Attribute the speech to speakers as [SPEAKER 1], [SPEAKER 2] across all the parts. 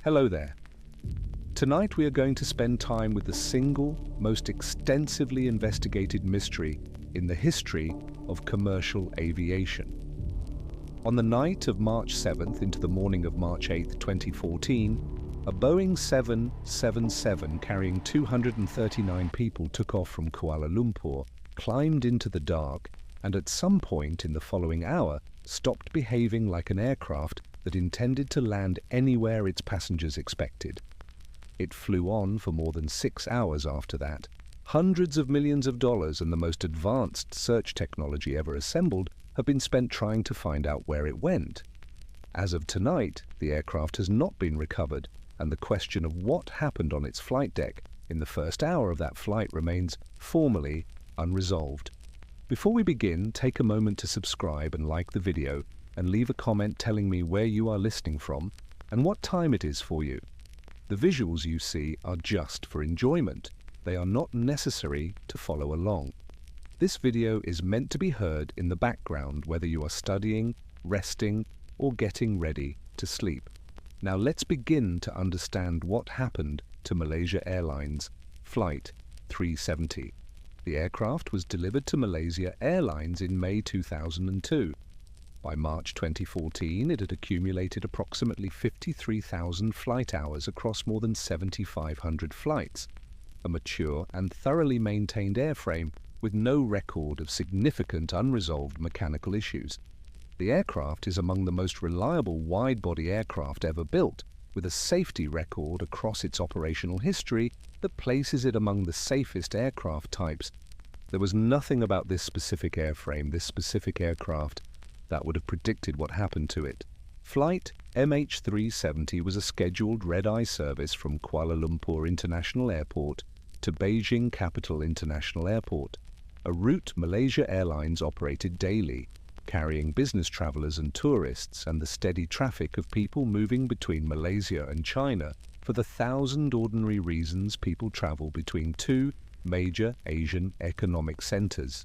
[SPEAKER 1] Hello there. Tonight we are going to spend time with the single, most extensively investigated mystery in the history of commercial aviation. On the night of March 7th into the morning of March 8th, 2014, a Boeing 777 carrying 239 people took off from Kuala Lumpur, climbed into the dark, and at some point in the following hour stopped behaving like an aircraft that intended to land anywhere its passengers expected. It flew on for more than 6 hours after that. Hundreds of millions of dollars and the most advanced search technology ever assembled have been spent trying to find out where it went. As of tonight, the aircraft has not been recovered, and the question of what happened on its flight deck in the first hour of that flight remains formally unresolved. Before we begin, take a moment to subscribe and like the video, and leave a comment telling me where you are listening from and what time it is for you. The visuals you see are just for enjoyment. They are not necessary to follow along. This video is meant to be heard in the background whether you are studying, resting, or getting ready to sleep. Now let's begin to understand what happened to Malaysia Airlines Flight 370. The aircraft was delivered to Malaysia Airlines in May 2002. By March 2014, it had accumulated approximately 53,000 flight hours across more than 7,500 flights, a mature and thoroughly maintained airframe with no record of significant unresolved mechanical issues. The aircraft is among the most reliable wide-body aircraft ever built, with a safety record across its operational history that places it among the safest aircraft types. There was nothing about this specific airframe, this specific aircraft, that would have predicted what happened to it. Flight MH370 was a scheduled red-eye service from Kuala Lumpur International Airport to Beijing Capital International Airport, a route Malaysia Airlines operated daily, carrying business travelers and tourists and the steady traffic of people moving between Malaysia and China for the thousand ordinary reasons people travel between two major Asian economic centers.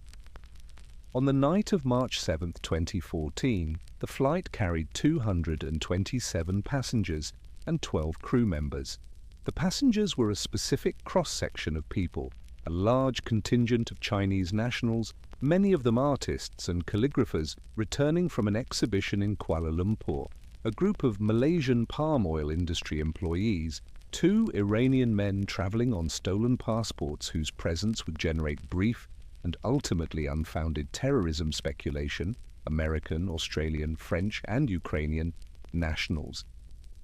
[SPEAKER 1] On the night of March 7, 2014, the flight carried 227 passengers and 12 crew members. The passengers were a specific cross-section of people, a large contingent of Chinese nationals, many of them artists and calligraphers returning from an exhibition in Kuala Lumpur, a group of Malaysian palm oil industry employees, 2 Iranian men traveling on stolen passports whose presence would generate brief and ultimately unfounded terrorism speculation, American, Australian, French and Ukrainian nationals,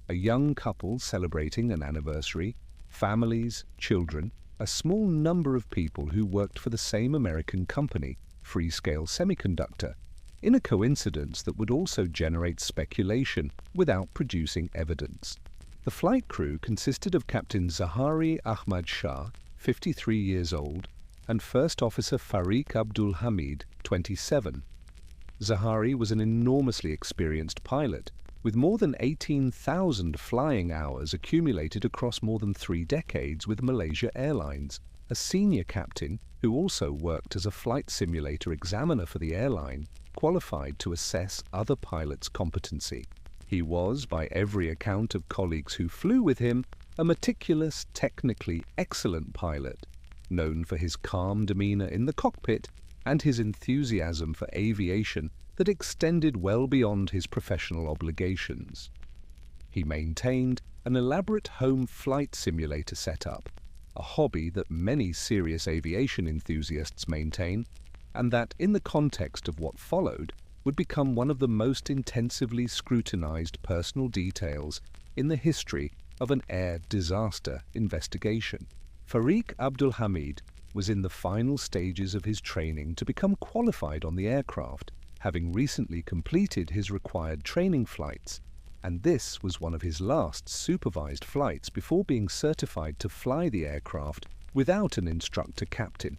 [SPEAKER 1] a young couple celebrating an anniversary, families, children, a small number of people who worked for the same American company, Freescale Semiconductor, in a coincidence that would also generate speculation without producing evidence. The flight crew consisted of Captain Zahari Ahmad Shah, 53 years old, and First Officer Fariq Abdul Hamid, 27. Zahari was an enormously experienced pilot, with more than 18,000 flying hours accumulated across more than 3 decades with Malaysia Airlines, a senior captain who also worked as a flight simulator examiner for the airline, qualified to assess other pilots' competency. He was, by every account of colleagues who flew with him, a meticulous, technically excellent pilot, known for his calm demeanor in the cockpit and his enthusiasm for aviation that extended well beyond his professional obligations. He maintained an elaborate home flight simulator setup, a hobby that many serious aviation enthusiasts maintain, and that, in the context of what followed, would become one of the most intensively scrutinized personal details in the history of an air disaster investigation. Fariq Abdul Hamid was in the final stages of his training to become qualified on the aircraft, having recently completed his required training flights, and this was one of his last supervised flights before being certified to fly the aircraft without an instructor captain.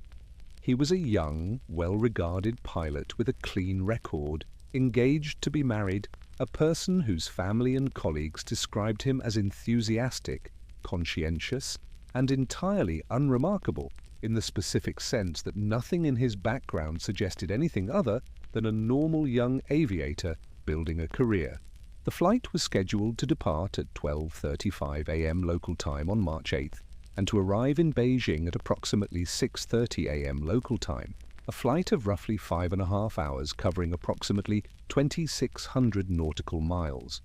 [SPEAKER 1] He was a young, well-regarded pilot with a clean record, engaged to be married, a person whose family and colleagues described him as enthusiastic, conscientious, and entirely unremarkable in the specific sense that nothing in his background suggested anything other than a normal young aviator building a career. The flight was scheduled to depart at 12:35 a.m. local time on March 8th and to arrive in Beijing at approximately 6:30 a.m. local time, a flight of roughly 5.5 hours covering approximately 2,600 nautical miles.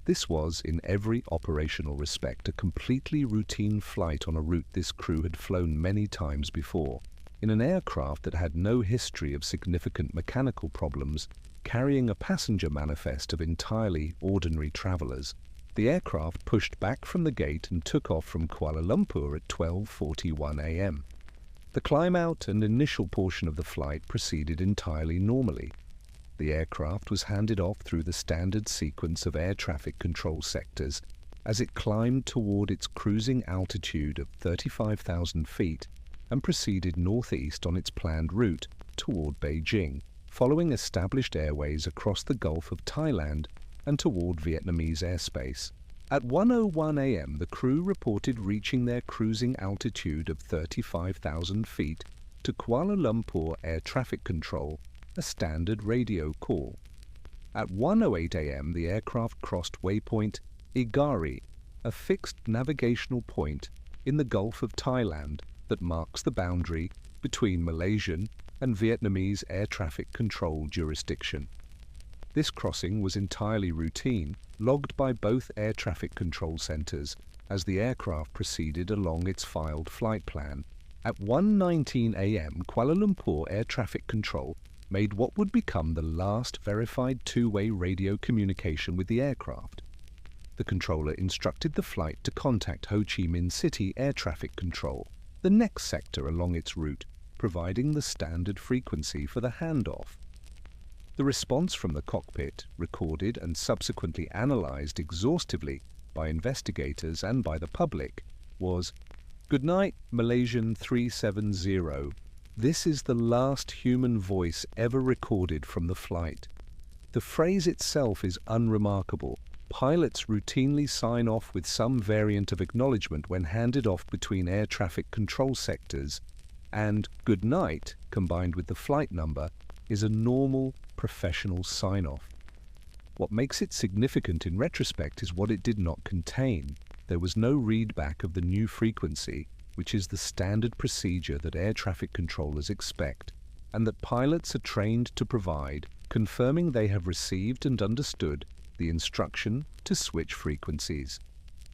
[SPEAKER 1] This was, in every operational respect, a completely routine flight on a route this crew had flown many times before, in an aircraft that had no history of significant mechanical problems, carrying a passenger manifest of entirely ordinary travelers. The aircraft pushed back from the gate and took off from Kuala Lumpur at 12:41 a.m. The climb-out and initial portion of the flight proceeded entirely normally. The aircraft was handed off through the standard sequence of air traffic control sectors as it climbed toward its cruising altitude of 35,000 feet and proceeded northeast on its planned route toward Beijing, following established airways across the Gulf of Thailand and toward Vietnamese airspace. At 1:01 a.m. the crew reported reaching their cruising altitude of 35,000 feet to Kuala Lumpur Air Traffic Control, a standard radio call. At 1:08 a.m. the aircraft crossed waypoint Igari, a fixed navigational point in the Gulf of Thailand that marks the boundary between Malaysian and Vietnamese air traffic control jurisdiction. This crossing was entirely routine, logged by both air traffic control centers as the aircraft proceeded along its filed flight plan. At 1:19 a.m. Kuala Lumpur Air Traffic Control made what would become the last verified two-way radio communication with the aircraft. The controller instructed the flight to contact Ho Chi Minh City Air Traffic Control, the next sector along its route, providing the standard frequency for the handoff. The response from the cockpit, recorded and subsequently analyzed exhaustively by investigators and by the public, was, "Good night, Malaysian 370. This is the last human voice ever recorded from the flight." The phrase itself is unremarkable. Pilots routinely sign off with some variant of acknowledgement when handed off between air traffic control sectors, and "good night" combined with the flight number is a normal, professional sign-off. What makes it significant in retrospect is what it did not contain. There was no readback of the new frequency, which is the standard procedure that air traffic controllers expect, and that pilots are trained to provide, confirming they have received and understood the instruction to switch frequencies.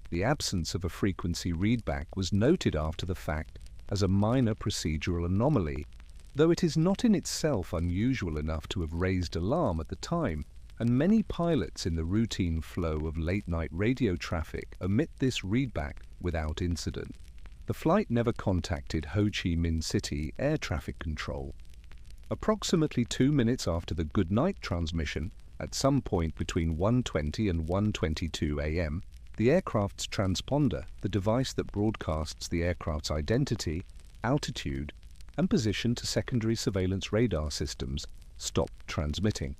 [SPEAKER 1] The absence of a frequency readback was noted after the fact as a minor procedural anomaly, though it is not in itself unusual enough to have raised alarm at the time, and many pilots in the routine flow of late-night radio traffic omit this readback without incident. The flight never contacted Ho Chi Minh City Air Traffic Control. Approximately 2 minutes after the good night transmission, at some point between 1:20 and 1:22 a.m., the aircraft's transponder, the device that broadcasts the aircraft's identity, altitude, and position to secondary surveillance radar systems, stopped transmitting.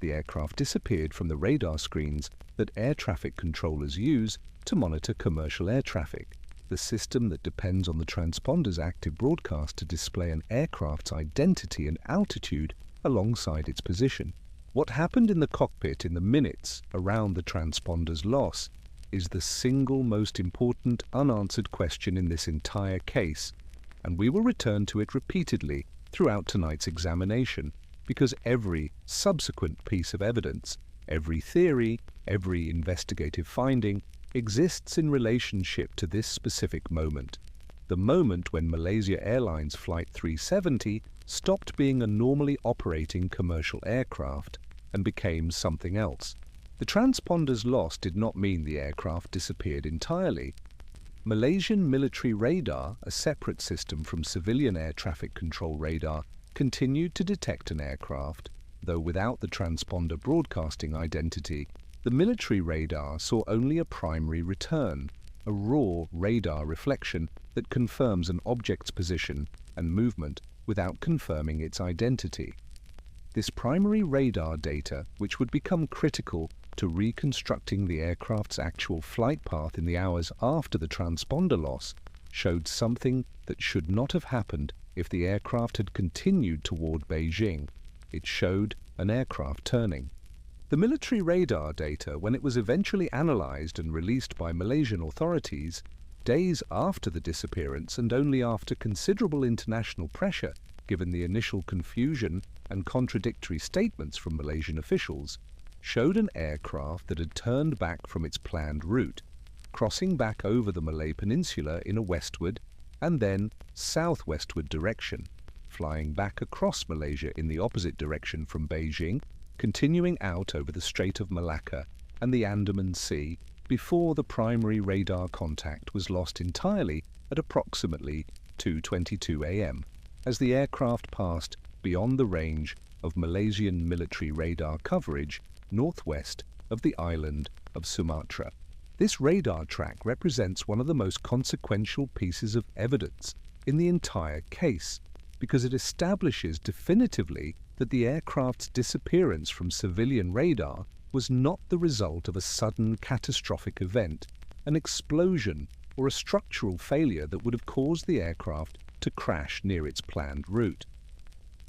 [SPEAKER 1] The aircraft disappeared from the radar screens that air traffic controllers use to monitor commercial air traffic, the system that depends on the transponder's active broadcast to display an aircraft's identity and altitude alongside its position. What happened in the cockpit in the minutes around the transponder's loss is the single most important unanswered question in this entire case, and we will return to it repeatedly throughout tonight's examination, because every subsequent piece of evidence, every theory, every investigative finding exists in relationship to this specific moment, the moment when Malaysia Airlines Flight 370 stopped being a normally operating commercial aircraft and became something else. The transponder's loss did not mean the aircraft disappeared entirely. Malaysian military radar, a separate system from civilian air traffic control radar, continued to detect an aircraft, though without the transponder broadcasting identity. The military radar saw only a primary return, a raw radar reflection that confirms an object's position and movement without confirming its identity. This primary radar data, which would become critical to reconstructing the aircraft's actual flight path in the hours after the transponder loss, showed something that should not have happened if the aircraft had continued toward Beijing. It showed an aircraft turning. The military radar data, when it was eventually analyzed and released by Malaysian authorities, days after the disappearance and only after considerable international pressure, given the initial confusion and contradictory statements from Malaysian officials, showed an aircraft that had turned back from its planned route, crossing back over the Malay Peninsula in a westward and then southwestward direction, flying back across Malaysia in the opposite direction from Beijing, continuing out over the Strait of Malacca and the Andaman Sea before the primary radar contact was lost entirely at approximately 2:22 a.m. as the aircraft passed beyond the range of Malaysian military radar coverage northwest of the island of Sumatra. This radar track represents one of the most consequential pieces of evidence in the entire case because it establishes definitively that the aircraft's disappearance from civilian radar was not the result of a sudden catastrophic event, an explosion or a structural failure that would have caused the aircraft to crash near its planned route.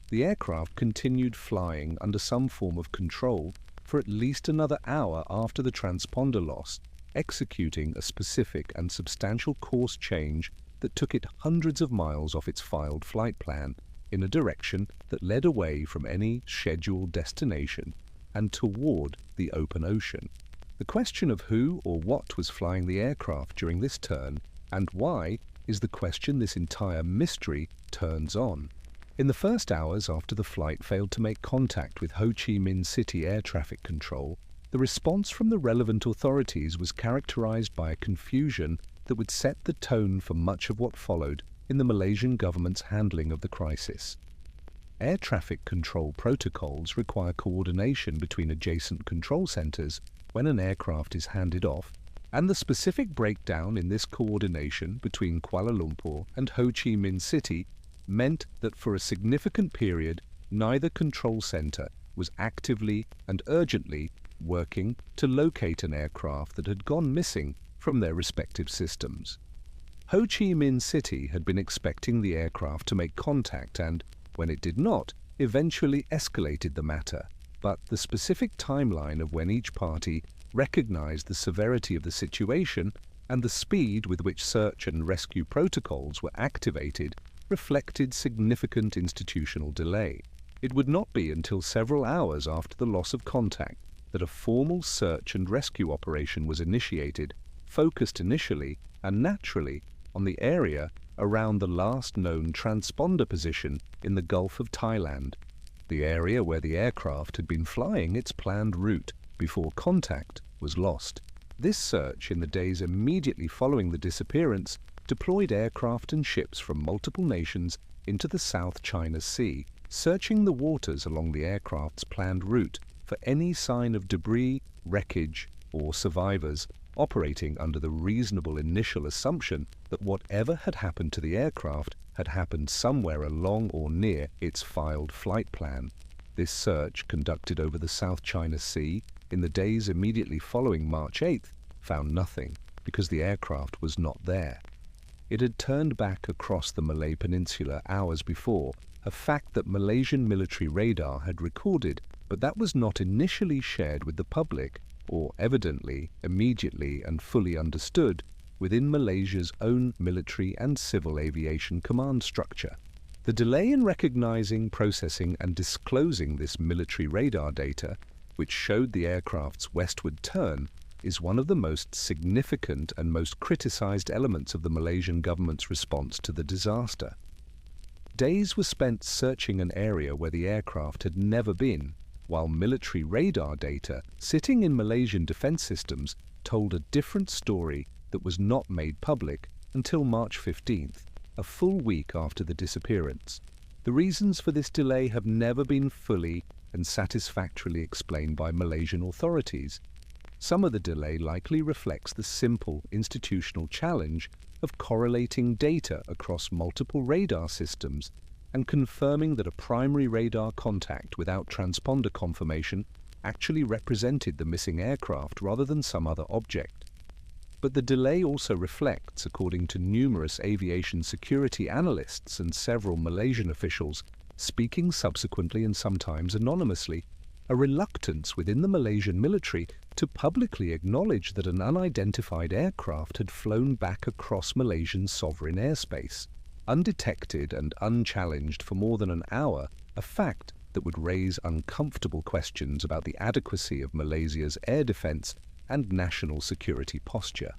[SPEAKER 1] The aircraft continued flying under some form of control for at least another hour after the transponder loss, executing a specific and substantial course change that took it hundreds of miles off its filed flight plan in a direction that led away from any scheduled destination and toward the open ocean. The question of who or what was flying the aircraft during this turn and why is the question this entire mystery turns on. In the first hours after the flight failed to make contact with Ho Chi Minh City Air Traffic Control, the response from the relevant authorities was characterized by a confusion that would set the tone for much of what followed in the Malaysian government's handling of the crisis. Air traffic control protocols require coordination between adjacent control centers when an aircraft is handed off, and the specific breakdown in this coordination between Kuala Lumpur and Ho Chi Minh City meant that for a significant period, neither control center was actively and urgently working to locate an aircraft that had gone missing from their respective systems. Ho Chi Minh City had been expecting the aircraft to make contact and, when it did not, eventually escalated the matter, but the specific timeline of when each party recognized the severity of the situation and the speed with which search and rescue protocols were activated reflected significant institutional delay. It would not be until several hours after the loss of contact that a formal search and rescue operation was initiated, focused initially and naturally on the area around the last known transponder position in the Gulf of Thailand, the area where the aircraft had been flying its planned route before contact was lost. This search in the days immediately following the disappearance deployed aircraft and ships from multiple nations into the South China Sea, searching the waters along the aircraft's planned route for any sign of debris, wreckage, or survivors, operating under the reasonable initial assumption that whatever had happened to the aircraft had happened somewhere along or near its filed flight plan. This search, conducted over the South China Sea in the days immediately following March 8th, found nothing because the aircraft was not there. It had turned back across the Malay Peninsula hours before, a fact that Malaysian military radar had recorded, but that was not initially shared with the public, or evidently, immediately and fully understood within Malaysia's own military and civil aviation command structure. The delay in recognizing, processing and disclosing this military radar data, which showed the aircraft's westward turn, is one of the most significant and most criticized elements of the Malaysian government's response to the disaster. Days were spent searching an area where the aircraft had never been, while military radar data sitting in Malaysian defense systems told a different story that was not made public until March 15th, a full week after the disappearance. The reasons for this delay have never been fully and satisfactorily explained by Malaysian authorities. Some of the delay likely reflects the simple institutional challenge of correlating data across multiple radar systems and confirming that a primary radar contact without transponder confirmation actually represented the missing aircraft rather than some other object. But the delay also reflects, according to numerous aviation security analysts and several Malaysian officials, speaking subsequently and sometimes anonymously, a reluctance within the Malaysian military to publicly acknowledge that an unidentified aircraft had flown back across Malaysian sovereign airspace, undetected and unchallenged for more than an hour, a fact that would raise uncomfortable questions about the adequacy of Malaysia's air defense and national security posture.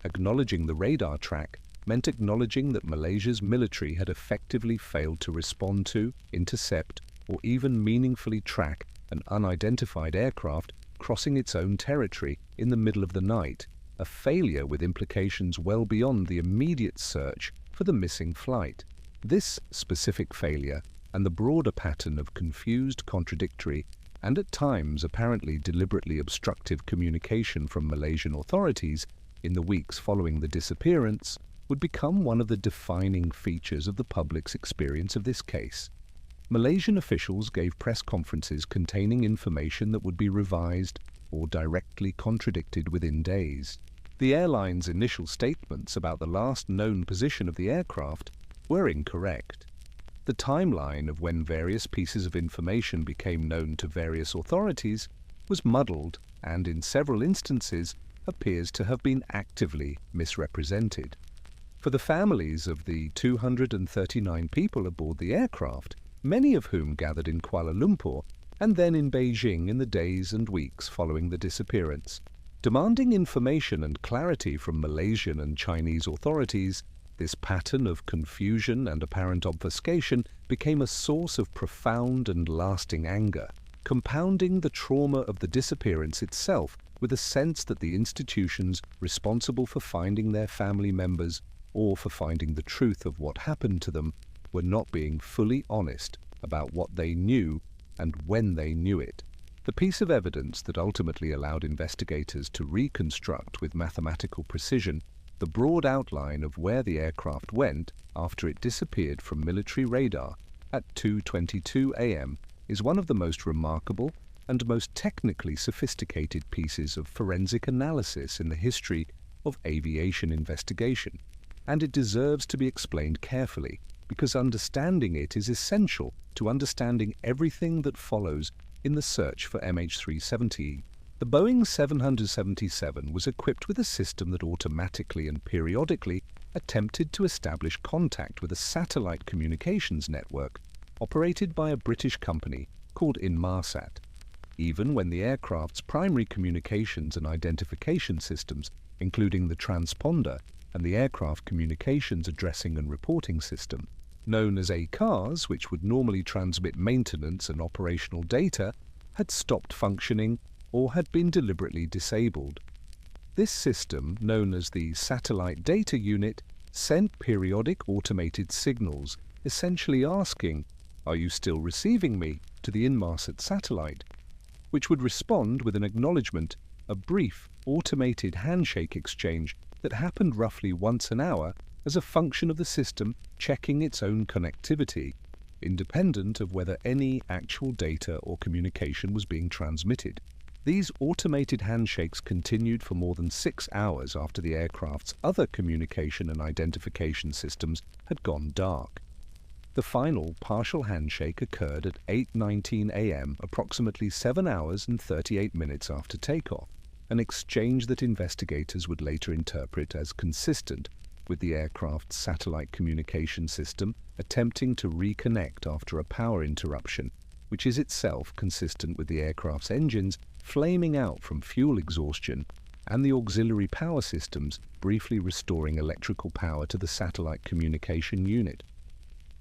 [SPEAKER 1] Acknowledging the radar track meant acknowledging that Malaysia's military had effectively failed to respond to, intercept, or even meaningfully track an unidentified aircraft crossing its own territory in the middle of the night, a failure with implications well beyond the immediate search for the missing flight. This specific failure and the broader pattern of confused, contradictory, and at times apparently deliberately obstructive communication from Malaysian authorities in the weeks following the disappearance would become one of the defining features of the public's experience of this case. Malaysian officials gave press conferences containing information that would be revised or directly contradicted within days. The airline's initial statements about the last known position of the aircraft were incorrect. The timeline of when various pieces of information became known to various authorities was muddled and, in several instances, appears to have been actively misrepresented. For the families of the 239 people aboard the aircraft, many of whom gathered in Kuala Lumpur and then in Beijing in the days and weeks following the disappearance, demanding information and clarity from Malaysian and Chinese authorities, this pattern of confusion and apparent obfuscation became a source of profound and lasting anger, compounding the trauma of the disappearance itself with a sense that the institutions responsible for finding their family members or for finding the truth of what happened to them were not being fully honest about what they knew and when they knew it. The piece of evidence that ultimately allowed investigators to reconstruct with mathematical precision the broad outline of where the aircraft went after it disappeared from military radar at 2:22 a.m. is one of the most remarkable and most technically sophisticated pieces of forensic analysis in the history of aviation investigation, and it deserves to be explained carefully because understanding it is essential to understanding everything that follows in the search for MH370. The Boeing 777 was equipped with a system that automatically and periodically attempted to establish contact with a satellite communications network operated by a British company called Inmarsat. Even when the aircraft's primary communications and identification systems, including the transponder and the aircraft communications addressing and reporting system, known as ACARS, which would normally transmit maintenance and operational data, had stopped functioning or had been deliberately disabled. This system, known as the Satellite Data Unit, sent periodic automated signals, essentially asking, "Are you still receiving me?" to the Inmarsat satellite, which would respond with an acknowledgement, a brief, automated handshake exchange that happened roughly once an hour as a function of the system checking its own connectivity, independent of whether any actual data or communication was being transmitted. These automated handshakes continued for more than 6 hours after the aircraft's other communication and identification systems had gone dark. The final partial handshake occurred at 8:19 a.m., approximately 7 hours and 38 minutes after takeoff, an exchange that investigators would later interpret as consistent with the aircraft's satellite communication system attempting to reconnect after a power interruption, which is itself consistent with the aircraft's engines flaming out from fuel exhaustion and the auxiliary power systems briefly restoring electrical power to the satellite communication unit,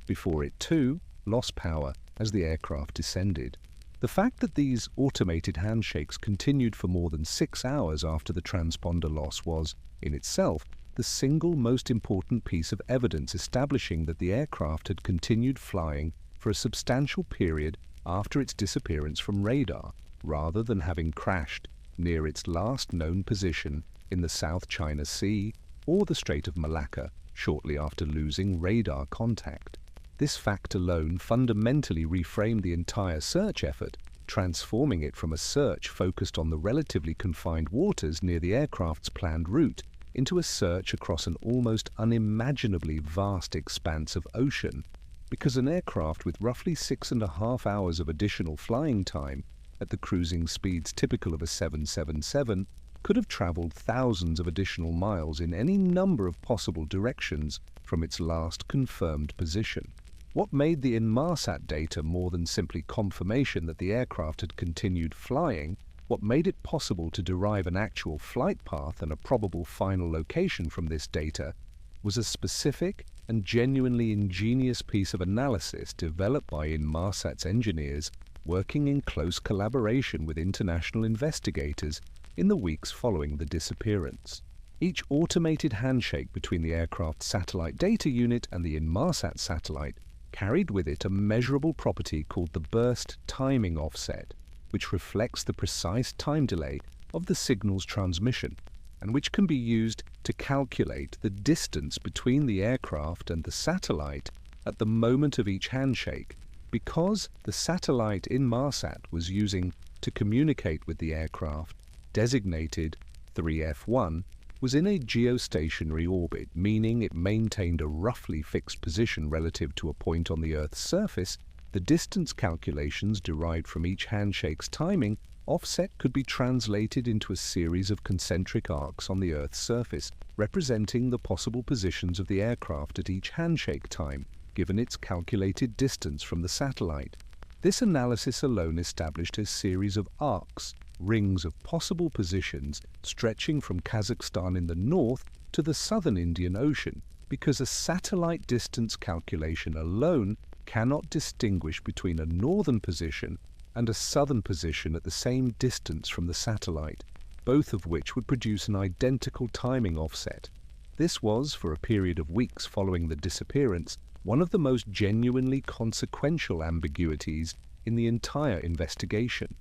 [SPEAKER 1] before it too lost power as the aircraft descended. The fact that these automated handshakes continued for more than 6 hours after the transponder loss was, in itself, the single most important piece of evidence establishing that the aircraft had continued flying for a substantial period after its disappearance from radar, rather than having crashed near its last known position in the South China Sea or the Strait of Malacca shortly after losing radar contact. This fact alone fundamentally reframed the entire search effort, transforming it from a search focused on the relatively confined waters near the aircraft's planned route into a search across an almost unimaginably vast expanse of ocean, because an aircraft with roughly 6.5 hours of additional flying time at the cruising speeds typical of a 777 could have traveled thousands of additional miles in any number of possible directions from its last confirmed position. What made the Inmarsat data more than simply confirmation that the aircraft had continued flying, what made it possible to derive an actual flight path and a probable final location from this data, was a specific and genuinely ingenious piece of analysis developed by Inmarsat's engineers working in close collaboration with international investigators in the weeks following the disappearance. Each automated handshake between the aircraft's satellite data unit and the Inmarsat satellite carried with it a measurable property called the burst timing offset, which reflects the precise time delay of the signal's transmission, and which can be used to calculate the distance between the aircraft and the satellite at the moment of each handshake, because the satellite Inmarsat was using to communicate with the aircraft, designated 3F1, was in a geostationary orbit, meaning it maintained a roughly fixed position relative to a point on the Earth's surface. The distance calculations derived from each handshake's timing offset could be translated into a series of concentric arcs on the Earth's surface, representing the possible positions of the aircraft at each handshake time, given its calculated distance from the satellite. This analysis alone established a series of arcs, rings of possible positions stretching from Kazakhstan in the north to the southern Indian Ocean, because a satellite distance calculation alone cannot distinguish between a northern position and a southern position at the same distance from the satellite, both of which would produce an identical timing offset. This was, for a period of weeks following the disappearance, one of the most genuinely consequential ambiguities in the entire investigation.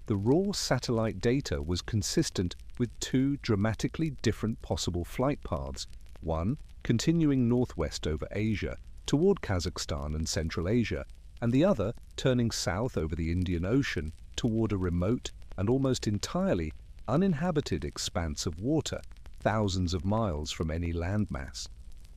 [SPEAKER 1] The raw satellite data was consistent with two dramatically different possible flight paths, one continuing northwest over Asia toward Kazakhstan and Central Asia, and the other turning south over the Indian Ocean toward a remote and almost entirely uninhabited expanse of water, thousands of miles from any landmass.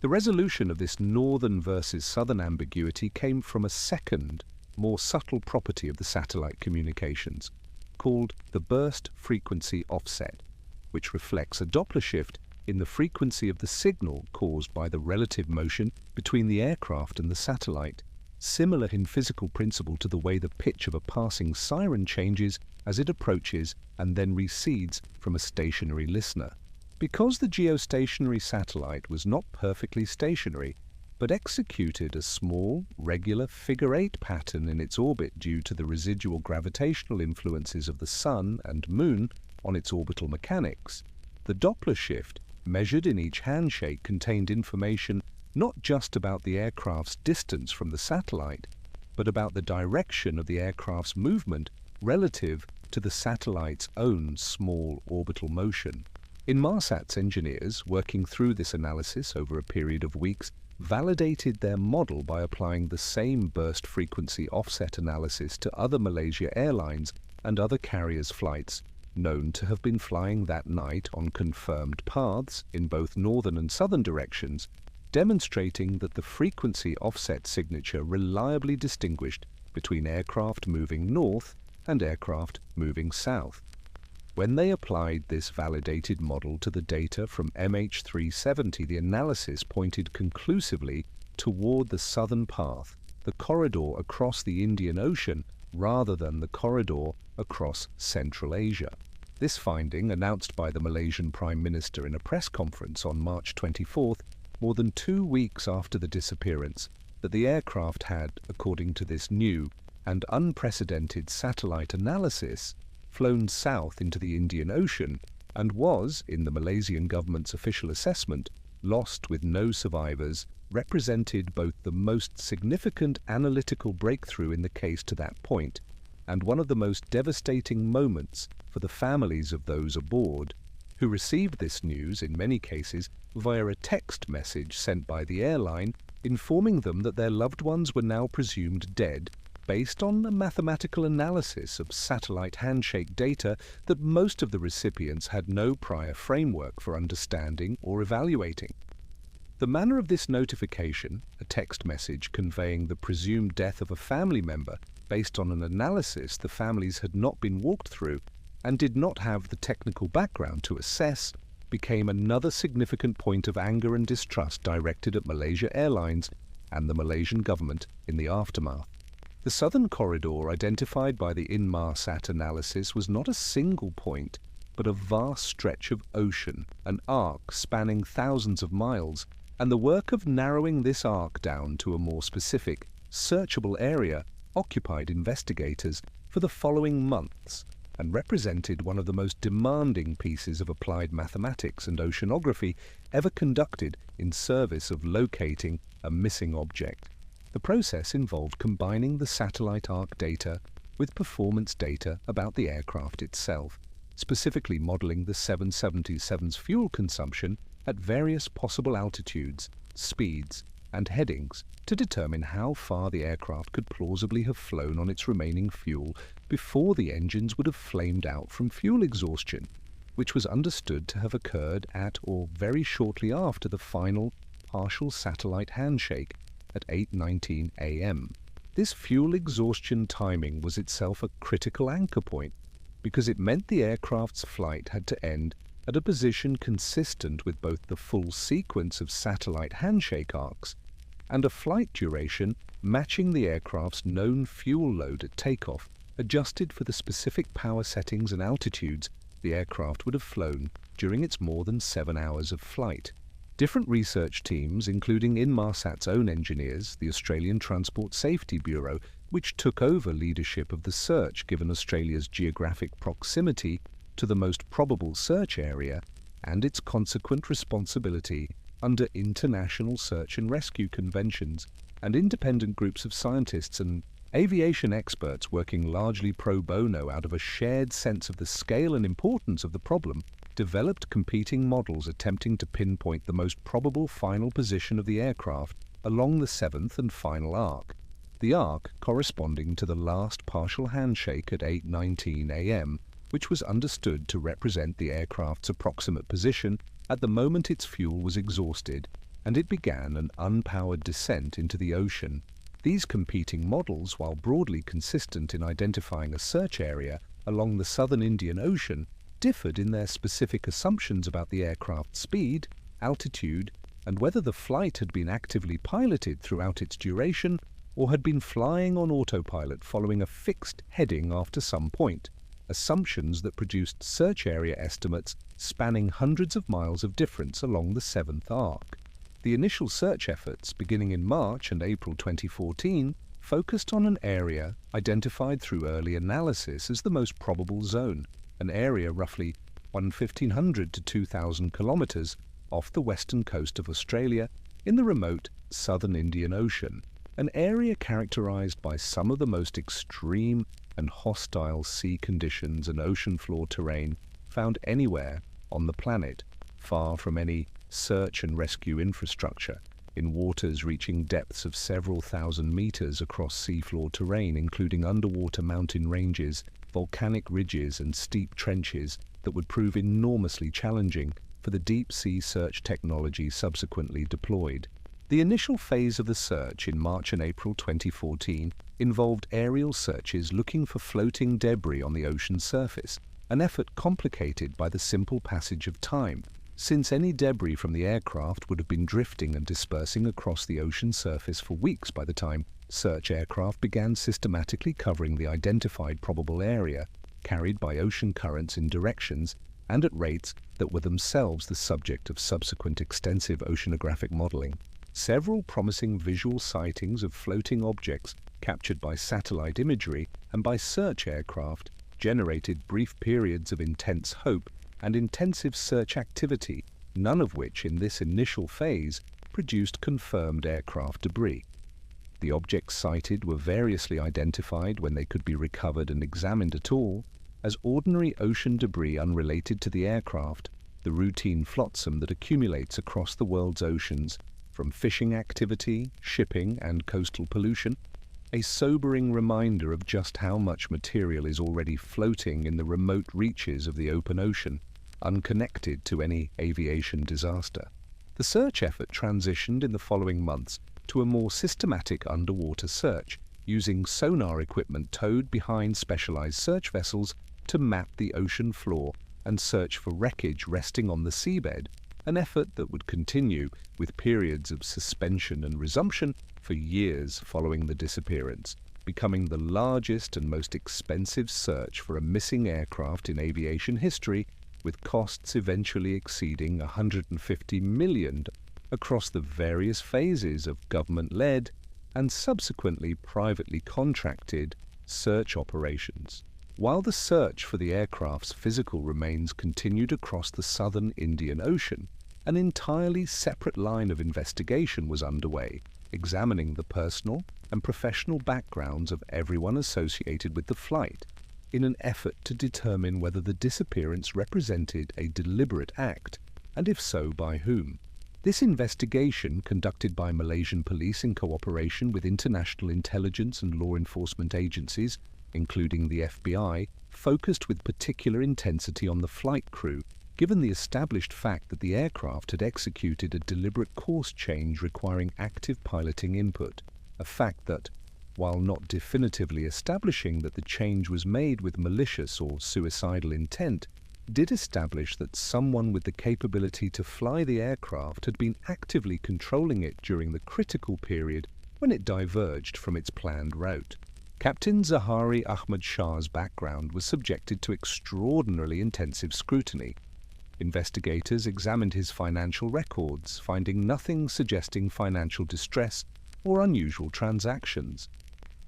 [SPEAKER 1] The resolution of this northern versus southern ambiguity came from a second, more subtle property of the satellite communications, called the burst frequency offset, which reflects a Doppler shift in the frequency of the signal caused by the relative motion between the aircraft and the satellite, similar in physical principle to the way the pitch of a passing siren changes as it approaches and then recedes from a stationary listener. Because the geostationary satellite was not perfectly stationary, but executed a small, regular figure-8 pattern in its orbit due to the residual gravitational influences of the Sun and Moon on its orbital mechanics, the Doppler shift measured in each handshake contained information not just about the aircraft's distance from the satellite, but about the direction of the aircraft's movement relative to the satellite's own small orbital motion. Inmarsat's engineers, working through this analysis over a period of weeks, validated their model by applying the same burst frequency offset analysis to other Malaysia Airlines and other carriers' flights known to have been flying that night on confirmed paths in both northern and southern directions, demonstrating that the frequency offset signature reliably distinguished between aircraft moving north and aircraft moving south. When they applied this validated model to the data from MH370, the analysis pointed conclusively toward the southern path, the corridor across the Indian Ocean, rather than the corridor across Central Asia. This finding, announced by the Malaysian Prime Minister in a press conference on March 24th, more than 2 weeks after the disappearance, that the aircraft had, according to this new and unprecedented satellite analysis, flown south into the Indian Ocean and was, in the Malaysian government's official assessment, lost with no survivors, represented both the most significant analytical breakthrough in the case to that point and one of the most devastating moments for the families of those aboard, who received this news, in many cases, via a text message sent by the airline informing them that their loved ones were now presumed dead, based on a mathematical analysis of satellite handshake data that most of the recipients had no prior framework for understanding or evaluating. The manner of this notification, a text message conveying the presumed death of a family member based on an analysis the families had not been walked through and did not have the technical background to assess, became another significant point of anger and distrust directed at Malaysia Airlines and the Malaysian government in the aftermath. The southern corridor identified by the Inmarsat analysis was not a single point, but a vast stretch of ocean, an arc spanning thousands of miles, and the work of narrowing this arc down to a more specific, searchable area occupied investigators for the following months and represented one of the most demanding pieces of applied mathematics and oceanography ever conducted in service of locating a missing object. The process involved combining the satellite arc data with performance data about the aircraft itself, specifically modeling the 777's fuel consumption at various possible altitudes, speeds, and headings to determine how far the aircraft could plausibly have flown on its remaining fuel before the engines would have flamed out from fuel exhaustion, which was understood to have occurred at or very shortly after the final partial satellite handshake at 8:19 a.m. This fuel exhaustion timing was itself a critical anchor point because it meant the aircraft's flight had to end at a position consistent with both the full sequence of satellite handshake arcs and a flight duration matching the aircraft's known fuel load at takeoff, adjusted for the specific power settings and altitudes the aircraft would have flown during its more than 7 hours of flight. Different research teams, including Inmarsat's own engineers, the Australian Transport Safety Bureau, which took over leadership of the search given Australia's geographic proximity to the most probable search area and its consequent responsibility under international search and rescue conventions, and independent groups of scientists and aviation experts working largely pro bono out of a shared sense of the scale and importance of the problem, developed competing models attempting to pinpoint the most probable final position of the aircraft along the seventh and final arc, the arc corresponding to the last partial handshake at 8:19 a.m., which was understood to represent the aircraft's approximate position at the moment its fuel was exhausted and it began an unpowered descent into the ocean. These competing models, while broadly consistent in identifying a search area along the southern Indian Ocean, differed in their specific assumptions about the aircraft's speed, altitude, and whether the flight had been actively piloted throughout its duration or had been flying on autopilot following a fixed heading after some point, assumptions that produced search area estimates spanning hundreds of miles of difference along the seventh arc. The initial search efforts, beginning in March and April 2014, focused on an area identified through early analysis as the most probable zone, an area roughly 1,500 to 2,000 kilometers off the western coast of Australia in the remote southern Indian Ocean, an area characterized by some of the most extreme and hostile sea conditions and ocean floor terrain found anywhere on the planet, far from any search and rescue infrastructure, in waters reaching depths of several thousand meters across seafloor terrain, including underwater mountain ranges, volcanic ridges and steep trenches that would prove enormously challenging for the deep-sea search technology subsequently deployed. The initial phase of the search in March and April 2014 involved aerial searches looking for floating debris on the ocean surface, an effort complicated by the simple passage of time, since any debris from the aircraft would have been drifting and dispersing across the ocean surface for weeks by the time search aircraft began systematically covering the identified probable area, carried by ocean currents in directions and at rates that were themselves the subject of subsequent extensive oceanographic modeling. Several promising visual sightings of floating objects captured by satellite imagery and by search aircraft generated brief periods of intense hope and intensive search activity, none of which in this initial phase produced confirmed aircraft debris. The objects sighted were variously identified when they could be recovered and examined at all as ordinary ocean debris unrelated to the aircraft, the routine flotsam that accumulates across the world's oceans from fishing activity, shipping, and coastal pollution, a sobering reminder of just how much material is already floating in the remote reaches of the open ocean, unconnected to any aviation disaster. The search effort transitioned in the following months to a more systematic underwater search, using sonar equipment towed behind specialized search vessels to map the ocean floor and search for wreckage resting on the seabed, an effort that would continue with periods of suspension and resumption for years following the disappearance, becoming the largest and most expensive search for a missing aircraft in aviation history, with costs eventually exceeding $150 million across the various phases of government-led and subsequently privately contracted search operations. While the search for the aircraft's physical remains continued across the southern Indian Ocean, an entirely separate line of investigation was underway, examining the personal and professional backgrounds of everyone associated with the flight, in an effort to determine whether the disappearance represented a deliberate act, and if so, by whom. This investigation, conducted by Malaysian police in cooperation with international intelligence and law enforcement agencies, including the FBI, focused with particular intensity on the flight crew, given the established fact that the aircraft had executed a deliberate course change requiring active piloting input, a fact that, while not definitively establishing that the change was made with malicious or suicidal intent, did establish that someone with the capability to fly the aircraft had been actively controlling it during the critical period when it diverged from its planned route. Captain Zahari Ahmad Shah's background was subjected to extraordinarily intensive scrutiny. Investigators examined his financial records, finding nothing suggesting financial distress or unusual transactions.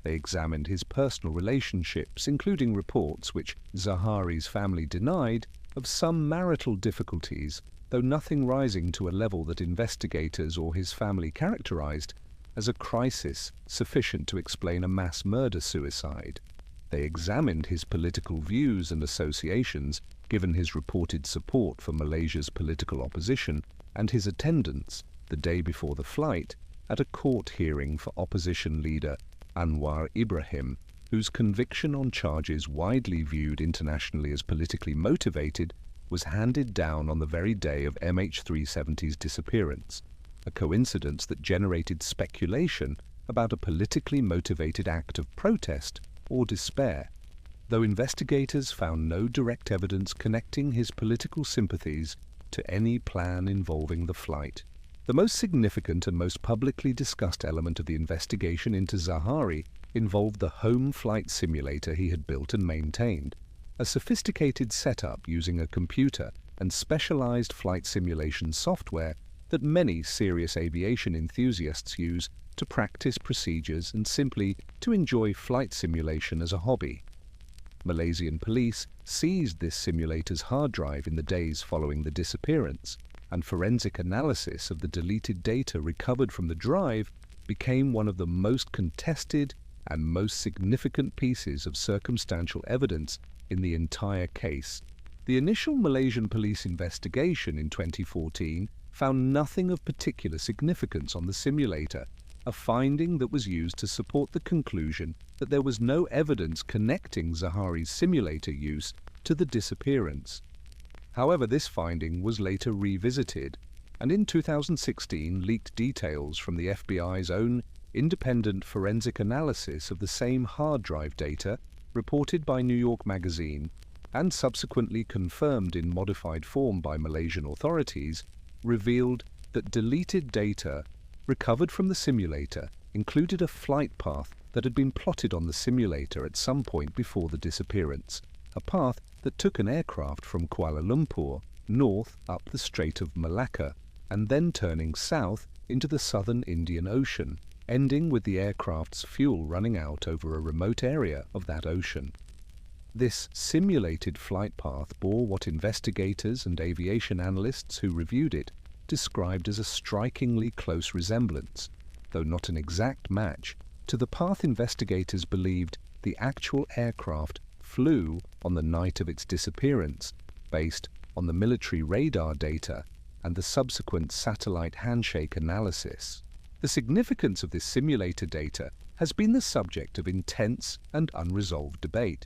[SPEAKER 1] They examined his personal relationships, including reports which Zahari's family denied of some marital difficulties, though nothing rising to a level that investigators or his family characterized as a crisis sufficient to explain a mass murder-suicide. They examined his political views and associations, given his reported support for Malaysia's political opposition and his attendance, the day before the flight, at a court hearing for opposition leader Anwar Ibrahim, whose conviction on charges widely viewed internationally as politically motivated was handed down on the very day of MH370's disappearance, a coincidence that generated speculation about a politically motivated act of protest or despair, though investigators found no direct evidence connecting his political sympathies to any plan involving the flight. The most significant and most publicly discussed element of the investigation into Zahari involved the home flight simulator he had built and maintained, a sophisticated setup using a computer and specialized flight simulation software that many serious aviation enthusiasts use to practice procedures and simply to enjoy flight simulation as a hobby. Malaysian police seized this simulator's hard drive in the days following the disappearance, and forensic analysis of the deleted data recovered from the drive became one of the most contested and most significant pieces of circumstantial evidence in the entire case. The initial Malaysian police investigation in 2014 found nothing of particular significance on the simulator, a finding that was used to support the conclusion that there was no evidence connecting Zahari's simulator use to the disappearance. However, this finding was later revisited, and in 2016 leaked details from the FBI's own independent forensic analysis of the same hard drive data, reported by New York Magazine, and subsequently confirmed in modified form by Malaysian authorities, revealed that deleted data recovered from the simulator included a flight path that had been plotted on the simulator at some point before the disappearance, a path that took an aircraft from Kuala Lumpur north up the Strait of Malacca and then turning south into the southern Indian Ocean, ending with the aircraft's fuel running out over a remote area of that ocean. This simulated flight path bore what investigators and aviation analysts who reviewed it described as a strikingly close resemblance, though not an exact match, to the path investigators believed the actual aircraft flew on the night of its disappearance, based on the military radar data and the subsequent satellite handshake analysis. The significance of this simulator data has been the subject of intense and unresolved debate.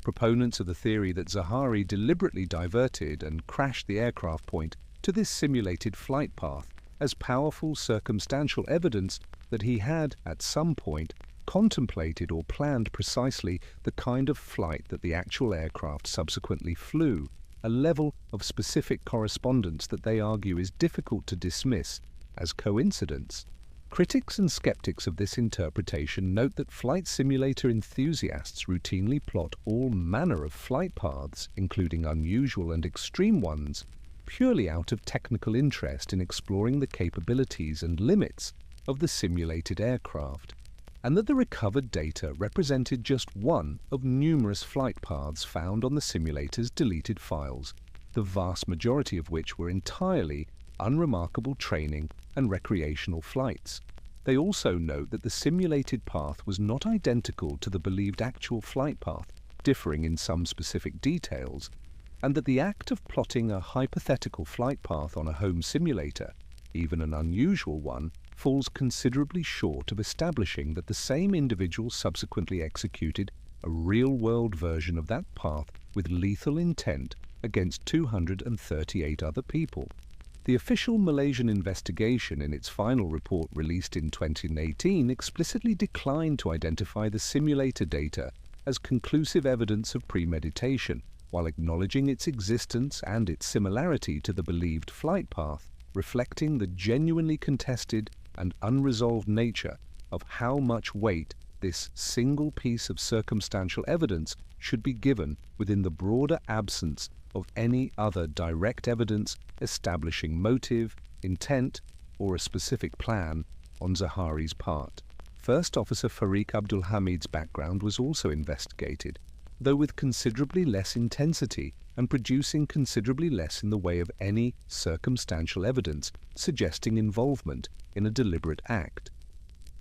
[SPEAKER 1] Proponents of the theory that Zahari deliberately diverted and crashed the aircraft point to this simulated flight path as powerful circumstantial evidence that he had, at some point, contemplated or planned precisely the kind of flight that the actual aircraft subsequently flew, a level of specific correspondence that they argue is difficult to dismiss as coincidence. Critics and skeptics of this interpretation note that flight simulator enthusiasts routinely plot all manner of flight paths, including unusual and extreme ones, purely out of technical interest in exploring the capabilities and limits of the simulated aircraft, and that the recovered data represented just one of numerous flight paths found on the simulator's deleted files, the vast majority of which were entirely unremarkable training and recreational flights. They also note that the simulated path was not identical to the believed actual flight path, differing in some specific details, and that the act of plotting a hypothetical flight path on a home simulator, even an unusual one, falls considerably short of establishing that the same individual subsequently executed a real-world version of that path with lethal intent against 238 other people. The official Malaysian investigation, in its final report released in 2018, explicitly declined to identify the simulator data as conclusive evidence of premeditation, while acknowledging its existence and its similarity to the believed flight path, reflecting the genuinely contested and unresolved nature of how much weight this single piece of circumstantial evidence should be given within the broader absence of any other direct evidence establishing motive, intent, or a specific plan on Zahari's part. First Officer Fariq Abdul Hamid's background was also investigated, though with considerably less intensity and producing considerably less in the way of any circumstantial evidence suggesting involvement in a deliberate act.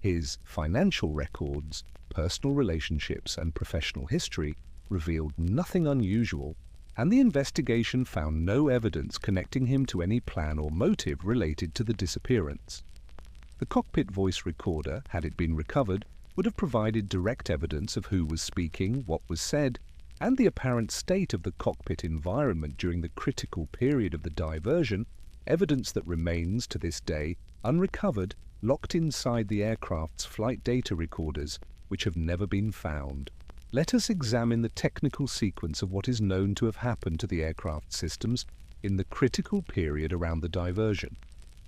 [SPEAKER 1] His financial records, personal relationships, and professional history revealed nothing unusual, and the investigation found no evidence connecting him to any plan or motive related to the disappearance. The cockpit voice recorder, had it been recovered, would have provided direct evidence of who was speaking, what was said, and the apparent state of the cockpit environment during the critical period of the diversion, evidence that remains to this day unrecovered, locked inside the aircraft's flight data recorders, which have never been found. Let us examine the technical sequence of what is known to have happened to the aircraft systems in the critical period around the diversion,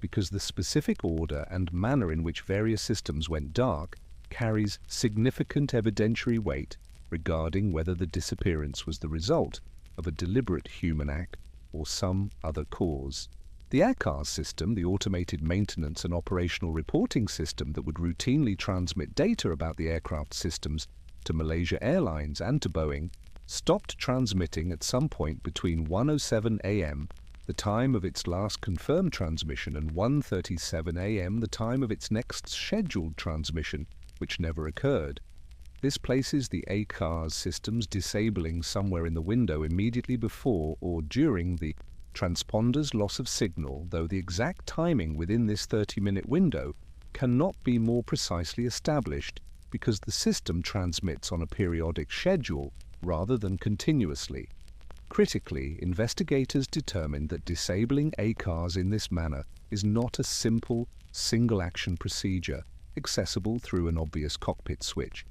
[SPEAKER 1] because the specific order and manner in which various systems went dark carries significant evidentiary weight regarding whether the disappearance was the result of a deliberate human act or some other cause. The ACARS system, the automated maintenance and operational reporting system that would routinely transmit data about the aircraft systems to Malaysia Airlines and to Boeing, stopped transmitting at some point between 1:07 a.m., the time of its last confirmed transmission, and 1:37 a.m., the time of its next scheduled transmission, which never occurred. This places the ACARS systems disabling somewhere in the window immediately before or during the transponder's loss of signal, though the exact timing within this 30-minute window cannot be more precisely established because the system transmits on a periodic schedule rather than continuously. Critically, investigators determined that disabling ACARS in this manner is not a simple, single-action procedure accessible through an obvious cockpit switch.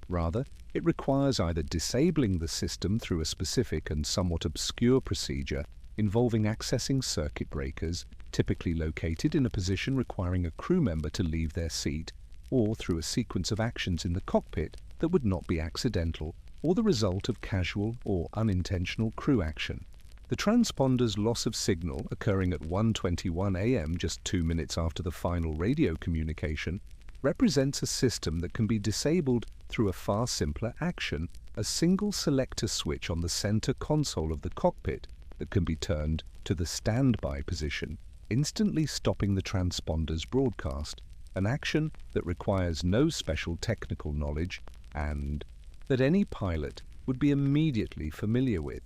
[SPEAKER 1] Rather, it requires either disabling the system through a specific and somewhat obscure procedure involving accessing circuit breakers, typically located in a position requiring a crew member to leave their seat, or through a sequence of actions in the cockpit that would not be accidental or the result of casual or unintentional crew action. The transponder's loss of signal, occurring at 1:21 a.m., just 2 minutes after the final radio communication, represents a system that can be disabled through a far simpler action, a single selector switch on the center console of the cockpit that can be turned to the standby position, instantly stopping the transponder's broadcast, an action that requires no special technical knowledge and that any pilot would be immediately familiar with.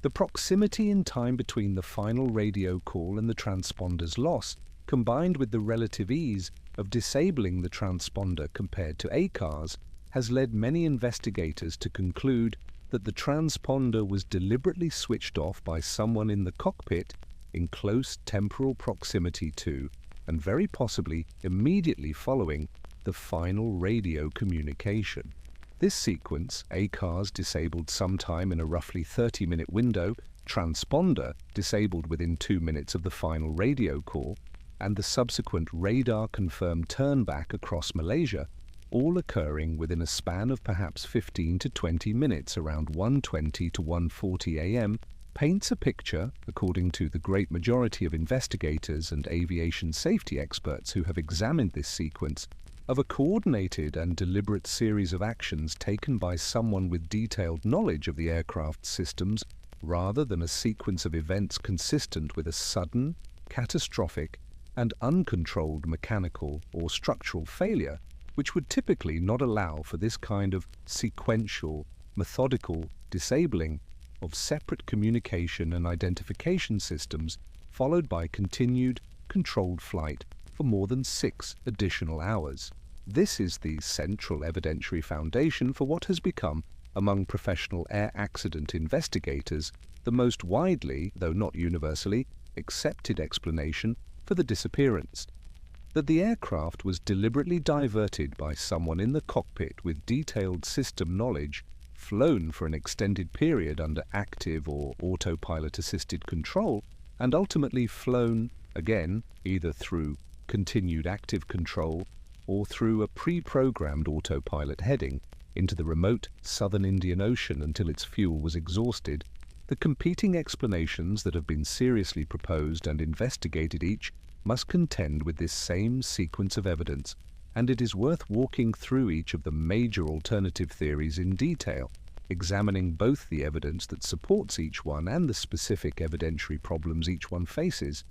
[SPEAKER 1] The proximity in time between the final radio call and the transponder's loss, combined with the relative ease of disabling the transponder compared to ACARS, has led many investigators to conclude that the transponder was deliberately switched off by someone in the cockpit in close temporal proximity to, and very possibly immediately following, the final radio communication. This sequence, ACARS disabled sometime in a roughly 30-minute window, transponder disabled within 2 minutes of the final radio call, and the subsequent radar-confirmed turnback across Malaysia, all occurring within a span of perhaps 15 to 20 minutes around 1:20 to 1:40 a.m., paints a picture, according to the great majority of investigators and aviation safety experts who have examined this sequence, of a coordinated and deliberate series of actions taken by someone with detailed knowledge of the aircraft's systems, rather than a sequence of events consistent with a sudden, catastrophic, and uncontrolled mechanical or structural failure, which would typically not allow for this kind of sequential, methodical disabling of separate communication and identification systems, followed by continued, controlled flight for more than 6 additional hours. This is the central evidentiary foundation for what has become, among professional air accident investigators, the most widely, though not universally, accepted explanation for the disappearance: that the aircraft was deliberately diverted by someone in the cockpit with detailed system knowledge, flown for an extended period under active or autopilot-assisted control, and ultimately flown, again, either through continued active control or through a pre-programmed autopilot heading into the remote southern Indian Ocean until its fuel was exhausted. The competing explanations that have been seriously proposed and investigated each must contend with this same sequence of evidence, and it is worth walking through each of the major alternative theories in detail, examining both the evidence that supports each one and the specific evidentiary problems each one faces,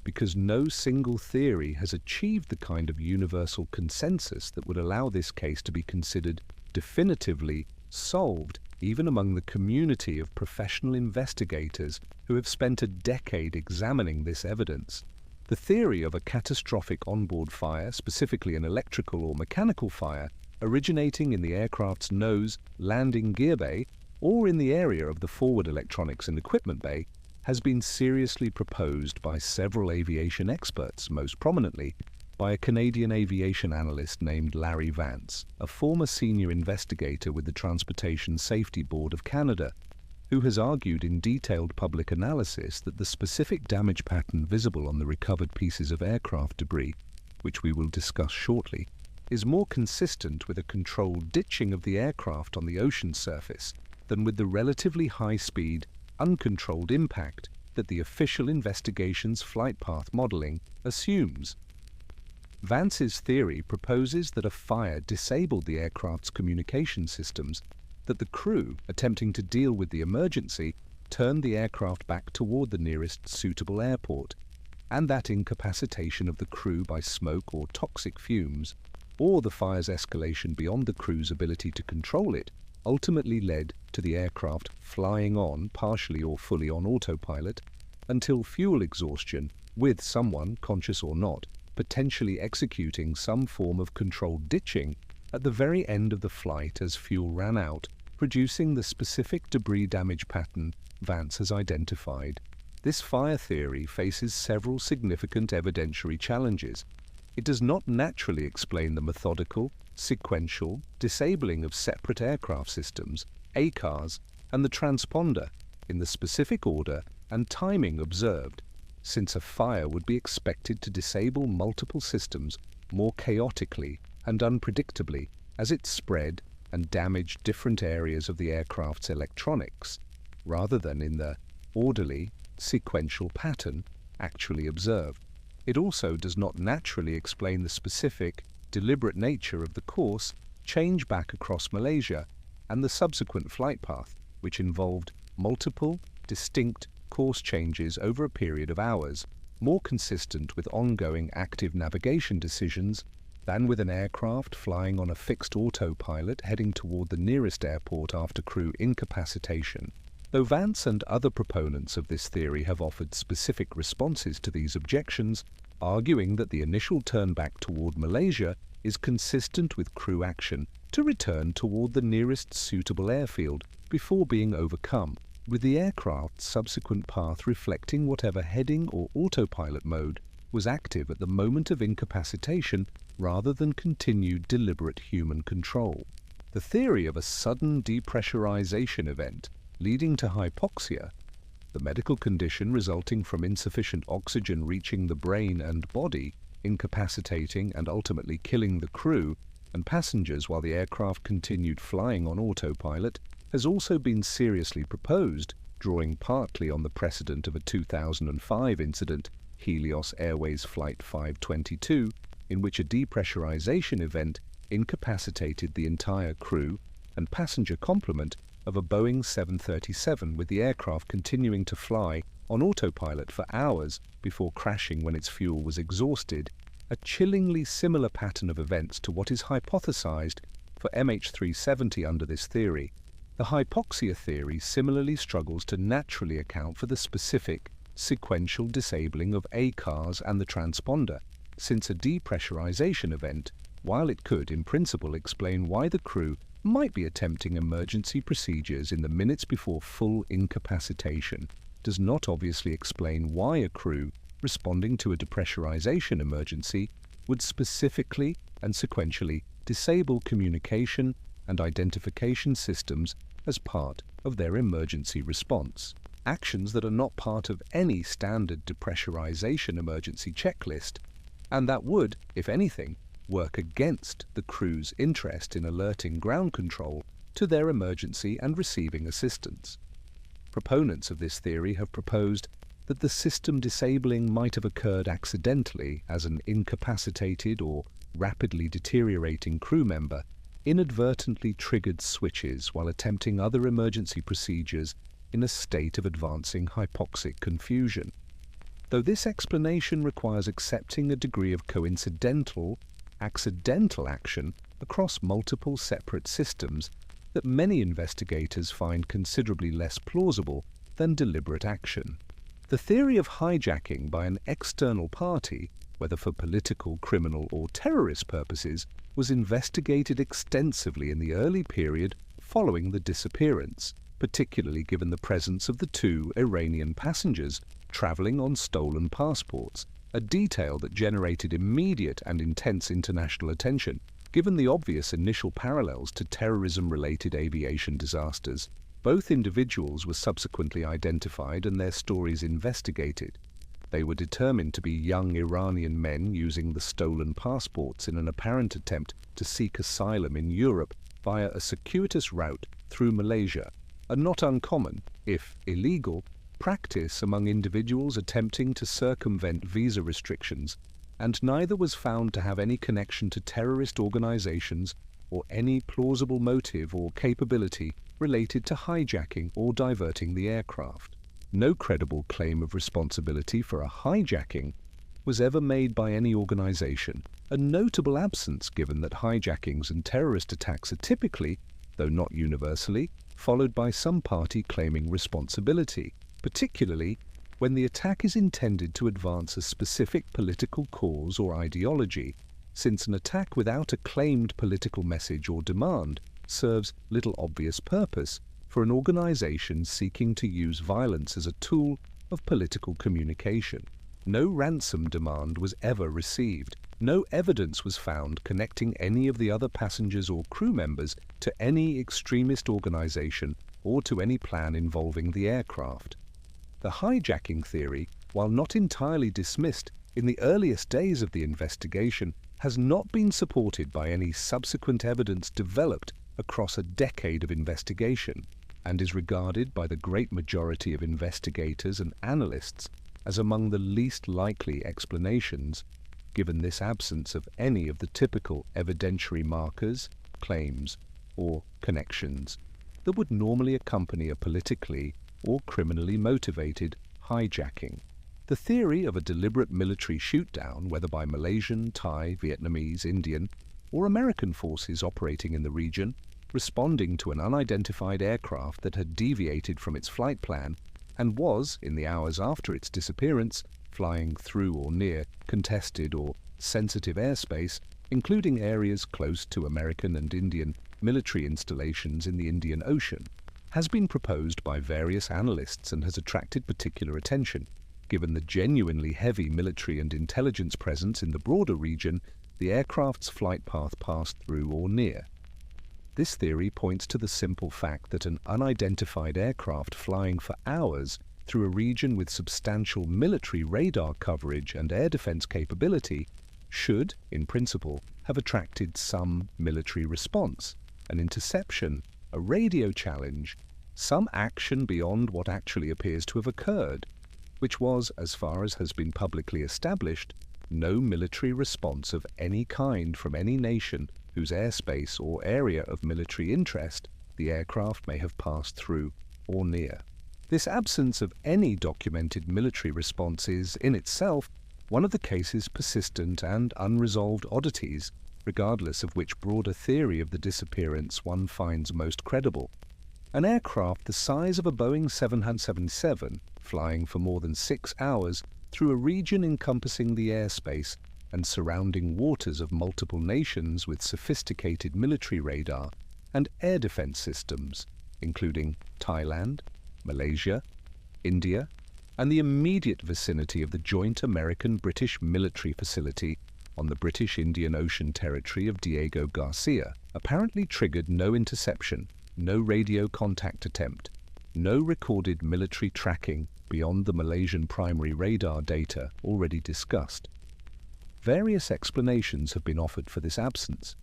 [SPEAKER 1] because no single theory has achieved the kind of universal consensus that would allow this case to be considered definitively solved even among the community of professional investigators who have spent a decade examining this evidence. The theory of a catastrophic onboard fire, specifically an electrical or mechanical fire, originating in the aircraft's nose, landing gear bay, or in the area of the forward electronics and equipment bay, has been seriously proposed by several aviation experts, most prominently by a Canadian aviation analyst named Larry Vance, a former senior investigator with the Transportation Safety Board of Canada, who has argued in detailed public analysis that the specific damage pattern visible on the recovered pieces of aircraft debris, which we will discuss shortly, is more consistent with a controlled ditching of the aircraft on the ocean surface than with the relatively high-speed, uncontrolled impact that the official investigation's flight path modeling assumes. Vance's theory proposes that a fire disabled the aircraft's communication systems, that the crew, attempting to deal with the emergency, turned the aircraft back toward the nearest suitable airport, and that incapacitation of the crew by smoke or toxic fumes, or the fire's escalation beyond the crew's ability to control it, ultimately led to the aircraft flying on, partially or fully on autopilot, until fuel exhaustion, with someone, conscious or not, potentially executing some form of controlled ditching at the very end of the flight as fuel ran out, producing the specific debris damage pattern Vance has identified. This fire theory faces several significant evidentiary challenges. It does not naturally explain the methodical, sequential disabling of separate aircraft systems, ACARS, and the transponder in the specific order and timing observed, since a fire would be expected to disable multiple systems more chaotically and unpredictably as it spread and damaged different areas of the aircraft's electronics, rather than in the orderly, sequential pattern actually observed. It also does not naturally explain the specific, deliberate nature of the course change back across Malaysia and the subsequent flight path, which involved multiple, distinct course changes over a period of hours, more consistent with ongoing active navigation decisions than with an aircraft flying on a fixed autopilot heading toward the nearest airport after crew incapacitation. Though Vance and other proponents of this theory have offered specific responses to these objections, arguing that the initial turn back toward Malaysia is consistent with crew action to return toward the nearest suitable airfield before being overcome, with the aircraft's subsequent path reflecting whatever heading or autopilot mode was active at the moment of incapacitation rather than continued deliberate human control. The theory of a sudden depressurization event leading to hypoxia, the medical condition resulting from insufficient oxygen reaching the brain and body, incapacitating and ultimately killing the crew and passengers while the aircraft continued flying on autopilot, has also been seriously proposed, drawing partly on the precedent of a 2005 incident, Helios Airways Flight 522, in which a depressurization event incapacitated the entire crew and passenger complement of a Boeing 737, with the aircraft continuing to fly on autopilot for hours before crashing when its fuel was exhausted, a chillingly similar pattern of events to what is hypothesized for MH370 under this theory. The hypoxia theory similarly struggles to naturally account for the specific, sequential disabling of ACARS and the transponder, since a depressurization event, while it could in principle explain why the crew might be attempting emergency procedures in the minutes before full incapacitation, does not obviously explain why a crew responding to a depressurization emergency would specifically and sequentially disable communication and identification systems as part of their emergency response. Actions that are not part of any standard depressurization emergency checklist, and that would, if anything, work against the crew's interest in alerting ground control to their emergency and receiving assistance. Proponents of this theory have proposed that the system disabling might have occurred accidentally as an incapacitated or rapidly deteriorating crew member inadvertently triggered switches while attempting other emergency procedures in a state of advancing hypoxic confusion. Though this explanation requires accepting a degree of coincidental, accidental action across multiple separate systems that many investigators find considerably less plausible than deliberate action. The theory of hijacking by an external party, whether for political, criminal, or terrorist purposes, was investigated extensively in the early period following the disappearance, particularly given the presence of the two Iranian passengers traveling on stolen passports, a detail that generated immediate and intense international attention, given the obvious initial parallels to terrorism-related aviation disasters. Both individuals were subsequently identified and their stories investigated. They were determined to be young Iranian men using the stolen passports in an apparent attempt to seek asylum in Europe via a circuitous route through Malaysia, a not uncommon, if illegal, practice among individuals attempting to circumvent visa restrictions, and neither was found to have any connection to terrorist organizations or any plausible motive or capability related to hijacking or diverting the aircraft. No credible claim of responsibility for a hijacking was ever made by any organization, a notable absence given that hijackings and terrorist attacks are typically, though not universally, followed by some party claiming responsibility, particularly when the attack is intended to advance a specific political cause or ideology, since an attack without a claimed political message or demand serves little obvious purpose for an organization seeking to use violence as a tool of political communication. No ransom demand was ever received. No evidence was found connecting any of the other passengers or crew members to any extremist organization or to any plan involving the aircraft. The hijacking theory, while not entirely dismissed in the earliest days of the investigation, has not been supported by any subsequent evidence developed across a decade of investigation, and is regarded by the great majority of investigators and analysts as among the least likely explanations, given this absence of any of the typical evidentiary markers, claims, or connections that would normally accompany a politically or criminally motivated hijacking. The theory of a deliberate military shoot-down, whether by Malaysian, Thai, Vietnamese, Indian, or American forces operating in the region, responding to an unidentified aircraft that had deviated from its flight plan and was, in the hours after its disappearance, flying through or near contested or sensitive airspace, including areas close to American and Indian military installations in the Indian Ocean, has been proposed by various analysts and has attracted particular attention, given the genuinely heavy military and intelligence presence in the broader region the aircraft's flight path passed through or near. This theory points to the simple fact that an unidentified aircraft flying for hours through a region with substantial military radar coverage and air defense capability should, in principle, have attracted some military response, an interception, a radio challenge, some action beyond what actually appears to have occurred, which was, as far as has been publicly established, no military response of any kind from any nation whose airspace or area of military interest the aircraft may have passed through or near. This absence of any documented military response is, in itself, one of the case's persistent and unresolved oddities, regardless of which broader theory of the disappearance one finds most credible. An aircraft the size of a Boeing 777, flying for more than 6 hours through a region encompassing the airspace and surrounding waters of multiple nations with sophisticated military radar and air defense systems, including Thailand, Malaysia, India, and the immediate vicinity of the joint American-British military facility on the British Indian Ocean territory of Diego Garcia, apparently triggered no interception, no radio contact attempt, no recorded military tracking beyond the Malaysian primary radar data already discussed. Various explanations have been offered for this absence.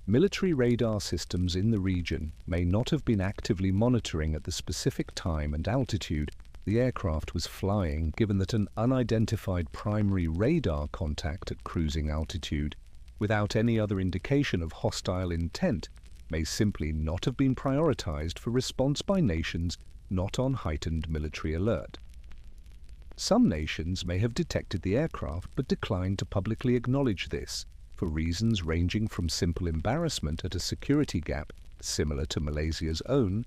[SPEAKER 1] Military radar systems in the region may not have been actively monitoring at the specific time and altitude the aircraft was flying, given that an unidentified primary radar contact at cruising altitude, without any other indication of hostile intent, may simply not have been prioritized for response by nations not on heightened military alert. Some nations may have detected the aircraft but declined to publicly acknowledge this, for reasons ranging from simple embarrassment at a security gap similar to Malaysia's own,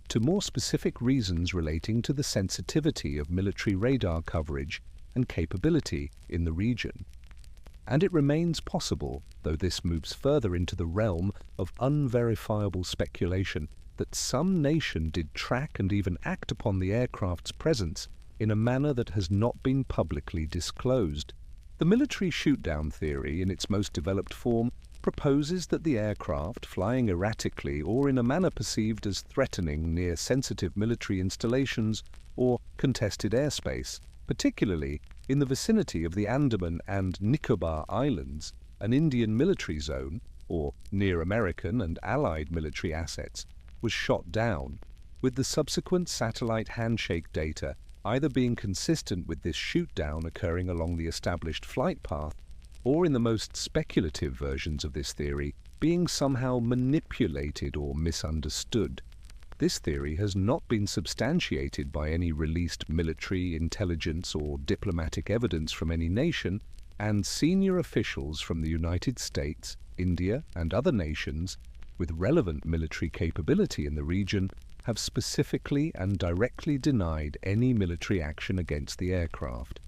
[SPEAKER 1] to more specific reasons relating to the sensitivity of military radar coverage and capability in the region. And it remains possible, though this moves further into the realm of unverifiable speculation, that some nation did track and even act upon the aircraft's presence in a manner that has not been publicly disclosed. The military shoot-down theory, in its most developed form, proposes that the aircraft, flying erratically or in a manner perceived as threatening near sensitive military installations or contested airspace, particularly in the vicinity of the Andaman and Nicobar Islands, an Indian military zone, or near American and Allied military assets, was shot down, with the subsequent satellite handshake data either being consistent with this shoot-down occurring along the established flight path, or in the most speculative versions of this theory, being somehow manipulated or misunderstood. This theory has not been substantiated by any released military, intelligence, or diplomatic evidence from any nation, and senior officials from the United States, India, and other nations with relevant military capability in the region have specifically and directly denied any military action against the aircraft.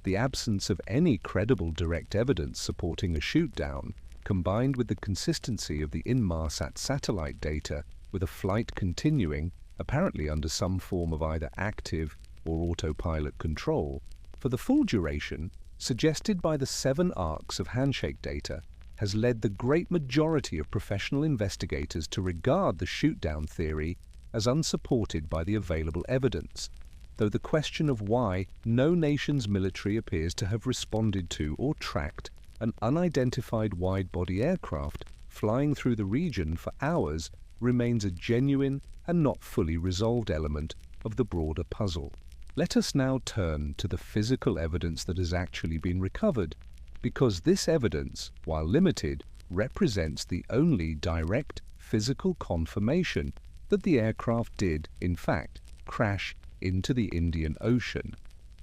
[SPEAKER 1] The absence of any credible direct evidence supporting a shoot-down, combined with the consistency of the Inmarsat satellite data with a flight continuing, apparently under some form of either active or autopilot control, for the full duration, suggested by the 7 arcs of handshake data, has led the great majority of professional investigators to regard the shoot-down theory as unsupported by the available evidence, though the question of why no nation's military appears to have responded to or tracked an unidentified wide-body aircraft flying through the region for hours remains a genuine and not fully resolved element of the broader puzzle. Let us now turn to the physical evidence that has actually been recovered, because this evidence, while limited, represents the only direct physical confirmation that the aircraft did, in fact, crash into the Indian Ocean,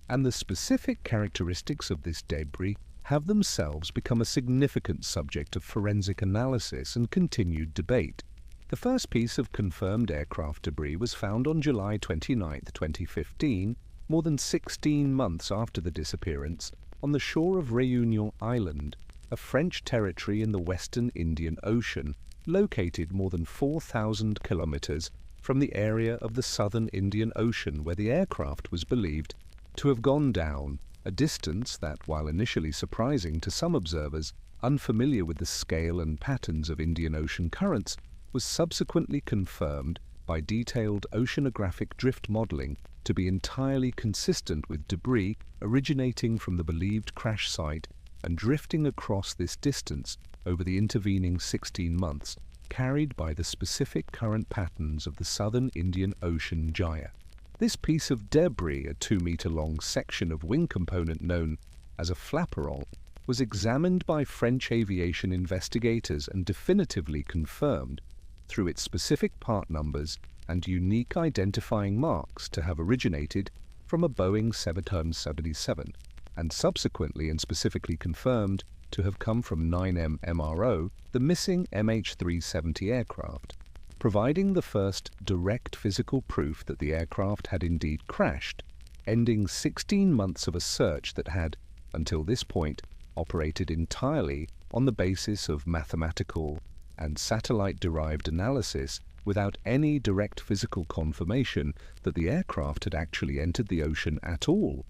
[SPEAKER 1] and the specific characteristics of this debris have themselves become a significant subject of forensic analysis and continued debate. The first piece of confirmed aircraft debris was found on July 29, 2015, more than 16 months after the disappearance, on the shore of Réunion Island, a French territory in the western Indian Ocean, located more than 4,000 kilometers from the area of the southern Indian Ocean where the aircraft was believed to have gone down, a distance that, while initially surprising to some observers unfamiliar with the scale and patterns of Indian Ocean currents, was subsequently confirmed by detailed oceanographic drift modeling to be entirely consistent with debris originating from the believed crash site and drifting across this distance over the intervening 16 months, carried by the specific current patterns of the southern Indian Ocean gyre. This piece of debris, a 2-meter-long section of wing component known as a flaperon, was examined by French aviation investigators and definitively confirmed through its specific part numbers and unique identifying marks to have originated from a Boeing 777, and subsequently and specifically confirmed to have come from 9M MRO, the missing MH370 aircraft, providing the first direct physical proof that the aircraft had indeed crashed, ending 16 months of a search that had, until this point, operated entirely on the basis of mathematical and satellite-derived analysis without any direct physical confirmation that the aircraft had actually entered the ocean at all,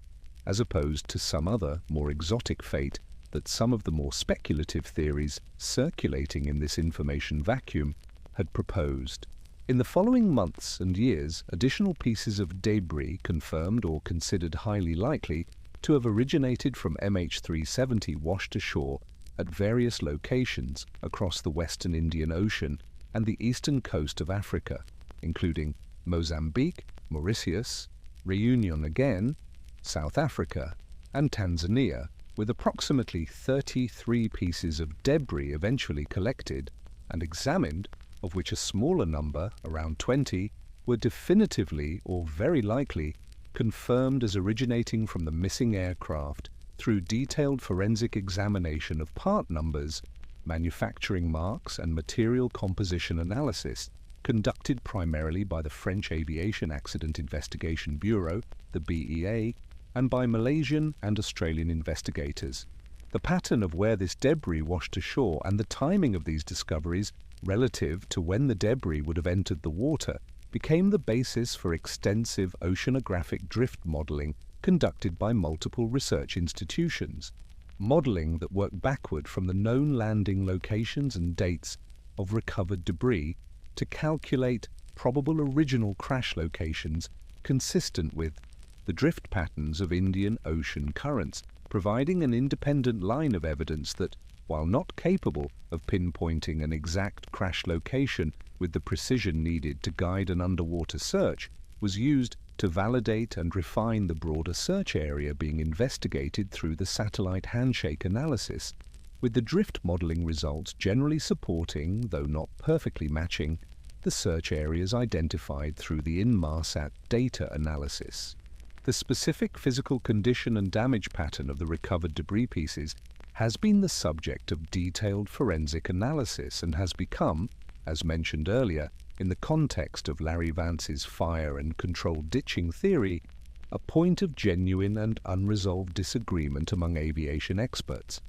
[SPEAKER 1] as opposed to some other, more exotic fate that some of the more speculative theories circulating in this information vacuum had proposed. In the following months and years, additional pieces of debris confirmed or considered highly likely to have originated from MH370 washed ashore at various locations across the western Indian Ocean and the eastern coast of Africa, including Mozambique, Mauritius, Reunion again, South Africa, and Tanzania, with approximately 33 pieces of debris eventually collected and examined, of which a smaller number, around 20, were definitively or very likely confirmed as originating from the missing aircraft through detailed forensic examination of part numbers, manufacturing marks, and material composition analysis conducted primarily by the French Aviation Accident Investigation Bureau, the BEA, and by Malaysian and Australian investigators. The pattern of where this debris washed ashore and the timing of these discoveries relative to when the debris would have entered the water became the basis for extensive oceanographic drift modeling conducted by multiple research institutions, modeling that worked backward from the known landing locations and dates of recovered debris to calculate probable original crash locations consistent with the drift patterns of Indian Ocean currents, providing an independent line of evidence that, while not capable of pinpointing an exact crash location with the precision needed to guide an underwater search, was used to validate and refine the broader search area being investigated through the satellite handshake analysis, with the drift modeling results generally supporting, though not perfectly matching, the search areas identified through the Inmarsat data analysis. The specific physical condition and damage pattern of the recovered debris pieces has been the subject of detailed forensic analysis and has become, as mentioned earlier, in the context of Larry Vance's fire and controlled ditching theory, a point of genuine and unresolved disagreement among aviation experts.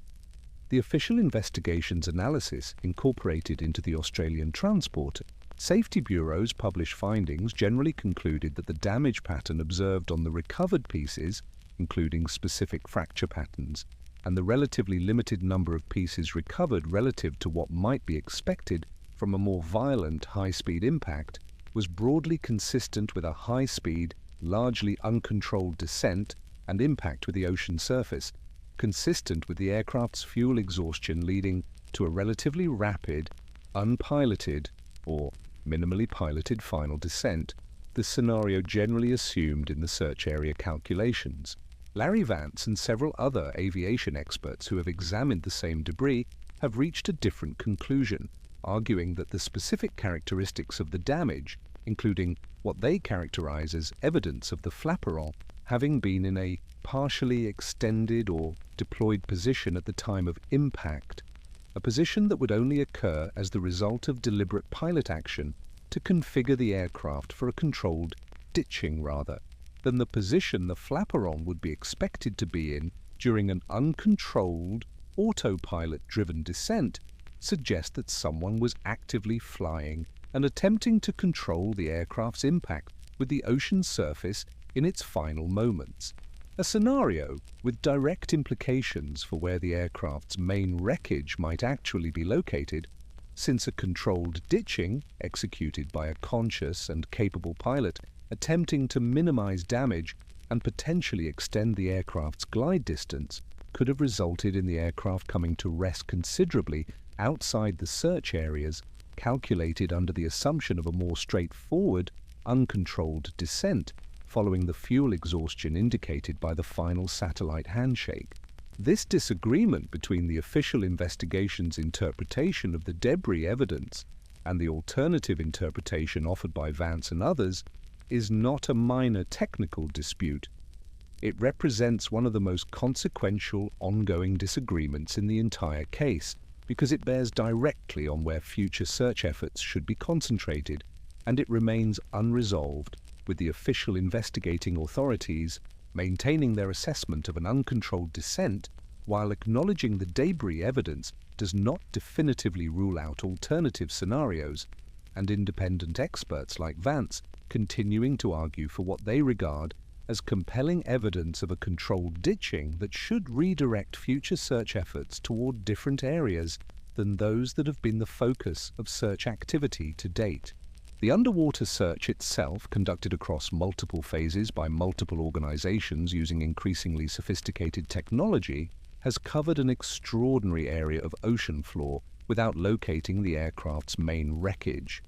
[SPEAKER 1] The official investigations analysis incorporated into the Australian Transport Safety Bureau's published findings generally concluded that the damage pattern observed on the recovered pieces, including specific fracture patterns, and the relatively limited number of pieces recovered relative to what might be expected from a more violent high-speed impact, was broadly consistent with a high-speed, largely uncontrolled descent and impact with the ocean surface, consistent with the aircraft's fuel exhaustion leading to a relatively rapid, unpiloted, or minimally piloted final descent, the scenario generally assumed in the search area calculations. Larry Vance and several other aviation experts who have examined the same debris have reached a different conclusion, arguing that the specific characteristics of the damage, including what they characterize as evidence of the flaperon having been in a partially extended or deployed position at the time of impact, a position that would only occur as the result of deliberate pilot action to configure the aircraft for a controlled ditching rather than the position the flaperon would be expected to be in during an uncontrolled, autopilot-driven descent, suggest that someone was actively flying and attempting to control the aircraft's impact with the ocean's surface in its final moments. A scenario with direct implications for where the aircraft's main wreckage might actually be located, since a controlled ditching, executed by a conscious and capable pilot attempting to minimize damage and potentially extend the aircraft's glide distance, could have resulted in the aircraft coming to rest considerably outside the search areas calculated under the assumption of a more straightforward, uncontrolled descent following the fuel exhaustion indicated by the final satellite handshake. This disagreement between the official investigation's interpretation of the debris evidence and the alternative interpretation offered by Vance and others is not a minor technical dispute. It represents one of the most consequential ongoing disagreements in the entire case, because it bears directly on where future search efforts should be concentrated, and it remains unresolved, with the official investigating authorities maintaining their assessment of an uncontrolled descent while acknowledging the debris evidence does not definitively rule out alternative scenarios, and independent experts like Vance continuing to argue for what they regard as compelling evidence of a controlled ditching that should redirect future search efforts toward different areas than those that have been the focus of search activity to date. The underwater search itself, conducted across multiple phases by multiple organizations using increasingly sophisticated technology, has covered an extraordinary area of ocean floor without locating the aircraft's main wreckage.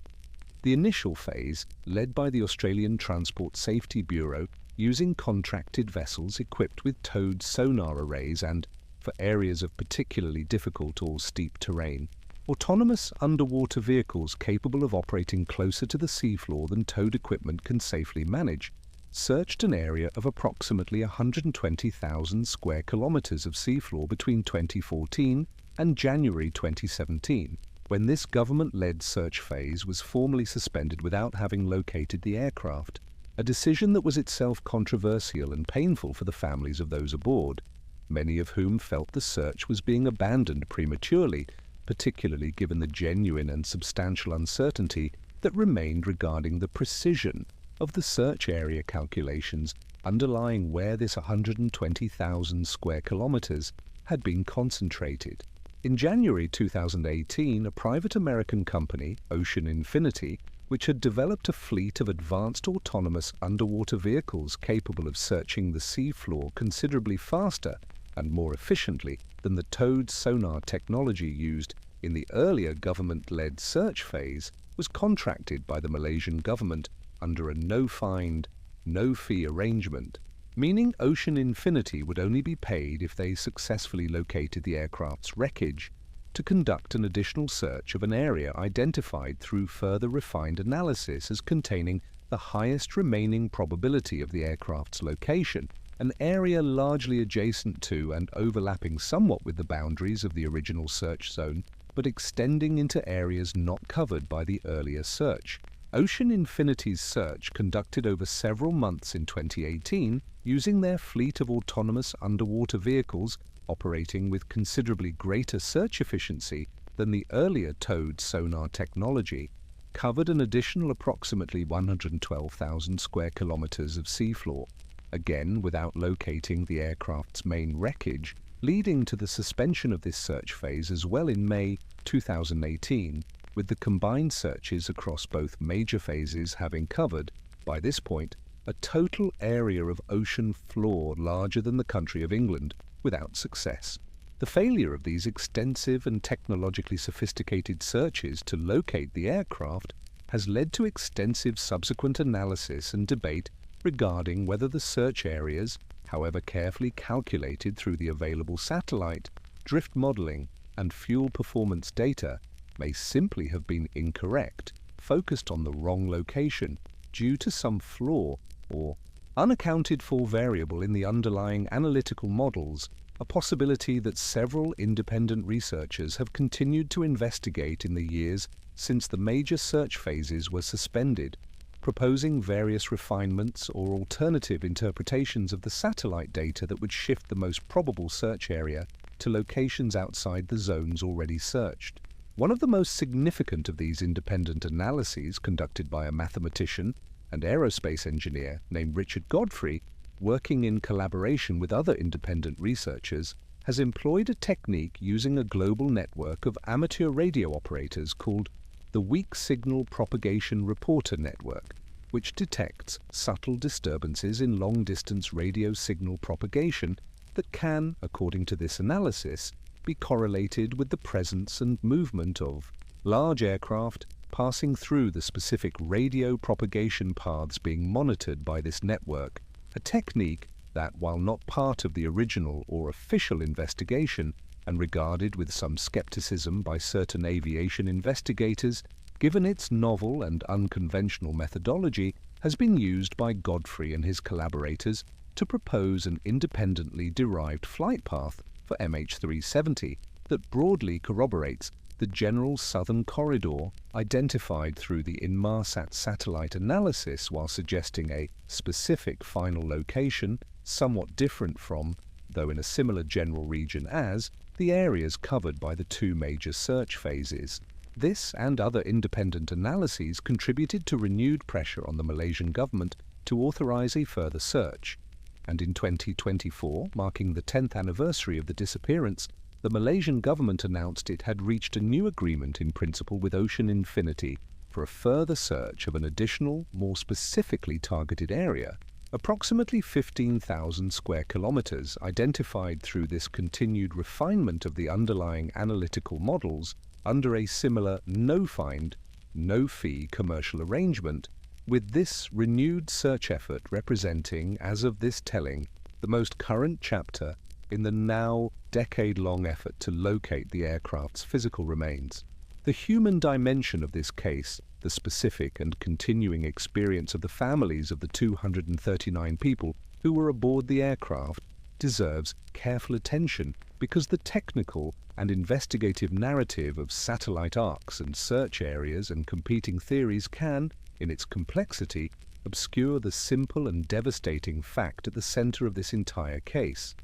[SPEAKER 1] The initial phase, led by the Australian Transport Safety Bureau, using contracted vessels equipped with towed sonar arrays and, for areas of particularly difficult or steep terrain, autonomous underwater vehicles capable of operating closer to the seafloor than towed equipment can safely manage, searched an area of approximately 120,000 square kilometers of seafloor between 2014 and January 2017, when this government-led search phase was formally suspended without having located the aircraft, a decision that was itself controversial and painful for the families of those aboard, many of whom felt the search was being abandoned prematurely, particularly given the genuine and substantial uncertainty that remained regarding the precision of the search area calculations underlying where this 120,000 square kilometers had been concentrated. In January 2018, a private American company, Ocean Infinity, which had developed a fleet of advanced autonomous underwater vehicles capable of searching the seafloor considerably faster and more efficiently than the towed sonar technology used in the earlier government-led search phase, was contracted by the Malaysian government under a no-find, no-fee arrangement, meaning Ocean Infinity would only be paid if they successfully located the aircraft's wreckage, to conduct an additional search of an area identified through further refined analysis as containing the highest remaining probability of the aircraft's location, an area largely adjacent to and overlapping somewhat with the boundaries of the original search zone, but extending into areas not covered by the earlier search. Ocean Infinity's search, conducted over several months in 2018, using their fleet of autonomous underwater vehicles operating with considerably greater search efficiency than the earlier towed sonar technology, covered an additional approximately 112,000 square kilometers of seafloor, again without locating the aircraft's main wreckage, leading to the suspension of this search phase as well in May 2018, with the combined searches across both major phases having covered, by this point, a total area of ocean floor larger than the country of England, without success. The failure of these extensive and technologically sophisticated searches to locate the aircraft has led to extensive subsequent analysis and debate regarding whether the search areas, however carefully calculated through the available satellite, drift modeling, and fuel performance data, may simply have been incorrect, focused on the wrong location, due to some flaw or unaccounted for variable in the underlying analytical models, a possibility that several independent researchers have continued to investigate in the years since the major search phases were suspended, proposing various refinements or alternative interpretations of the satellite data that would shift the most probable search area to locations outside the zones already searched. One of the most significant of these independent analyses, conducted by a mathematician and aerospace engineer named Richard Godfrey, working in collaboration with other independent researchers, has employed a technique using a global network of amateur radio operators called the Weak Signal Propagation Reporter Network, which detects subtle disturbances in long-distance radio signal propagation that can, according to this analysis, be correlated with the presence and movement of large aircraft passing through the specific radio propagation paths being monitored by this network, a technique that, while not part of the original or official investigation and regarded with some skepticism by certain aviation investigators, given its novel and unconventional methodology, has been used by Godfrey and his collaborators to propose an independently derived flight path for MH370 that broadly corroborates the general southern corridor identified through the Inmarsat satellite analysis, while suggesting a specific final location somewhat different from, though in a similar general region as, the areas covered by the two major search phases. This and other independent analyses contributed to renewed pressure on the Malaysian government to authorize a further search, and in 2024, marking the 10th anniversary of the disappearance, the Malaysian government announced it had reached a new agreement in principle with Ocean Infinity for a further search of an additional, more specifically targeted area, approximately 15,000 square kilometers, identified through this continued refinement of the underlying analytical models under a similar no-find, no-fee commercial arrangement, with this renewed search effort representing, as of this telling, the most current chapter in the now decade-long effort to locate the aircraft's physical remains. The human dimension of this case, the specific and continuing experience of the families of the 239 people who were aboard the aircraft, deserves careful attention because the technical and investigative narrative of satellite arcs and search areas and competing theories can, in its complexity, obscure the simple and devastating fact at the center of this entire case.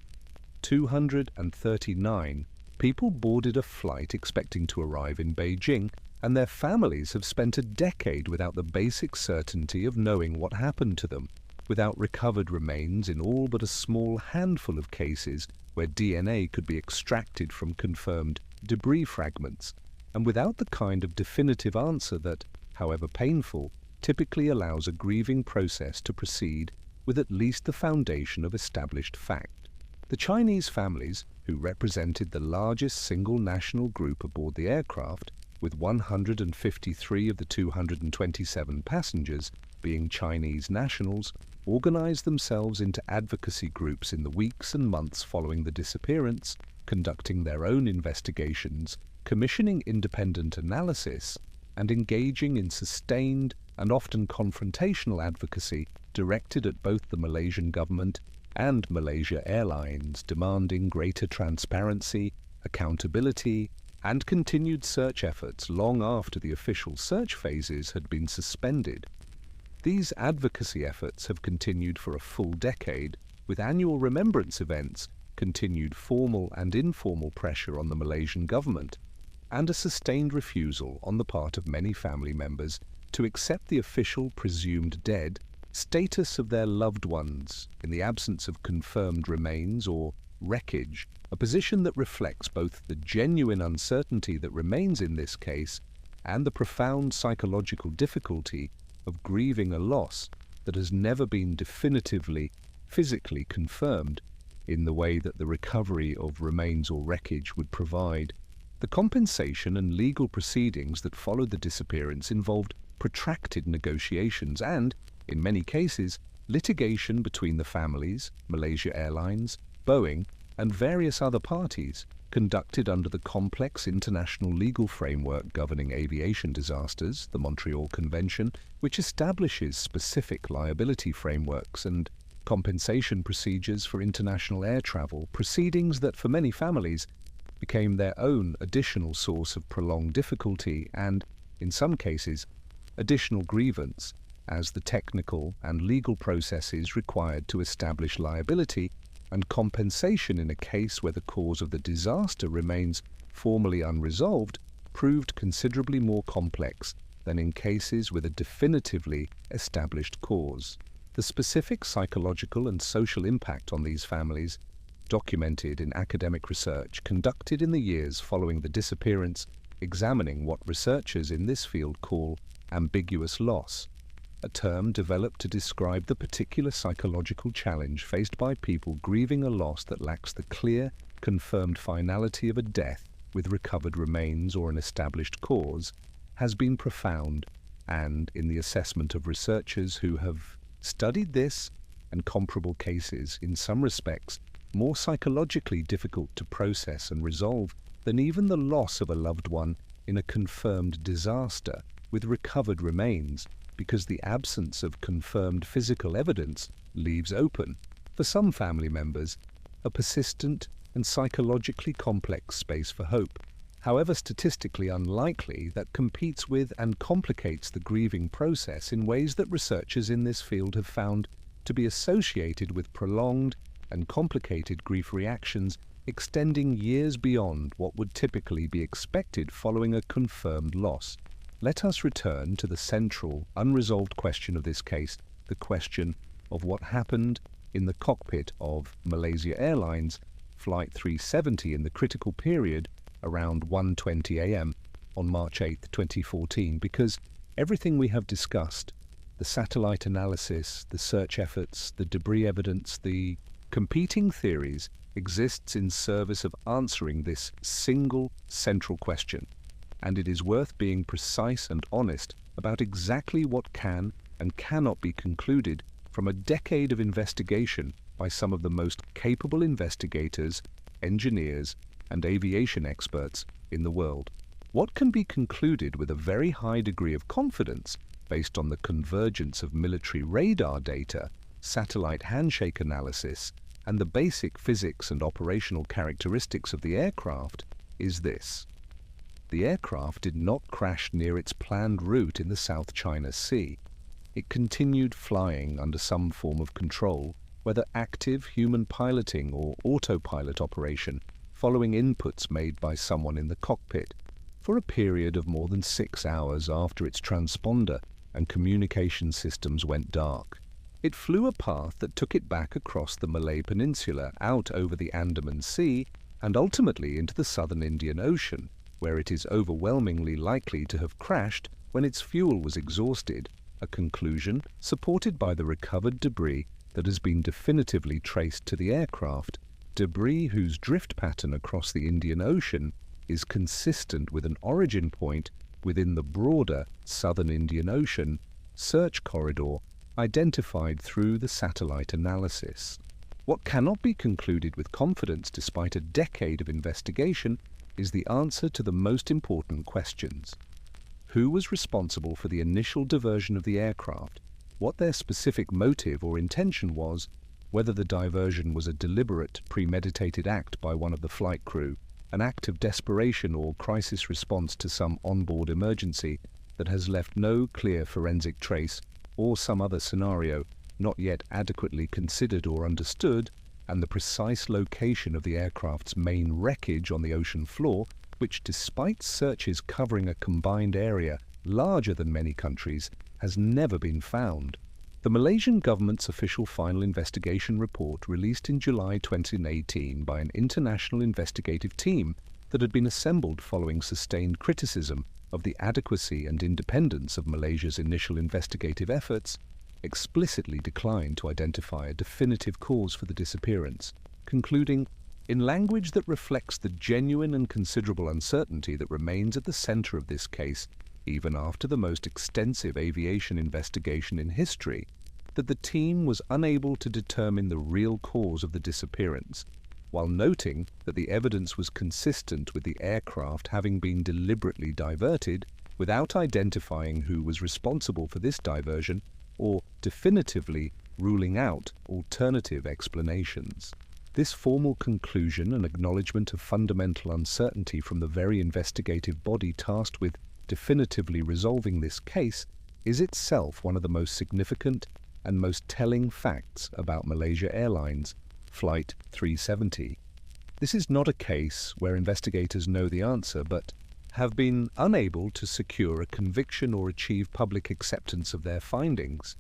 [SPEAKER 1] 239 people boarded a flight expecting to arrive in Beijing, and their families have spent a decade without the basic certainty of knowing what happened to them, without recovered remains in all but a small handful of cases where DNA could be extracted from confirmed debris fragments, and without the kind of definitive answer that, however painful, typically allows a grieving process to proceed with at least the foundation of established fact. The Chinese families, who represented the largest single national group aboard the aircraft, with 153 of the 227 passengers being Chinese nationals, organized themselves into advocacy groups in the weeks and months following the disappearance, conducting their own investigations, commissioning independent analysis, and engaging in sustained and often confrontational advocacy directed at both the Malaysian government and Malaysia Airlines, demanding greater transparency, accountability, and continued search efforts long after the official search phases had been suspended. These advocacy efforts have continued for a full decade, with annual remembrance events, continued formal and informal pressure on the Malaysian government, and a sustained refusal on the part of many family members to accept the official presumed dead status of their loved ones in the absence of confirmed remains or wreckage, a position that reflects both the genuine uncertainty that remains in this case and the profound psychological difficulty of grieving a loss that has never been definitively, physically confirmed in the way that the recovery of remains or wreckage would provide. The compensation and legal proceedings that followed the disappearance involved protracted negotiations and, in many cases, litigation between the families, Malaysia Airlines, Boeing, and various other parties, conducted under the complex international legal framework governing aviation disasters, the Montreal Convention, which establishes specific liability frameworks and compensation procedures for international air travel, proceedings that for many families became their own additional source of prolonged difficulty and, in some cases, additional grievance, as the technical and legal processes required to establish liability and compensation in a case where the cause of the disaster remains formally unresolved proved considerably more complex than in cases with a definitively established cause. The specific psychological and social impact on these families, documented in academic research conducted in the years following the disappearance, examining what researchers in this field call ambiguous loss, a term developed to describe the particular psychological challenge faced by people grieving a loss that lacks the clear, confirmed finality of a death with recovered remains or an established cause, has been profound and, in the assessment of researchers who have studied this and comparable cases, in some respects, more psychologically difficult to process and resolve than even the loss of a loved one in a confirmed disaster with recovered remains, because the absence of confirmed physical evidence leaves open, for some family members, a persistent and psychologically complex space for hope, however statistically unlikely, that competes with and complicates the grieving process in ways that researchers in this field have found to be associated with prolonged and complicated grief reactions extending years beyond what would typically be expected following a confirmed loss. Let us return to the central, unresolved question of this case, the question of what happened in the cockpit of Malaysia Airlines Flight 370 in the critical period around 1:20 a.m. on March 8, 2014, because everything we have discussed, the satellite analysis, the search efforts, the debris evidence, the competing theories, exists in service of answering this single central question. And it is worth being precise and honest about exactly what can and cannot be concluded from a decade of investigation by some of the most capable investigators, engineers, and aviation experts in the world. What can be concluded with a very high degree of confidence based on the convergence of military radar data, satellite handshake analysis, and the basic physics and operational characteristics of the aircraft is this. The aircraft did not crash near its planned route in the South China Sea. It continued flying under some form of control, whether active human piloting or autopilot operation, following inputs made by someone in the cockpit, for a period of more than 6 hours after its transponder and communication systems went dark. It flew a path that took it back across the Malay Peninsula, out over the Andaman Sea, and ultimately into the southern Indian Ocean, where it is overwhelmingly likely to have crashed when its fuel was exhausted, a conclusion supported by the recovered debris that has been definitively traced to the aircraft, debris whose drift pattern across the Indian Ocean is consistent with an origin point within the broader southern Indian Ocean search corridor identified through the satellite analysis. What cannot be concluded with confidence despite a decade of investigation is the answer to the most important questions. Who was responsible for the initial diversion of the aircraft, what their specific motive or intention was, whether the diversion was a deliberate, premeditated act by one of the flight crew, an act of desperation or crisis response to some onboard emergency that has left no clear forensic trace, or some other scenario not yet adequately considered or understood, and the precise location of the aircraft's main wreckage on the ocean floor, which, despite searches covering a combined area larger than many countries, has never been found. The Malaysian government's official final investigation report, released in July 2018 by an international investigative team that had been assembled following sustained criticism of the adequacy and independence of Malaysia's initial investigative efforts, explicitly declined to identify a definitive cause for the disappearance, concluding, in language that reflects the genuine and considerable uncertainty that remains at the center of this case, even after the most extensive aviation investigation in history, that the team was unable to determine the real cause of the disappearance, while noting that the evidence was consistent with the aircraft having been deliberately diverted without identifying who was responsible for this diversion or definitively ruling out alternative explanations. This formal conclusion and acknowledgement of fundamental uncertainty from the very investigative body tasked with definitively resolving this case is itself one of the most significant and most telling facts about Malaysia Airlines Flight 370. This is not a case where investigators know the answer, but have been unable to secure a conviction or achieve public acceptance of their findings.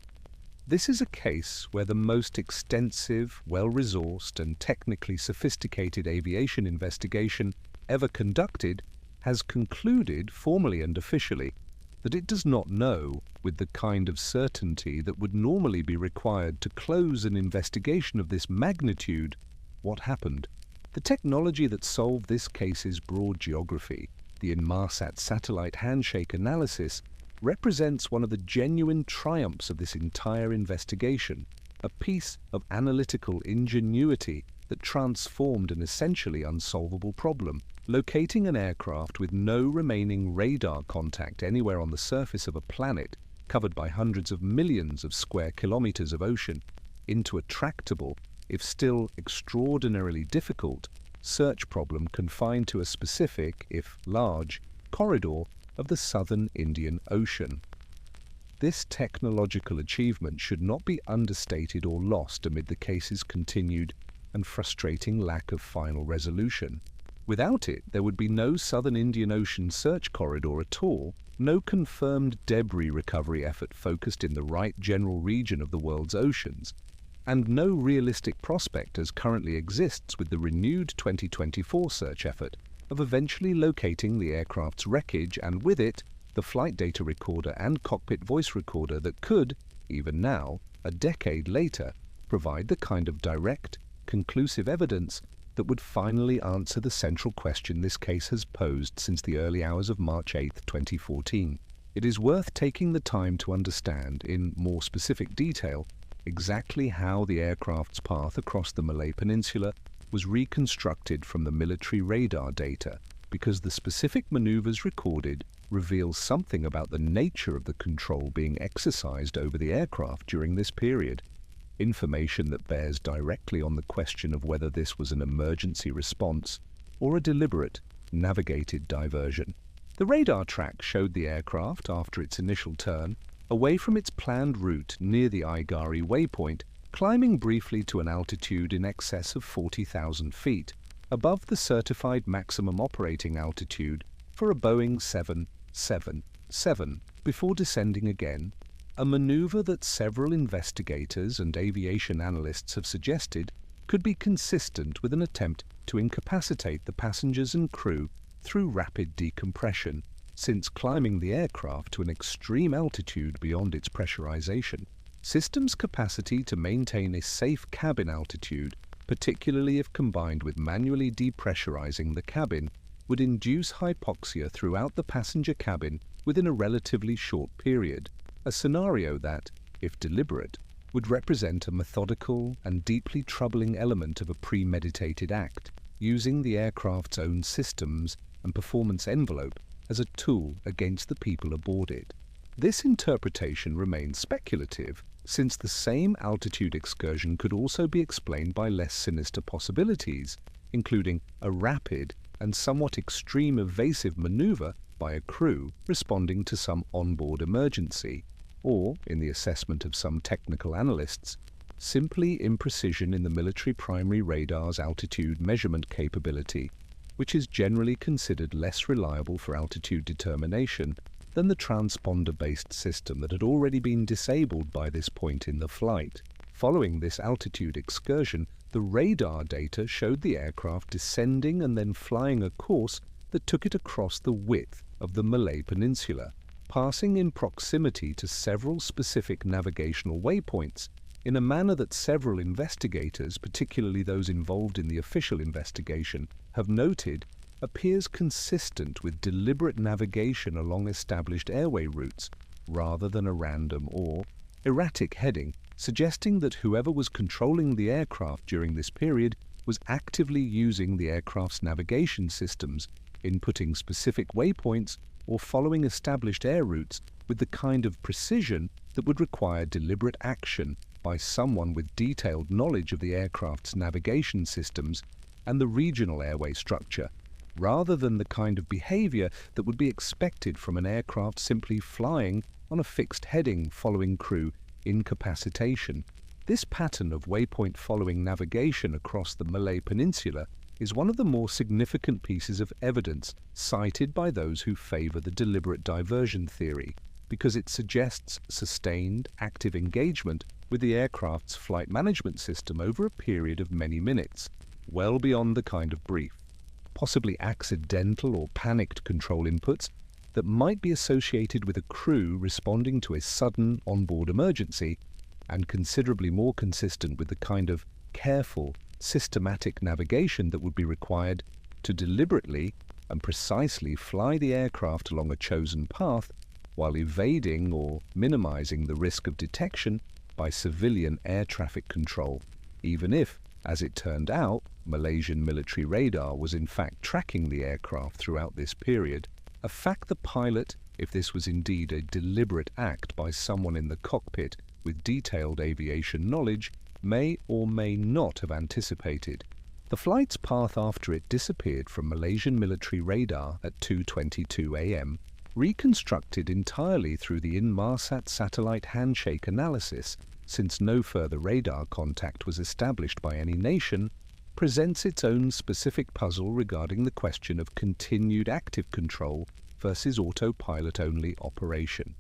[SPEAKER 1] This is a case where the most extensive, well-resourced and technically sophisticated aviation investigation ever conducted has concluded, formally and officially, that it does not know, with the kind of certainty that would normally be required to close an investigation of this magnitude, what happened. The technology that solved this case's broad geography, the Inmarsat satellite handshake analysis, represents one of the genuine triumphs of this entire investigation, a piece of analytical ingenuity that transformed an essentially unsolvable problem. Locating an aircraft with no remaining radar contact anywhere on the surface of a planet covered by hundreds of millions of square kilometers of ocean into a tractable, if still extraordinarily difficult, search problem confined to a specific, if large, corridor of the southern Indian Ocean. This technological achievement should not be understated or lost amid the case's continued and frustrating lack of final resolution. Without it, there would be no southern Indian Ocean search corridor at all, no confirmed debris recovery effort focused in the right general region of the world's oceans, and no realistic prospect as currently exists with the renewed 2024 search effort of eventually locating the aircraft's wreckage and with it, the flight data recorder and cockpit voice recorder that could, even now, a decade later, provide the kind of direct, conclusive evidence that would finally answer the central question this case has posed since the early hours of March 8, 2014. It is worth taking the time to understand, in more specific detail, exactly how the aircraft's path across the Malay Peninsula was reconstructed from the military radar data, because the specific maneuvers recorded reveal something about the nature of the control being exercised over the aircraft during this period. Information that bears directly on the question of whether this was an emergency response or a deliberate, navigated diversion. The radar track showed the aircraft, after its initial turn, away from its planned route near the Aigari waypoint, climbing briefly to an altitude in excess of 40,000 feet, above the certified maximum operating altitude for a Boeing 777, before descending again, a maneuver that several investigators and aviation analysts have suggested could be consistent with an attempt to incapacitate the passengers and crew through rapid decompression, since climbing the aircraft to an extreme altitude beyond its pressurization. System's capacity to maintain a safe cabin altitude, particularly if combined with manually depressurizing the cabin, would induce hypoxia throughout the passenger cabin within a relatively short period, a scenario that, if deliberate, would represent a methodical and deeply troubling element of a premeditated act, using the aircraft's own systems and performance envelope as a tool against the people aboard it. This interpretation remains speculative, since the same altitude excursion could also be explained by less sinister possibilities, including a rapid and somewhat extreme evasive maneuver by a crew responding to some onboard emergency, or, in the assessment of some technical analysts, simply imprecision in the military primary radar's altitude measurement capability, which is generally considered less reliable for altitude determination than the transponder-based system that had already been disabled by this point in the flight. Following this altitude excursion, the radar data showed the aircraft descending and then flying a course that took it across the width of the Malay Peninsula, passing in proximity to several specific navigational waypoints in a manner that several investigators, particularly those involved in the official investigation, have noted appears consistent with deliberate navigation along established airway routes rather than a random or erratic heading, suggesting that whoever was controlling the aircraft during this period was actively using the aircraft's navigation systems, inputting specific waypoints or following established air routes with the kind of precision that would require deliberate action by someone with detailed knowledge of the aircraft's navigation systems and the regional airway structure, rather than the kind of behavior that would be expected from an aircraft simply flying on a fixed heading following crew incapacitation. This pattern of waypoint-following navigation across the Malay Peninsula is one of the more significant pieces of evidence cited by those who favor the deliberate diversion theory, because it suggests sustained, active engagement with the aircraft's flight management system over a period of many minutes, well beyond the kind of brief, possibly accidental or panicked control inputs that might be associated with a crew responding to a sudden onboard emergency, and considerably more consistent with the kind of careful, systematic navigation that would be required to deliberately and precisely fly the aircraft along a chosen path while evading or minimizing the risk of detection by civilian air traffic control, even if, as it turned out, Malaysian military radar was in fact tracking the aircraft throughout this period, a fact the pilot, if this was indeed a deliberate act by someone in the cockpit with detailed aviation knowledge, may or may not have anticipated. The flight's path after it disappeared from Malaysian military radar at 2:22 a.m., reconstructed entirely through the Inmarsat satellite handshake analysis, since no further radar contact was established by any nation, presents its own specific puzzle regarding the question of continued active control versus autopilot-only operation.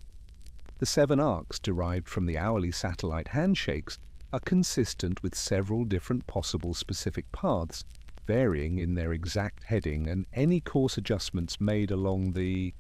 [SPEAKER 1] The 7 arcs derived from the hourly satellite handshakes are consistent with several different possible specific paths, varying in their exact heading and any course adjustments made along the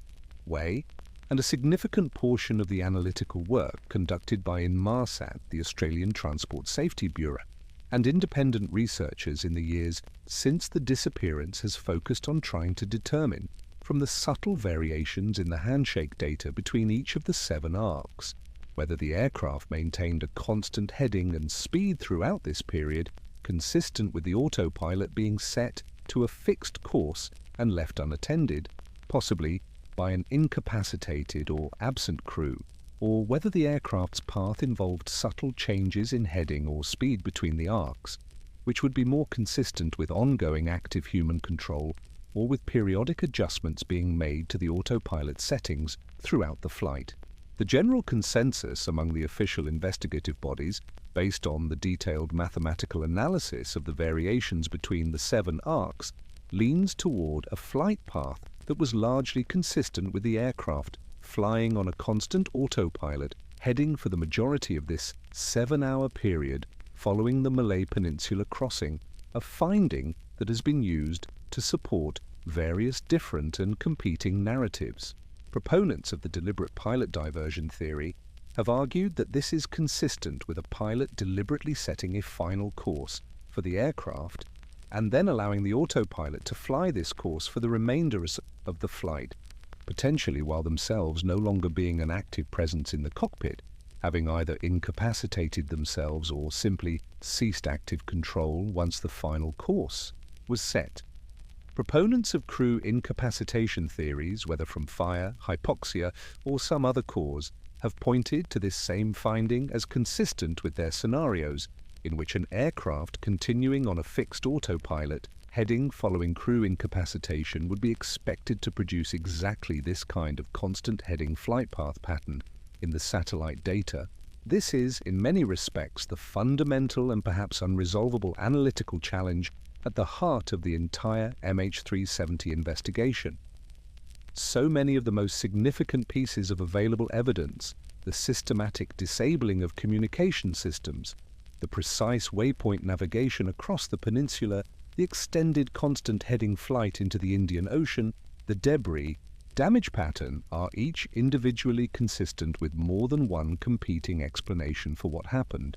[SPEAKER 1] way, and a significant portion of the analytical work conducted by Inmarsat, the Australian Transport Safety Bureau, and independent researchers in the years since the disappearance has focused on trying to determine, from the subtle variations in the handshake data between each of the 7 arcs, whether the aircraft maintained a constant heading and speed throughout this period, consistent with the autopilot being set to a fixed course and left unattended, possibly by an incapacitated or absent crew, or whether the aircraft's path involved subtle changes in heading or speed between the arcs, which would be more consistent with ongoing active human control or with periodic adjustments being made to the autopilot settings throughout the flight. The general consensus among the official investigative bodies, based on the detailed mathematical analysis of the variations between the 7 arcs, leans toward a flight path that was largely consistent with the aircraft flying on a constant autopilot, heading for the majority of this 7-hour period following the Malay Peninsula crossing, a finding that has been used to support various different and competing narratives. Proponents of the deliberate pilot diversion theory have argued that this is consistent with a pilot deliberately setting a final course for the aircraft and then allowing the autopilot to fly this course for the remainder of the flight, potentially while themselves no longer being an active presence in the cockpit, having either incapacitated themselves or simply ceased active control once the final course was set. Proponents of crew incapacitation theories, whether from fire, hypoxia, or some other cause, have pointed to this same finding as consistent with their scenarios, in which an aircraft continuing on a fixed autopilot heading following crew incapacitation would be expected to produce exactly this kind of constant heading flight path pattern in the satellite data. This is, in many respects, the fundamental and perhaps unresolvable analytical challenge at the heart of the entire MH370 investigation. So many of the most significant pieces of available evidence, the systematic disabling of communication systems, the precise waypoint navigation across the peninsula, the extended constant heading flight into the Indian Ocean, the debris, damage pattern are each individually consistent with more than one competing explanation for what happened.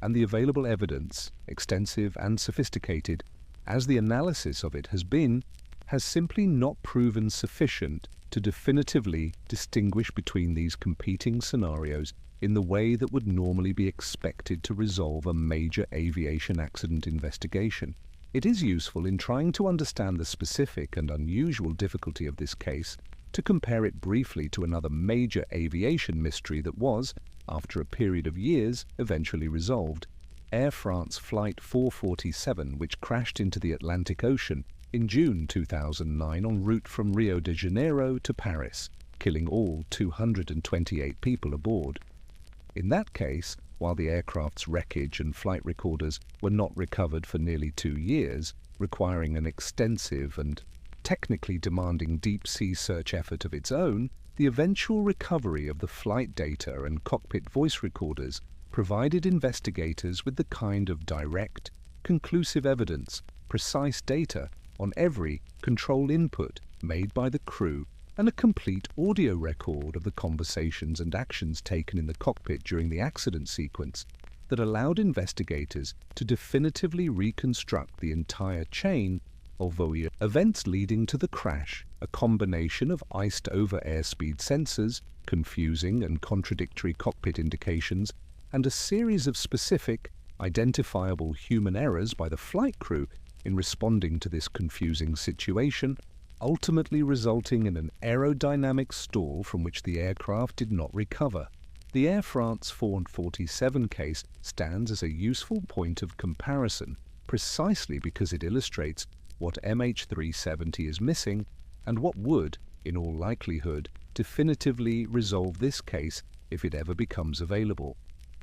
[SPEAKER 1] And the available evidence, extensive and sophisticated, as the analysis of it has been, has simply not proven sufficient to definitively distinguish between these competing scenarios in the way that would normally be expected to resolve a major aviation accident investigation. It is useful in trying to understand the specific and unusual difficulty of this case to compare it briefly to another major aviation mystery that was, after a period of years, eventually resolved: Air France Flight 447, which crashed into the Atlantic Ocean in June 2009 en route from Rio de Janeiro to Paris, killing all 228 people aboard. In that case, while the aircraft's wreckage and flight recorders were not recovered for nearly 2 years, requiring an extensive and technically demanding deep-sea search effort of its own, the eventual recovery of the flight data and cockpit voice recorders provided investigators with the kind of direct, conclusive evidence, precise data on every control input made by the crew and a complete audio record of the conversations and actions taken in the cockpit during the accident sequence that allowed investigators to definitively reconstruct the entire chain of events leading to the crash, a combination of iced-over airspeed sensors, confusing and contradictory cockpit indications, and a series of specific, identifiable human errors by the flight crew in responding to this confusing situation, ultimately resulting in an aerodynamic stall from which the aircraft did not recover. The Air France 447 case stands as a useful point of comparison precisely because it illustrates what MH370 is missing and what would, in all likelihood, definitively resolve this case if it ever becomes available.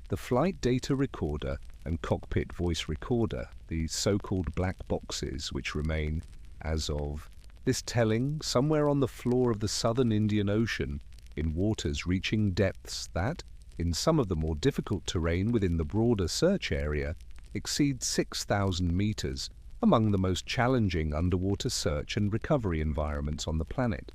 [SPEAKER 1] The flight data recorder and cockpit voice recorder, the so-called black boxes which remain as of this telling somewhere on the floor of the southern Indian Ocean in waters reaching depths that, in some of the more difficult terrain within the broader search area, exceed 6,000 meters, among the most challenging underwater search and recovery environments on the planet.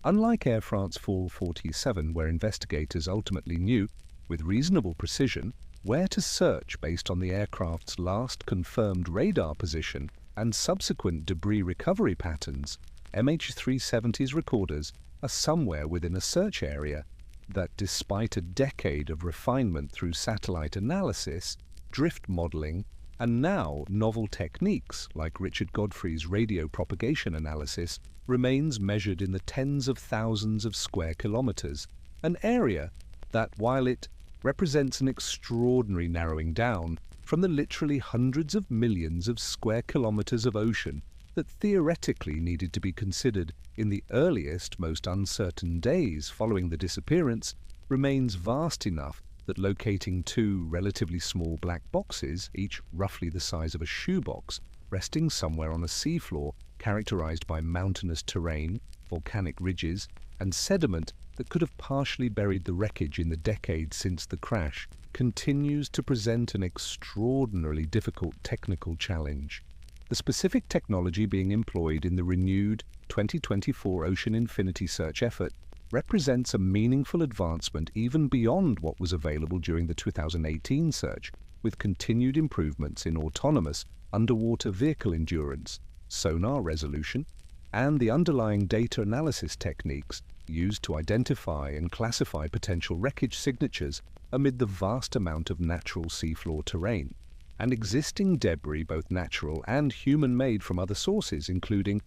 [SPEAKER 1] Unlike Air France 447, where investigators ultimately knew, with reasonable precision, where to search based on the aircraft's last confirmed radar position and subsequent debris recovery patterns, MH370's recorders are somewhere within a search area that, despite a decade of refinement through satellite analysis, drift modeling, and now novel techniques like Richard Godfrey's radio propagation analysis, remains measured in the tens of thousands of square kilometers, an area that, while it represents an extraordinary narrowing down from the literally hundreds of millions of square kilometers of ocean that theoretically needed to be considered in the earliest, most uncertain days following the disappearance, remains vast enough that locating two relatively small black boxes, each roughly the size of a shoebox, resting somewhere on a seafloor characterized by mountainous terrain, volcanic ridges, and sediment that could have partially buried the wreckage in the decades since the crash, continues to present an extraordinarily difficult technical challenge. The specific technology being employed in the renewed 2024 Ocean Infinity search effort represents a meaningful advancement even beyond what was available during the 2018 search, with continued improvements in autonomous underwater vehicle endurance, sonar resolution, and the underlying data analysis techniques used to identify and classify potential wreckage signatures amid the vast amount of natural seafloor terrain, and existing debris, both natural and human-made from other sources, including,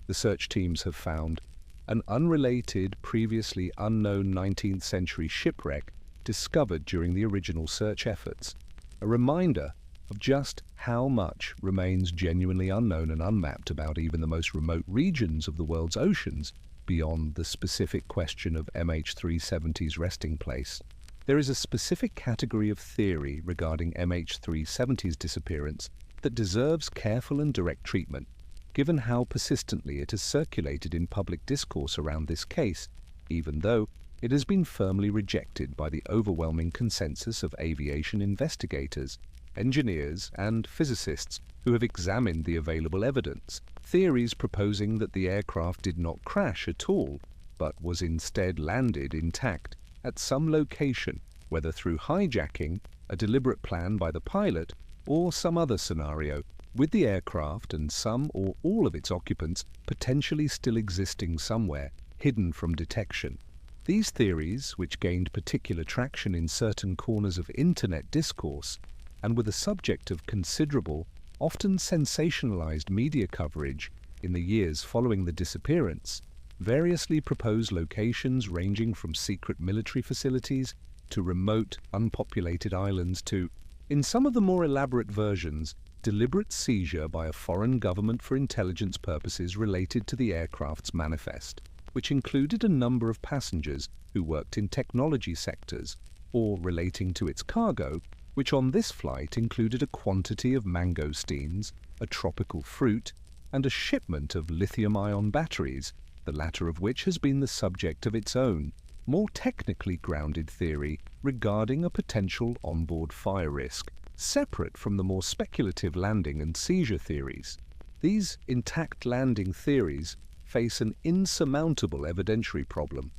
[SPEAKER 1] the search teams have found, an unrelated, previously unknown 19th century shipwreck discovered during the original search efforts, a reminder of just how much remains genuinely unknown and unmapped about even the most remote regions of the world's oceans beyond the specific question of MH370's resting place. There is a specific category of theory regarding MH370's disappearance that deserves careful and direct treatment, given how persistently it has circulated in public discourse around this case, even though it has been firmly rejected by the overwhelming consensus of aviation investigators, engineers, and physicists who have examined the available evidence. Theories proposing that the aircraft did not crash at all, but was instead landed intact at some location, whether through hijacking, a deliberate plan by the pilot, or some other scenario, with the aircraft and some or all of its occupants potentially still existing somewhere, hidden from detection. These theories, which gained particular traction in certain corners of internet discourse, and were the subject of considerable, often sensationalized media coverage in the years following the disappearance, variously propose locations ranging from secret military facilities to remote, unpopulated islands to, in some of the more elaborate versions, deliberate seizure by a foreign government for intelligence purposes related to the aircraft's manifest, which included a number of passengers who worked in technology sectors, or relating to its cargo, which on this flight included a quantity of mangosteens, a tropical fruit, and a shipment of lithium-ion batteries, the latter of which has been the subject of its own, more technically grounded theory regarding a potential onboard fire risk, separate from the more speculative landing and seizure theories. These intact landing theories face an insurmountable evidentiary problem.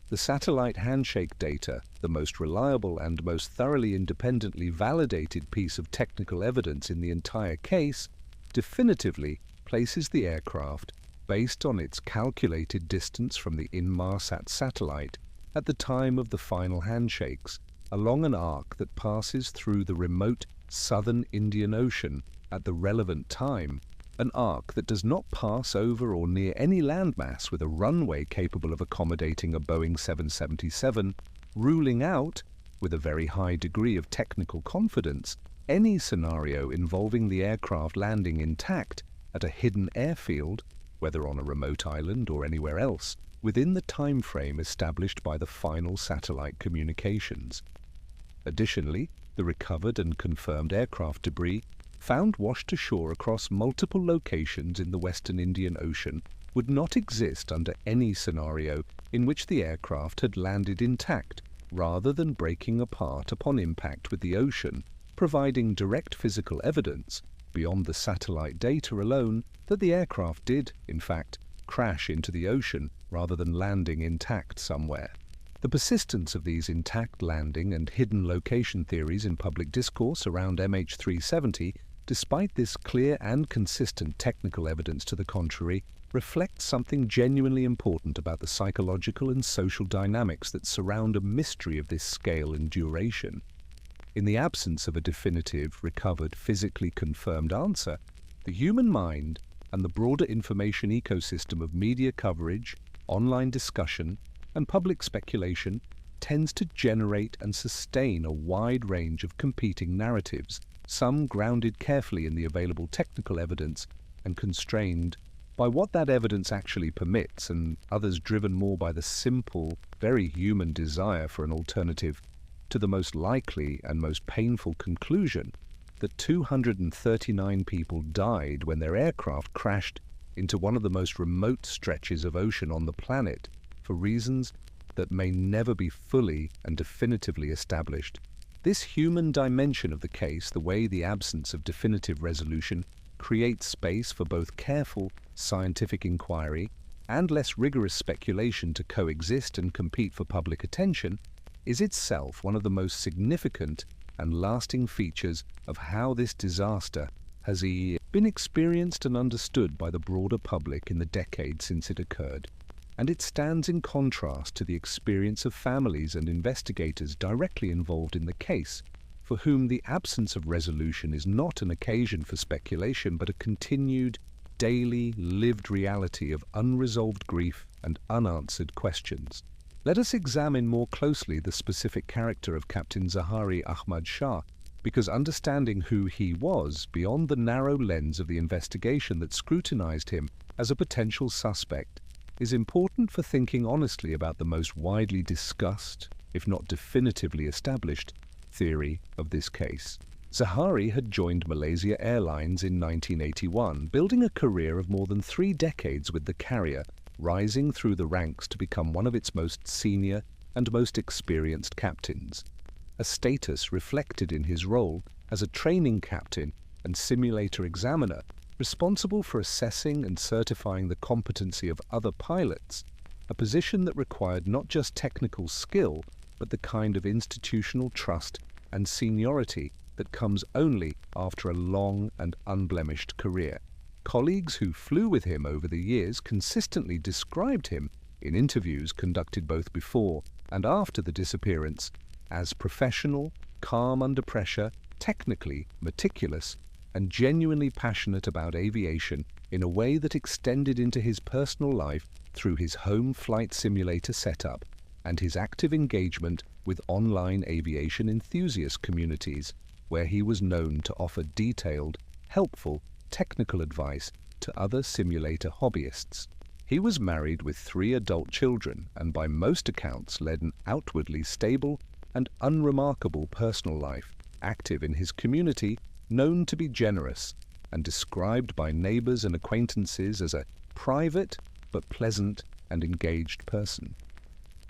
[SPEAKER 1] The satellite handshake data, the most reliable and most thoroughly independently validated piece of technical evidence in the entire case, definitively places the aircraft, based on its calculated distance from the Inmarsat satellite at the time of the final handshakes, along an arc that passes through the remote southern Indian Ocean at the relevant time, an arc that does not pass over or near any landmass with a runway capable of accommodating a Boeing 777, ruling out, with a very high degree of technical confidence, any scenario involving the aircraft landing intact at a hidden airfield, whether on a remote island or anywhere else, within the time frame established by the final satellite communications. Additionally, the recovered and confirmed aircraft debris, found washed ashore across multiple locations in the Western Indian Ocean, would not exist under any scenario in which the aircraft had landed intact, rather than breaking apart upon impact with the ocean, providing direct physical evidence, beyond the satellite data alone, that the aircraft did, in fact, crash into the ocean rather than landing intact somewhere. The persistence of these intact landing and hidden location theories in public discourse around MH370, despite this clear and consistent technical evidence to the contrary, reflects something genuinely important about the psychological and social dynamics that surround a mystery of this scale and duration. In the absence of a definitive, recovered, physically confirmed answer, the human mind and the broader information ecosystem of media coverage, online discussion, and public speculation tends to generate and sustain a wide range of competing narratives, some grounded carefully in the available technical evidence and constrained by what that evidence actually permits, and others driven more by the simple, very human desire for an alternative to the most likely and most painful conclusion that 239 people died when their aircraft crashed into one of the most remote stretches of ocean on the planet for reasons that may never be fully and definitively established. This human dimension of the case, the way the absence of definitive resolution creates space for both careful scientific inquiry and less rigorous speculation to coexist and compete for public attention, is itself one of the most significant and lasting features of how this disaster has been experienced and understood by the broader public in the decades since it occurred. And it stands in contrast to the experience of families and investigators directly involved in the case, for whom the absence of resolution is not an occasion for speculation but a continued, daily, lived reality of unresolved grief and unanswered questions. Let us examine more closely the specific character of Captain Zahari Ahmad Shah, because understanding who he was beyond the narrow lens of the investigation that scrutinized him as a potential suspect is important for thinking honestly about the most widely discussed, if not definitively established, theory of this case. Zahari had joined Malaysia Airlines in 1981, building a career of more than 3 decades with the carrier, rising through the ranks to become one of its most senior and most experienced captains, a status reflected in his role as a training captain and simulator examiner, responsible for assessing and certifying the competency of other pilots, a position that required not just technical skill, but the kind of institutional trust and seniority that comes only after a long and unblemished career. Colleagues who flew with him over the years consistently described him, in interviews conducted both before and after the disappearance, as professional, calm under pressure, technically meticulous, and genuinely passionate about aviation in a way that extended into his personal life through his home flight simulator setup and his active engagement with online aviation enthusiast communities, where he was known to offer detailed, helpful, technical advice to other simulator hobbyists. He was married with 3 adult children and by most accounts led an outwardly stable and unremarkable personal life, active in his community, known to be generous, and described by neighbors and acquaintances as a private but pleasant and engaged person.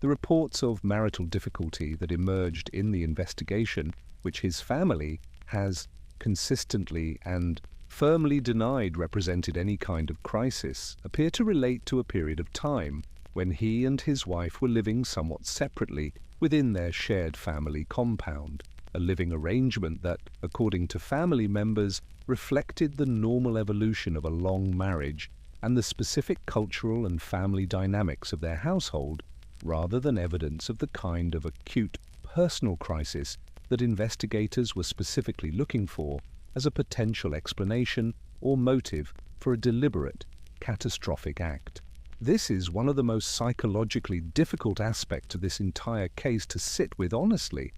[SPEAKER 1] The reports of marital difficulty that emerged in the investigation, which his family has consistently and firmly denied represented any kind of crisis, appear to relate to a period of time when he and his wife were living somewhat separately within their shared family compound, a living arrangement that, according to family members, reflected the normal evolution of a long marriage and the specific cultural and family dynamics of their household, rather than evidence of the kind of acute personal crisis that investigators were specifically looking for as a potential explanation or motive for a deliberate, catastrophic act. This is one of the most psychologically difficult aspects of this entire case to sit with honestly.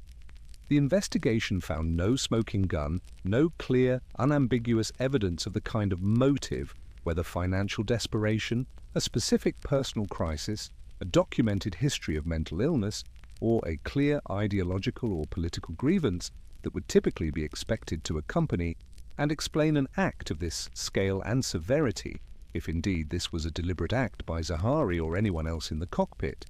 [SPEAKER 1] The investigation found no smoking gun, no clear, unambiguous evidence of the kind of motive, whether financial desperation, a specific personal crisis, a documented history of mental illness, or a clear ideological or political grievance that would typically be expected to accompany and explain an act of this scale and severity, if indeed this was a deliberate act by Zaharie or anyone else in the cockpit.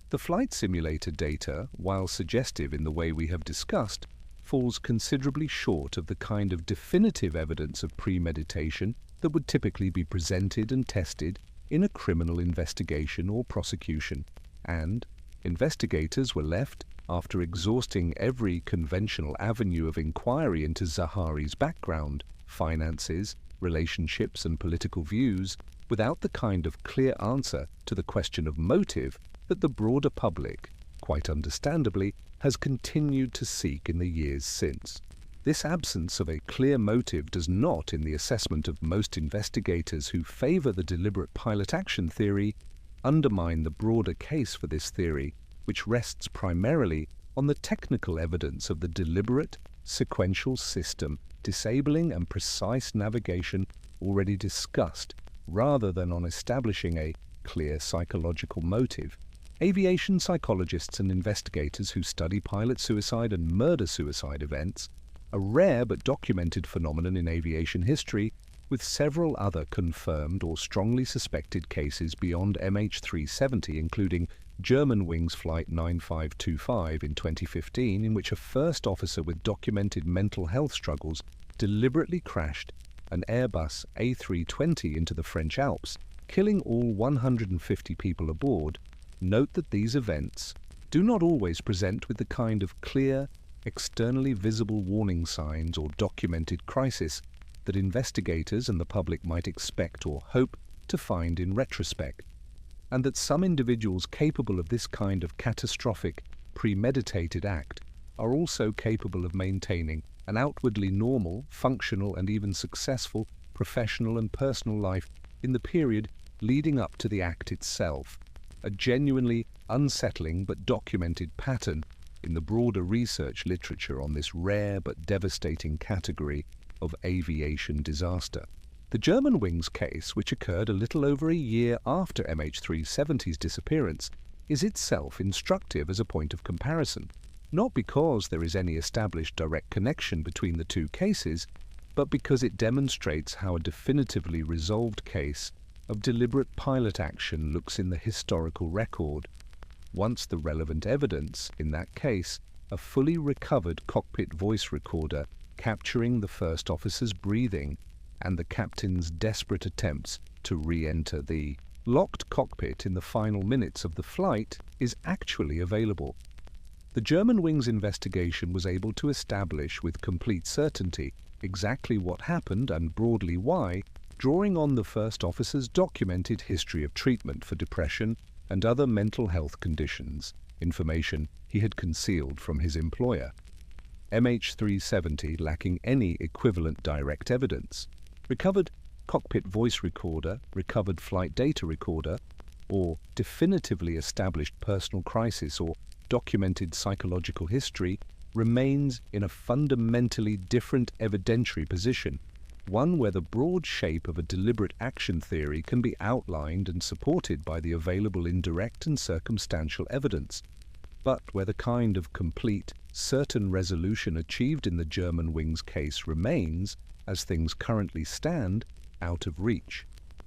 [SPEAKER 1] The flight simulator data, while suggestive in the way we have discussed, falls considerably short of the kind of definitive evidence of premeditation that would typically be presented and tested in a criminal investigation or prosecution, and investigators were left, after exhausting every conventional avenue of inquiry into Zaharie's background, finances, relationships and political views, without the kind of clear answer to the question of motive that the broader public, quite understandably, has continued to seek in the years since. This absence of a clear motive does not, in the assessment of most investigators who favor the deliberate pilot action theory, undermine the broader case for this theory, which rests primarily on the technical evidence of the deliberate, sequential system, disabling and precise navigation already discussed, rather than on establishing a clear psychological motive. Aviation psychologists and investigators who study pilot suicide and murder-suicide events, a rare but documented phenomenon in aviation history, with several other confirmed or strongly suspected cases beyond MH370, including Germanwings Flight 9525 in 2015, in which a first officer with documented mental health struggles deliberately crashed an Airbus A320 into the French Alps, killing all 150 people aboard. Note that these events do not always present with the kind of clear, externally visible warning signs or documented crisis that investigators and the public might expect or hope to find in retrospect, and that some individuals capable of this kind of catastrophic, premeditated act are also capable of maintaining an outwardly normal, functional and even successful professional and personal life in the period leading up to the act itself, a genuinely unsettling but documented pattern in the broader research literature on this rare but devastating category of aviation disaster. The Germanwings case, which occurred a little over a year after MH370's disappearance, is itself instructive as a point of comparison, not because there is any established direct connection between the two cases, but because it demonstrates how a definitively resolved case of deliberate pilot action looks in the historical record. Once the relevant evidence, in that case, a fully recovered cockpit voice recorder capturing the first officer's breathing and the captain's desperate attempts to re-enter the locked cockpit in the final minutes of the flight, is actually available. The Germanwings investigation was able to establish with complete certainty exactly what happened and broadly why, drawing on the first officer's documented history of treatment for depression and other mental health conditions, information he had concealed from his employer. MH370 lacking any equivalent direct evidence. Recovered cockpit voice recorder, recovered flight data recorder, or definitively established personal crisis or documented psychological history remains in a fundamentally different evidentiary position, one where the broad shape of a deliberate action theory can be outlined and supported by the available indirect and circumstantial evidence. but where the kind of complete, certain resolution achieved in the Germanwings case remains, as things currently stand, out of reach.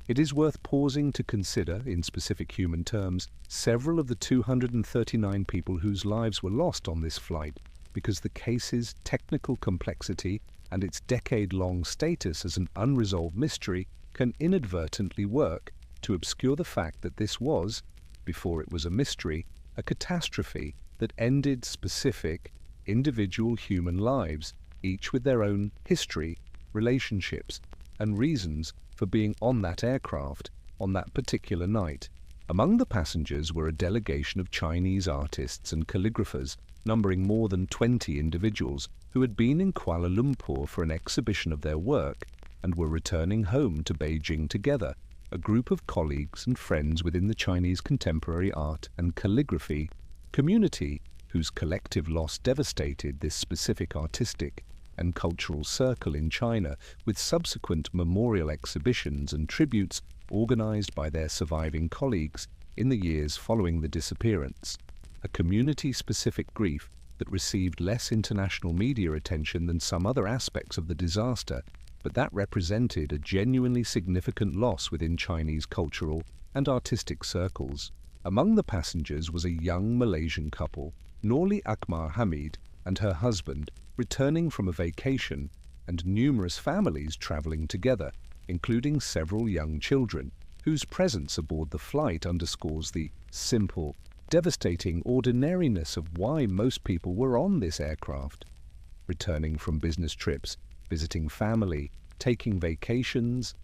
[SPEAKER 1] It is worth pausing to consider, in specific human terms, several of the 239 people whose lives were lost on this flight, because the case's technical complexity and its decade-long status as an unresolved mystery can inadvertently work to obscure the fact that this was, before it was a mystery, a catastrophe that ended specific, individual human lives, each with their own history, relationships, and reasons for being on that aircraft on that particular night. Among the passengers were a delegation of Chinese artists and calligraphers, numbering more than 20 individuals, who had been in Kuala Lumpur for an exhibition of their work and were returning home to Beijing together, a group of colleagues and friends within the Chinese contemporary art and calligraphy community whose collective loss devastated this specific artistic and cultural circle in China, with subsequent memorial exhibitions and tributes organized by their surviving colleagues in the years following the disappearance. A community-specific grief that received less international media attention than some other aspects of the disaster, but that represented a genuinely significant loss within Chinese cultural and artistic circles. Among the passengers was a young Malaysian couple, Norli Akmal Hamid and her husband, returning from a vacation, and numerous families traveling together, including several young children, whose presence aboard the flight underscores the simple, devastating ordinariness of why most people were on this aircraft. Returning from business trips, visiting family, taking vacations,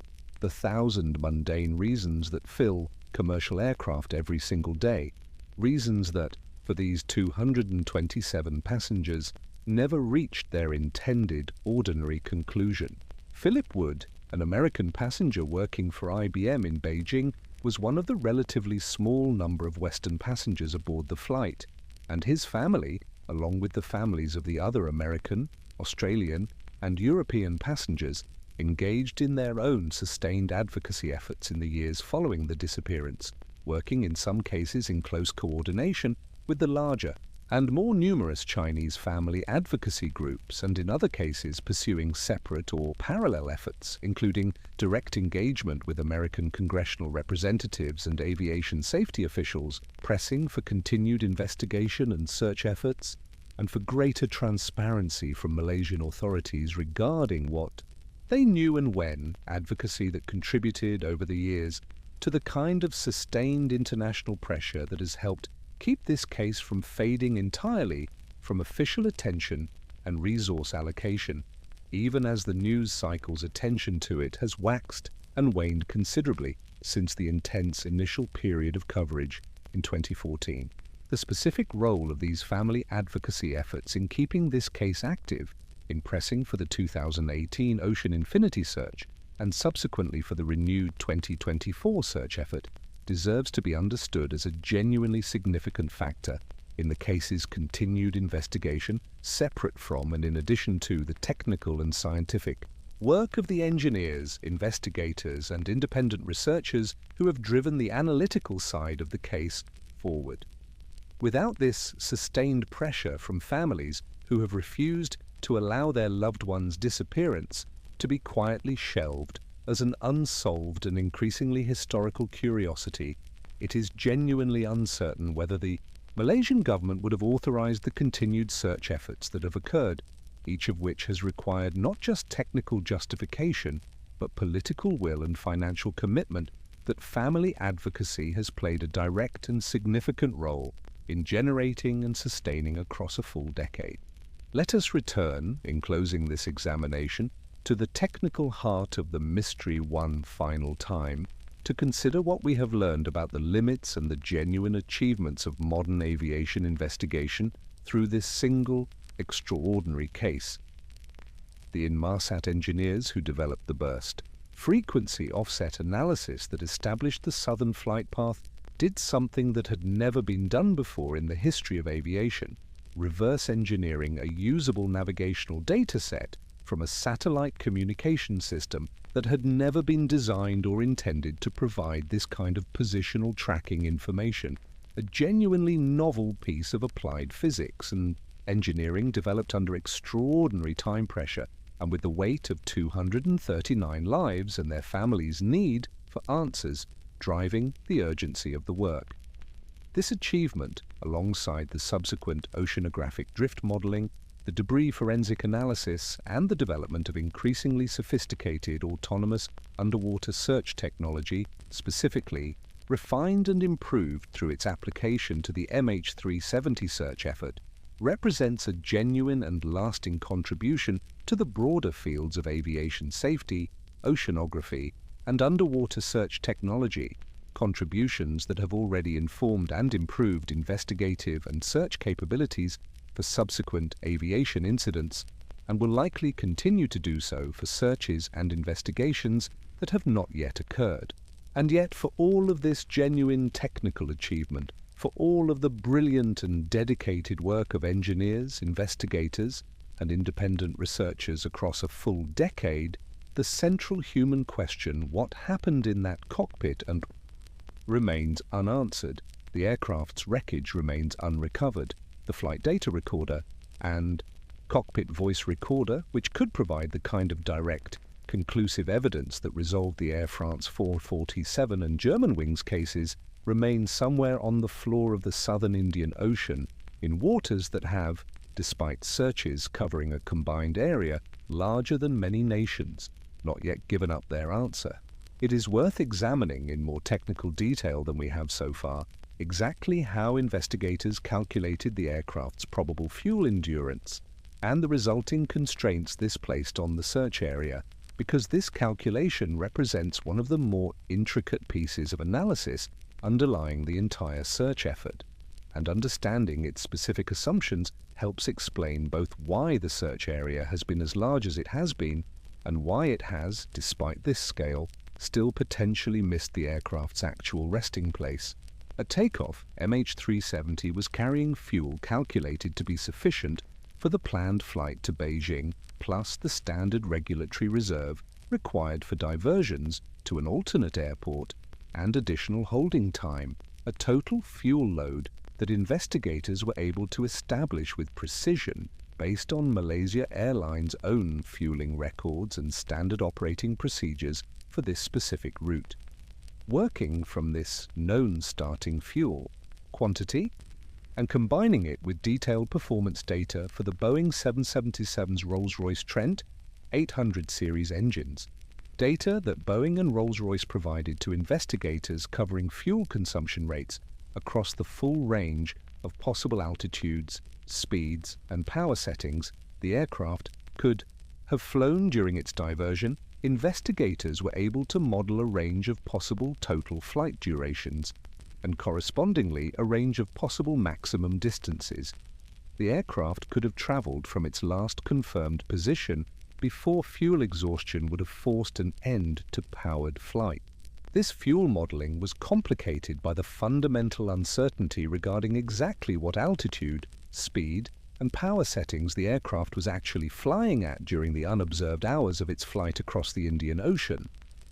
[SPEAKER 1] the thousand mundane reasons that fill commercial aircraft every single day, reasons that, for these 227 passengers, never reached their intended ordinary conclusion. Philip Wood, an American passenger working for IBM in Beijing, was one of the relatively small number of Western passengers aboard the flight, and his family, along with the families of the other American, Australian, and European passengers, engaged in their own sustained advocacy efforts in the years following the disappearance, working in some cases in close coordination with the larger and more numerous Chinese family advocacy groups, and in other cases pursuing separate or parallel efforts, including direct engagement with American congressional representatives and aviation safety officials, pressing for continued investigation and search efforts, and for greater transparency from Malaysian authorities regarding what they knew and when, advocacy that contributed over the years to the kind of sustained international pressure that has helped keep this case from fading entirely from official attention and resource allocation, even as the news cycle's attention to it has waxed and waned considerably since the intense initial period of coverage in 2014. The specific role of these family advocacy efforts in keeping this case active, in pressing for the 2018 Ocean Infinity search, and subsequently for the renewed 2024 search effort, deserves to be understood as a genuinely significant factor in the case's continued investigation, separate from and in addition to the technical and scientific work of the engineers, investigators, and independent researchers who have driven the analytical side of the case forward. Without this sustained pressure from families who have refused to allow their loved one's disappearance to be quietly shelved as an unsolved and increasingly historical curiosity, it is genuinely uncertain whether the Malaysian government would have authorized the continued search efforts that have occurred, each of which has required not just technical justification, but political will and financial commitment that family advocacy has played a direct and significant role in generating and sustaining across a full decade. Let us return, in closing this examination, to the technical heart of the mystery one final time, to consider what we have learned about the limits and the genuine achievements of modern aviation investigation through this single, extraordinary case. The Inmarsat engineers who developed the burst frequency offset analysis that established the southern flight path did something that had never been done before in the history of aviation, reverse engineering a usable navigational data set from a satellite communication system that had never been designed or intended to provide this kind of positional tracking information, a genuinely novel piece of applied physics and engineering developed under extraordinary time pressure and with the weight of 239 lives and their families' need for answers driving the urgency of the work. This achievement, alongside the subsequent oceanographic drift modeling, the debris forensic analysis, and the development of increasingly sophisticated autonomous underwater search technology, specifically refined and improved through its application to the MH370 search effort, represents a genuine and lasting contribution to the broader fields of aviation safety, oceanography, and underwater search technology, contributions that have already informed and improved investigative and search capabilities for subsequent aviation incidents, and will likely continue to do so for searches and investigations that have not yet occurred. And yet, for all of this genuine technical achievement, for all of the brilliant and dedicated work of engineers, investigators, and independent researchers across a full decade, the central human question, what happened in that cockpit, and remains unanswered. The aircraft's wreckage remains unrecovered. The flight data recorder and cockpit voice recorder, which could provide the kind of direct, conclusive evidence that resolved the Air France 447 and Germanwings cases, remain somewhere on the floor of the southern Indian Ocean in waters that have, despite searches covering a combined area larger than many nations, not yet given up their answer. It is worth examining in more technical detail than we have so far exactly how investigators calculated the aircraft's probable fuel endurance and the resulting constraints this placed on the search area, because this calculation represents one of the more intricate pieces of analysis underlying the entire search effort, and understanding its specific assumptions helps explain both why the search area has been as large as it has been and why it has, despite this scale, still potentially missed the aircraft's actual resting place. At takeoff, MH370 was carrying fuel calculated to be sufficient for the planned flight to Beijing, plus the standard regulatory reserve required for diversions to an alternate airport and additional holding time, a total fuel load that investigators were able to establish with precision based on Malaysia Airlines' own fueling records and standard operating procedures for this specific route. Working from this known starting fuel quantity and combining it with detailed performance data for the Boeing 777's Rolls-Royce Trent 800 series engines, data that Boeing and Rolls-Royce provided to investigators covering fuel consumption rates across the full range of possible altitudes, speeds, and power settings the aircraft could have flown during its diversion, investigators were able to model a range of possible total flight durations and correspondingly a range of possible maximum distances. The aircraft could have traveled from its last confirmed position before fuel exhaustion would have forced an end to powered flight. This fuel modeling was complicated by the fundamental uncertainty regarding exactly what altitude, speed, and power settings the aircraft was actually flying at during the unobserved hours of its flight across the Indian Ocean.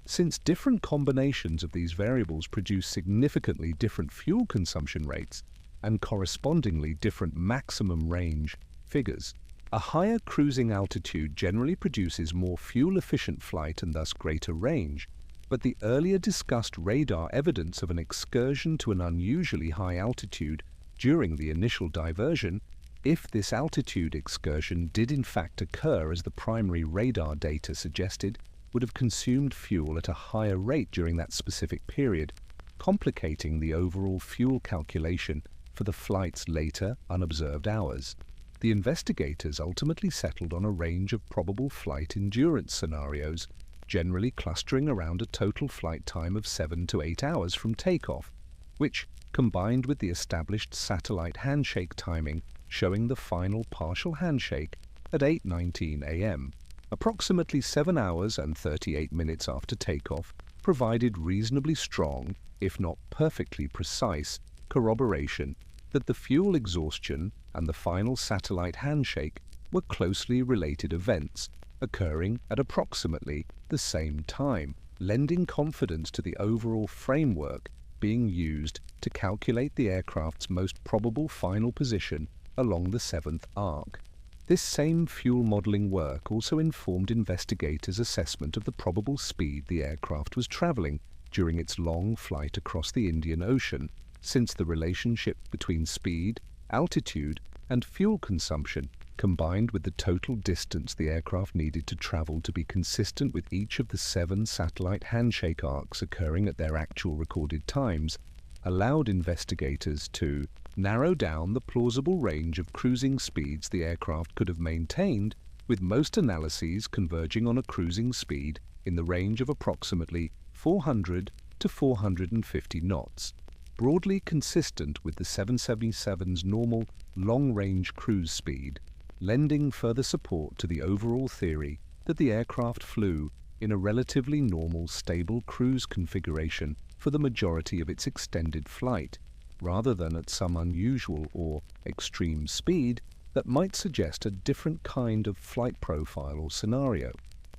[SPEAKER 1] Since different combinations of these variables produce significantly different fuel consumption rates and correspondingly different maximum range figures, a higher cruising altitude generally produces more fuel-efficient flight and thus greater range, but the earlier discussed radar evidence of an excursion to an unusually high altitude during the initial diversion, if this altitude excursion did in fact occur as the primary radar data suggested, would have consumed fuel at a higher rate during that specific period, complicating the overall fuel calculation for the flight's later, unobserved hours. The investigators ultimately settled on a range of probable flight endurance scenarios, generally clustering around a total flight time of 7 to 8 hours from takeoff, which, combined with the established satellite handshake timing showing the final partial handshake at 8:19 a.m., approximately 7 hours and 38 minutes after takeoff, provided reasonably strong, if not perfectly precise, corroboration that the fuel exhaustion and the final satellite handshake were closely related events occurring at approximately the same time, lending confidence to the overall framework being used to calculate the aircraft's most probable final position along the seventh arc. This same fuel modeling work also informed investigators' assessment of the probable speed the aircraft was traveling during its long flight across the Indian Ocean, since the relationship between speed, altitude, and fuel consumption, combined with the total distance the aircraft needed to travel to be consistent with each of the 7 satellite handshake arcs occurring at their actual recorded times, allowed investigators to narrow down the plausible range of cruising speeds the aircraft could have maintained, with most analyses converging on a cruising speed in the range of approximately 400 to 450 knots, broadly consistent with the 777's normal long-range cruise speed, lending further support to the overall theory that the aircraft flew in a relatively normal stable cruise configuration for the majority of its extended flight, rather than at some unusual or extreme speed that might suggest a different kind of flight profile or scenario.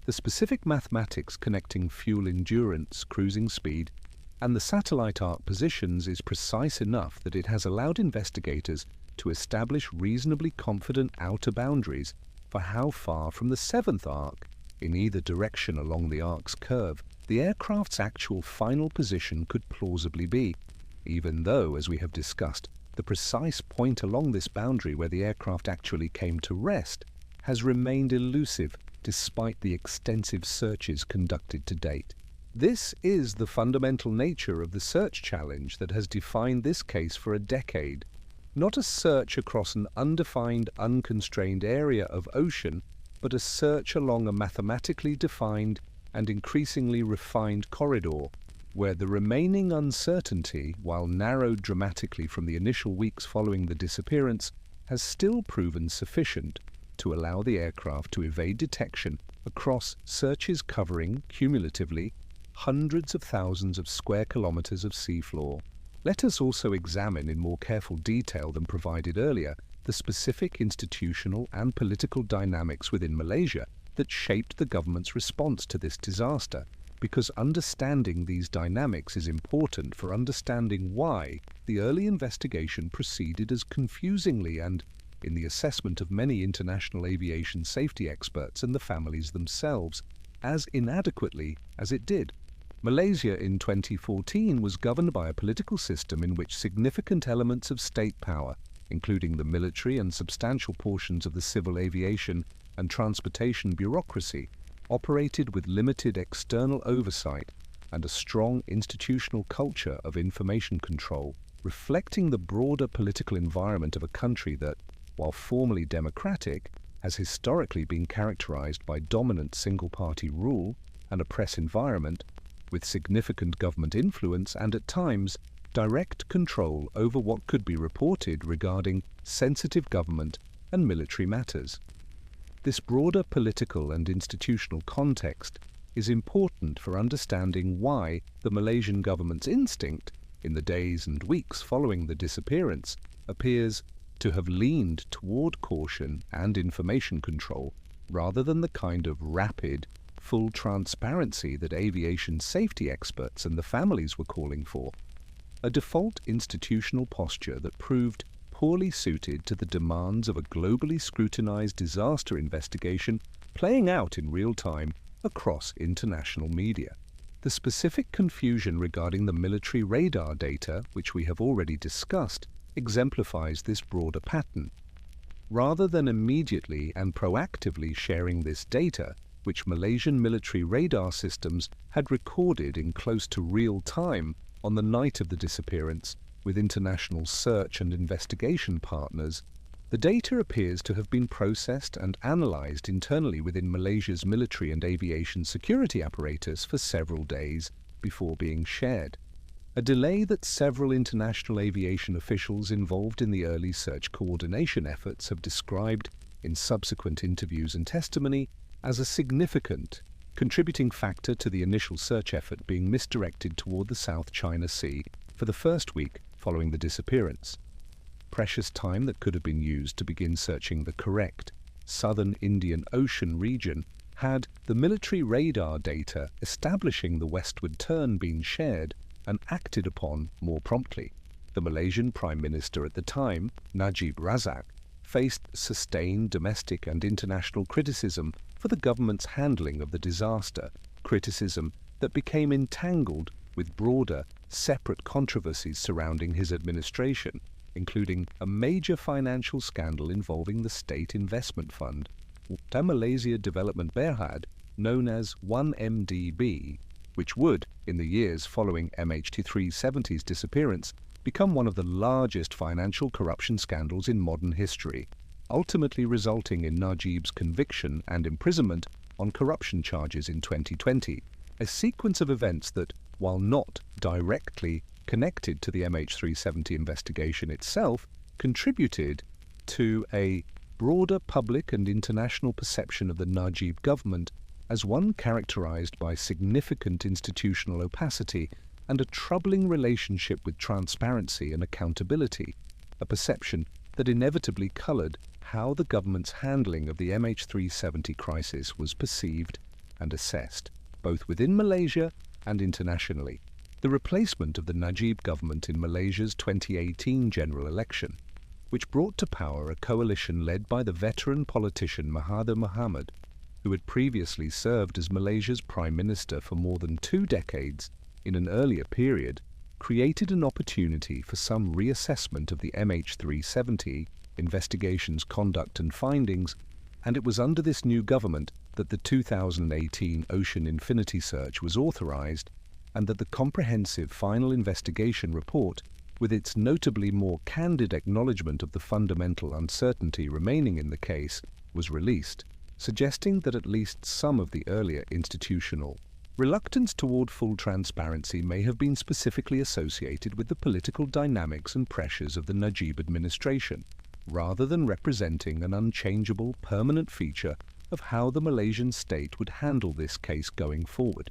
[SPEAKER 1] The specific mathematics connecting fuel endurance, cruising speed, and the satellite arc positions is precise enough that it has allowed investigators to establish reasonably confident outer boundaries for how far from the 7th arc, in either direction along the arc's curve, the aircraft's actual final position could plausibly be, even though, as we have discussed, the precise point along this boundary where the aircraft actually came to rest has remained elusive despite the extensive searches conducted to date. This is the fundamental nature of the search challenge that has defined this case for a decade. Not a search across an undefined, unconstrained area of ocean, but a search along a mathematically defined and increasingly refined corridor, where the remaining uncertainty, while narrowed dramatically from the initial weeks following the disappearance, has still proven sufficient to allow the aircraft to evade detection across searches covering, cumulatively, hundreds of thousands of square kilometers of seafloor. Let us also examine in more careful detail than provided earlier the specific institutional and political dynamics within Malaysia that shaped the government's response to this disaster, because understanding these dynamics is important for understanding why the early investigation proceeded as confusingly and, in the assessment of many international aviation safety experts and the families themselves, as inadequately as it did. Malaysia in 2014 was governed by a political system in which significant elements of state power, including the military and substantial portions of the civil aviation and transportation bureaucracy, operated with limited external oversight and a strong institutional culture of information control, reflecting the broader political environment of a country that, while formally democratic, has historically been characterized by dominant single-party rule and a press environment with significant government influence and, at times, direct control over what could be reported regarding sensitive government and military matters. This broader political and institutional context is important for understanding why the Malaysian government's instinct, in the days and weeks following the disappearance, appears to have leaned toward caution and information control rather than the kind of rapid, full transparency that aviation safety experts and the families were calling for. A default institutional posture that proved poorly suited to the demands of a globally scrutinized disaster investigation playing out in real time across international media. The specific confusion regarding the military radar data, which we have already discussed, exemplifies this broader pattern. Rather than immediately and proactively sharing this data, which Malaysian military radar systems had recorded in close to real time on the night of the disappearance with international search and investigation partners, the data appears to have been processed and analyzed internally within Malaysia's military and aviation security apparatus for several days before being shared. A delay that several international aviation officials involved in the early search coordination efforts have described in subsequent interviews and testimony as a significant contributing factor to the initial search effort being misdirected toward the South China Sea for the first week following the disappearance. Precious time that could have been used to begin searching the correct southern Indian Ocean region had the military radar data establishing the westward turn been shared and acted upon more promptly. The Malaysian Prime Minister at the time, Najib Razak, faced sustained domestic and international criticism for the government's handling of the disaster, criticism that became entangled with broader, separate controversies surrounding his administration, including a major financial scandal involving the State Investment Fund, the Malaysia Development Berhad, known as 1MDB, which would, in the years following MH370's disappearance, become one of the largest financial corruption scandals in modern history, ultimately resulting in Najib's conviction and imprisonment on corruption charges in 2020, a sequence of events that, while not directly connected to the MH370 investigation itself, contributed to a broader public and international perception of the Najib government as one characterized by significant institutional opacity and a troubling relationship with transparency and accountability, a perception that inevitably colored how the government's handling of the MH370 crisis was perceived and assessed, both within Malaysia and internationally. The replacement of the Najib government in Malaysia's 2018 general election, which brought to power a coalition led by the veteran politician Mahathir Mohamad, who had previously served as Malaysia's Prime Minister for more than 2 decades in an earlier period, created an opportunity for some reassessment of the MH370 investigation's conduct and findings, and it was under this new government that the 2018 Ocean Infinity search was authorized, and that the comprehensive final investigation report, with its notably more candid acknowledgement of the fundamental uncertainty remaining in the case, was released, suggesting that at least some of the earlier institutional reluctance toward full transparency may have been specifically associated with the political dynamics and pressures of the Najib administration, rather than representing an unchangeable, permanent feature of how the Malaysian state would handle this case going forward.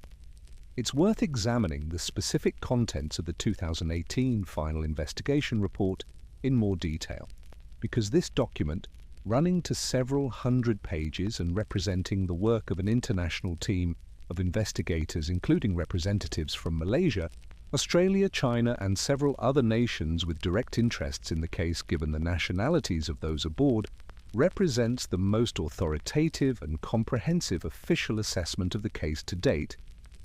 [SPEAKER 1] It's worth examining the specific contents of the 2018 final investigation report in more detail, because this document, running to several hundred pages and representing the work of an international team of investigators including representatives from Malaysia, Australia, China and several other nations with direct interests in the case given the nationalities of those aboard, represents the most authoritative and comprehensive official assessment of the case to date,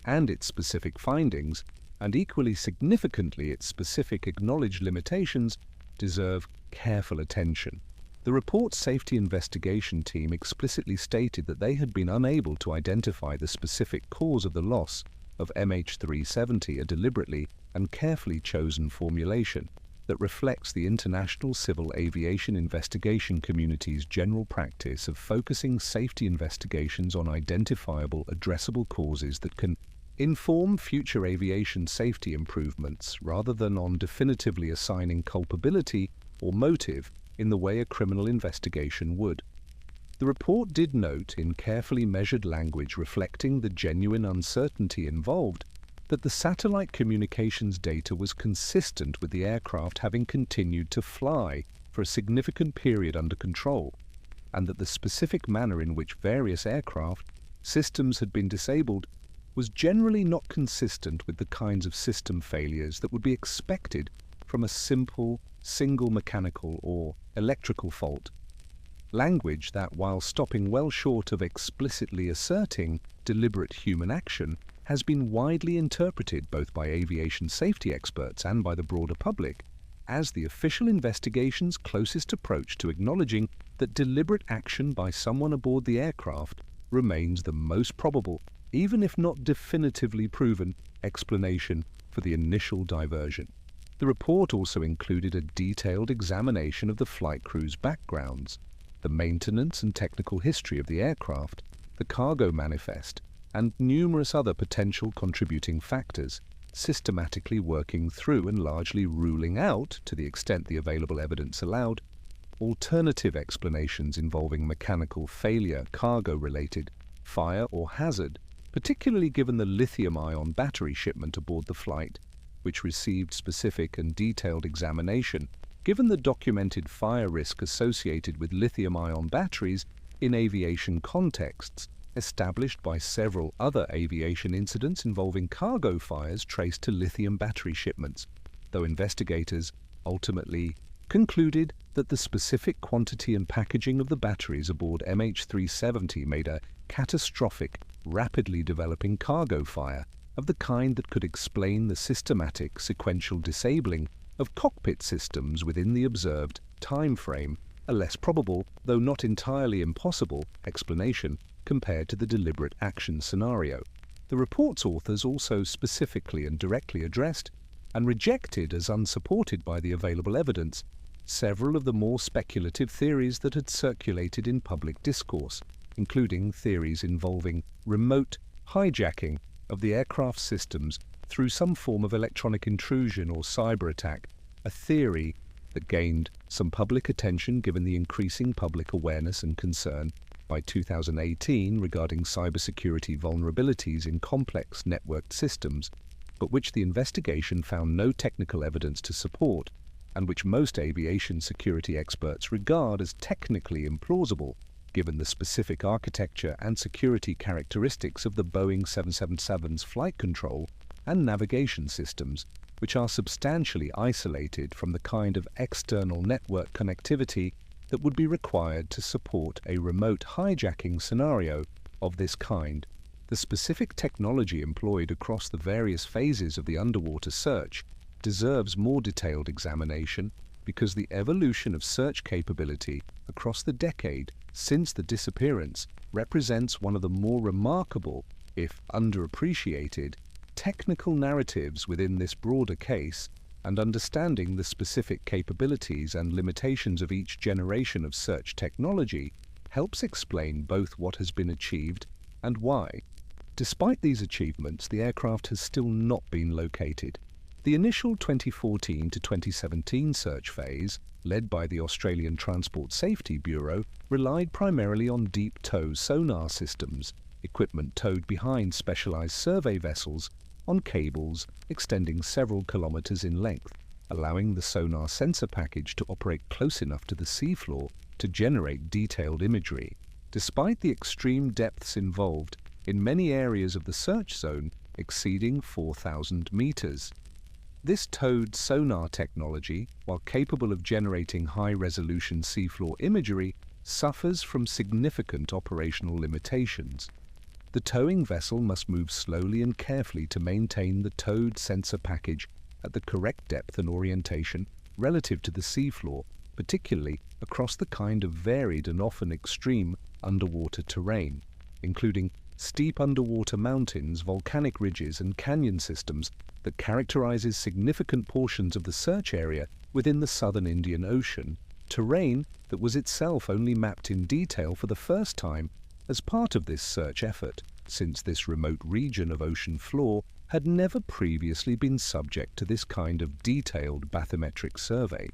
[SPEAKER 1] and its specific findings, and equally significantly its specific acknowledged limitations, deserve careful attention. The report's safety investigation team explicitly stated that they had been unable to identify the specific cause of the loss of MH370, a deliberately and carefully chosen formulation that reflects the international civil aviation investigation community's general practice of focusing safety investigations on identifiable, addressable causes that can inform future aviation safety improvements rather than on definitively assigning culpability or motive in the way a criminal investigation would. The report did note, in carefully measured language reflecting the genuine uncertainty involved, that the satellite communications data was consistent with the aircraft having continued to fly for a significant period under control, and that the specific manner in which various aircraft systems had been disabled was generally not consistent with the kinds of system failures that would be expected from a simple, single mechanical or electrical fault. Language that, while stopping well short of explicitly asserting deliberate human action, has been widely interpreted both by aviation safety experts and by the broader public as the official investigation's closest approach to acknowledging that deliberate action by someone aboard the aircraft remains the most probable, even if not definitively proven, explanation for the initial diversion. The report also included a detailed examination of the flight crew's backgrounds, the maintenance and technical history of the aircraft, the cargo manifest, and numerous other potential contributing factors, systematically working through and largely ruling out, to the extent the available evidence allowed, alternative explanations involving mechanical failure, cargo-related, fire or hazard, particularly given the lithium-ion battery shipment aboard the flight, which received specific and detailed examination, given the documented fire risk associated with lithium-ion batteries in aviation contexts, established by several other aviation incidents involving cargo fires traced to lithium battery shipments, though investigators ultimately concluded that the specific quantity and packaging of the batteries aboard MH370 made a catastrophic, rapidly developing cargo fire of the kind that could explain the systematic, sequential disabling of cockpit systems within the observed time frame, a less probable, though not entirely impossible, explanation compared to the deliberate action scenario. The report's authors also specifically and directly addressed and rejected as unsupported by the available evidence several of the more speculative theories that had circulated in public discourse, including theories involving remote hijacking of the aircraft systems through some form of electronic intrusion or cyber attack, a theory that gained some public attention given the increasing public awareness and concern by 2018 regarding cybersecurity vulnerabilities in complex networked systems, but which the investigation found no technical evidence to support, and which most aviation security experts regard as technically implausible, given the specific architecture and security characteristics of the Boeing 777's flight control and navigation systems, which are substantially isolated from the kind of external network connectivity that would be required to support a remote hijacking scenario of this kind. The specific technology employed across the various phases of the underwater search deserves more detailed examination because the evolution of search capability across the decade since the disappearance represents one of the more remarkable, if underappreciated, technical narratives within this broader case, and understanding the specific capabilities and limitations of each generation of search technology helps explain both what has been achieved and why. Despite these achievements, the aircraft has still not been located. The initial 2014 to 2017 search phase, led by the Australian Transport Safety Bureau, relied primarily on deep tow sonar systems, equipment towed behind specialized survey vessels on cables extending several kilometers in length, allowing the sonar sensor package to operate close enough to the seafloor to generate detailed imagery. Despite the extreme depths involved, in many areas of the search zone exceeding 4,000 meters. This towed sonar technology, while capable of generating high-resolution seafloor imagery, suffers from significant operational limitations. The towing vessel must move slowly and carefully to maintain the towed sensor package at the correct depth and orientation relative to the seafloor, particularly across the kind of varied and often extreme underwater terrain, including steep underwater mountains, volcanic ridges, and canyon systems that characterizes significant portions of the search area within the southern Indian Ocean, terrain that was itself only mapped in detail for the first time as part of this search effort, since this remote region of ocean floor had never previously been subject to this kind of detailed bathymetric survey.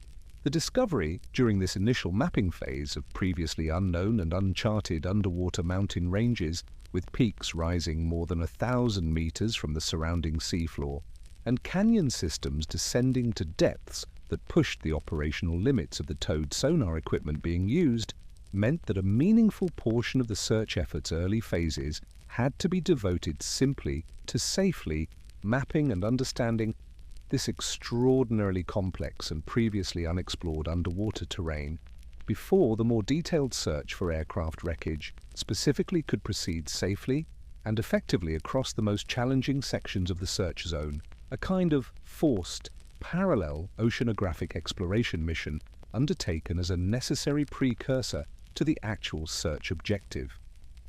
[SPEAKER 1] The discovery, during this initial mapping phase, of previously unknown and uncharted underwater mountain ranges with peaks rising more than 1,000 meters from the surrounding seafloor, and canyon systems descending to depths that pushed the operational limits of the towed sonar equipment being used, meant that a meaningful portion of the search effort's early phases had to be devoted simply to safely mapping and understanding this extraordinarily complex and previously unexplored underwater terrain before the more detailed search for aircraft wreckage specifically could proceed safely and effectively across the most challenging sections of the search zone, a kind of forced, parallel oceanographic exploration mission undertaken as a necessary precursor to the actual search objective.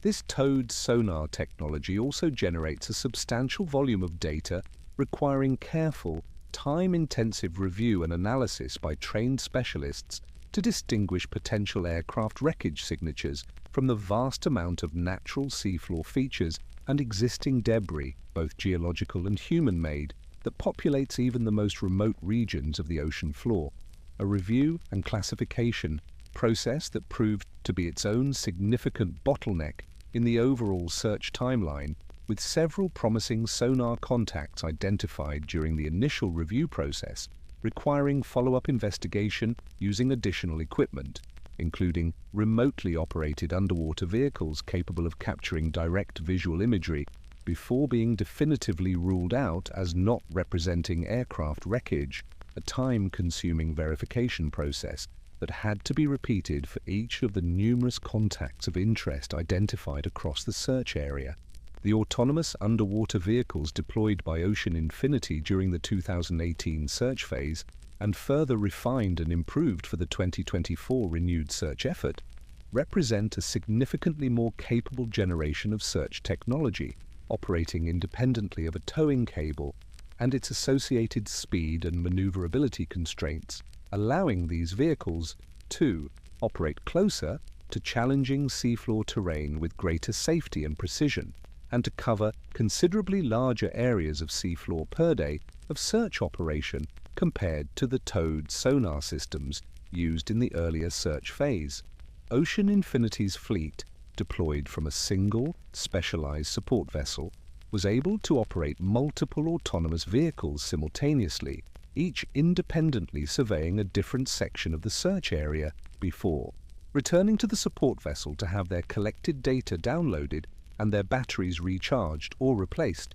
[SPEAKER 1] This towed sonar technology also generates a substantial volume of data requiring careful, time-intensive review and analysis by trained specialists to distinguish potential aircraft wreckage signatures from the vast amount of natural seafloor features and existing debris, both geological and human-made, that populates even the most remote regions of the ocean floor. A review and classification process that proved to be its own significant bottleneck in the overall search timeline, with several promising sonar contacts identified during the initial review process, requiring follow-up investigation using additional equipment. including remotely operated underwater vehicles capable of capturing direct visual imagery, before being definitively ruled out as not representing aircraft wreckage, a time-consuming verification process that had to be repeated for each of the numerous contacts of interest identified across the search area. The autonomous underwater vehicles deployed by Ocean Infinity during the 2018 search phase, and further refined and improved for the 2024 renewed search effort, represent a significantly more capable generation of search technology, operating independently of a towing cable and its associated speed and maneuverability constraints, allowing these vehicles to operate closer to challenging seafloor terrain with greater safety and precision, and to cover considerably larger areas of seafloor per day of search operation compared to the towed sonar systems used in the earlier search phase. Ocean Infinity's fleet, deployed from a single, specialized support vessel, was able to operate multiple autonomous vehicles simultaneously, each independently surveying a different section of the search area before returning to the support vessel to have their collected data downloaded and their batteries recharged or replaced,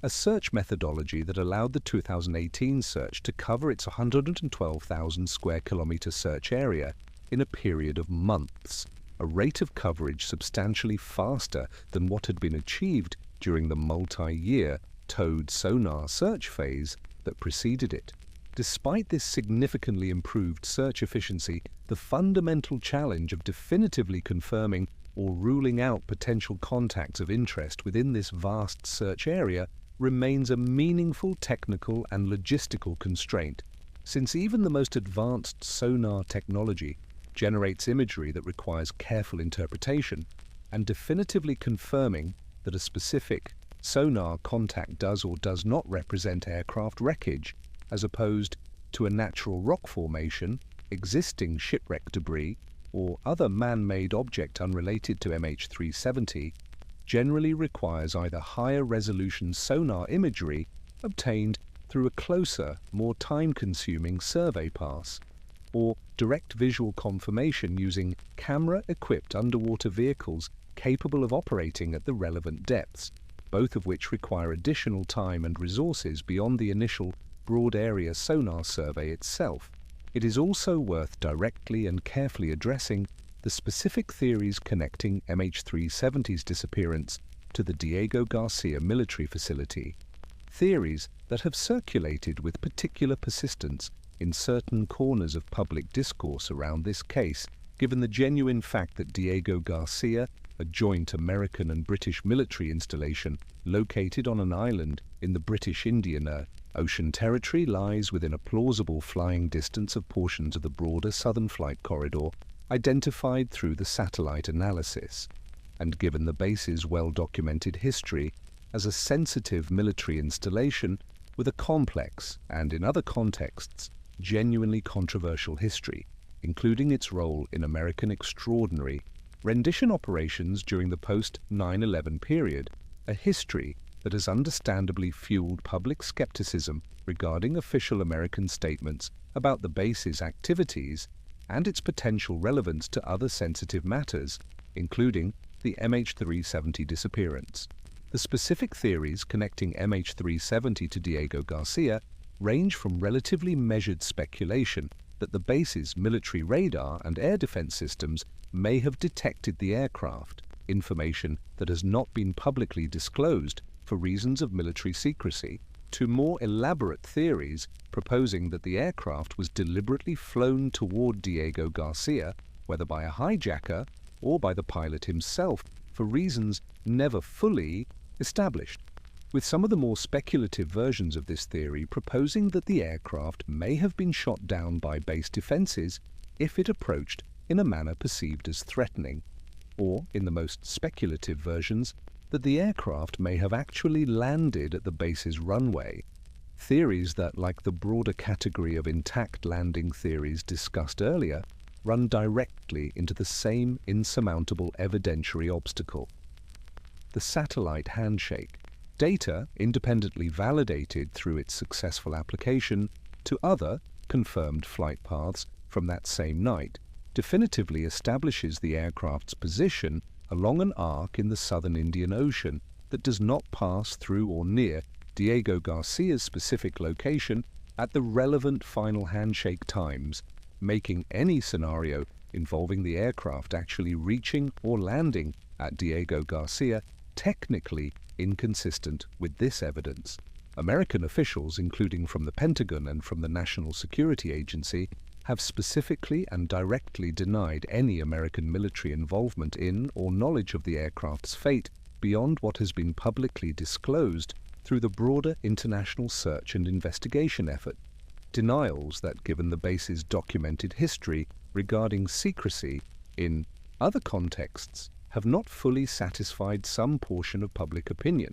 [SPEAKER 1] a search methodology that allowed the 2018 search to cover its 112,000 square kilometer search area in a period of months, a rate of coverage substantially faster than what had been achieved during the multi-year towed sonar search phase that preceded it. Despite this significantly improved search efficiency, the fundamental challenge of definitively confirming or ruling out potential contacts of interest within this vast search area remains a meaningful technical and logistical constraint, since even the most advanced sonar technology generates imagery that requires careful interpretation, and definitively confirming that a specific sonar contact does or does not represent aircraft wreckage, as opposed to a natural rock formation, existing shipwreck debris, or other man-made object unrelated to MH370, generally requires either higher resolution sonar imagery obtained through a closer, more time-consuming survey pass, or direct visual confirmation using camera-equipped underwater vehicles capable of operating at the relevant depths, both of which require additional time and resources beyond the initial broad area sonar survey itself. It is also worth directly and carefully addressing the specific theories connecting MH370's disappearance to the Diego Garcia military facility, theories that have circulated with particular persistence in certain corners of public discourse around this case, given the genuine fact that Diego Garcia, a joint American and British military installation located on an island in the British Indian Ocean territory, lies within a plausible flying distance of portions of the broader southern flight corridor identified through the satellite analysis, and given the base's well-documented history as a sensitive military installation with a complex and, in other contexts, genuinely controversial history, including its role in American extraordinary rendition operations during the post-9/11 period, a history that has understandably fueled public skepticism regarding official American statements about the base's activities and its potential relevance to other sensitive matters, including the MH370 disappearance. The specific theories connecting MH370 to Diego Garcia range from relatively measured speculation that the base's military radar and air defense systems may have detected the aircraft, information that has not been publicly disclosed for reasons of military secrecy, to more elaborate theories proposing that the aircraft was deliberately flown toward Diego Garcia, whether by a hijacker or by the pilot himself, for reasons never fully established, with some of the more speculative versions of this theory proposing that the aircraft may have been shot down by base defenses if it approached in a manner perceived as threatening, or, in the most speculative versions, that the aircraft may have actually landed at the base's runway, theories that, like the broader category of intact landing theories discussed earlier, run directly into the same insurmountable evidentiary obstacle: the satellite handshake, data independently validated through its successful application to other confirmed flight paths from that same night, definitively establishes the aircraft's position along an arc in the southern Indian Ocean that does not pass through or near Diego Garcia's specific location at the relevant final handshake times, making any scenario involving the aircraft actually reaching or landing at Diego Garcia technically inconsistent with this evidence. American officials, including from the Pentagon and from the National Security Agency, have specifically and directly denied any American military involvement in or knowledge of the aircraft's fate beyond what has been publicly disclosed through the broader international search and investigation effort. Denials that, given the base's documented history regarding secrecy in other contexts, have not fully satisfied some portion of public opinion,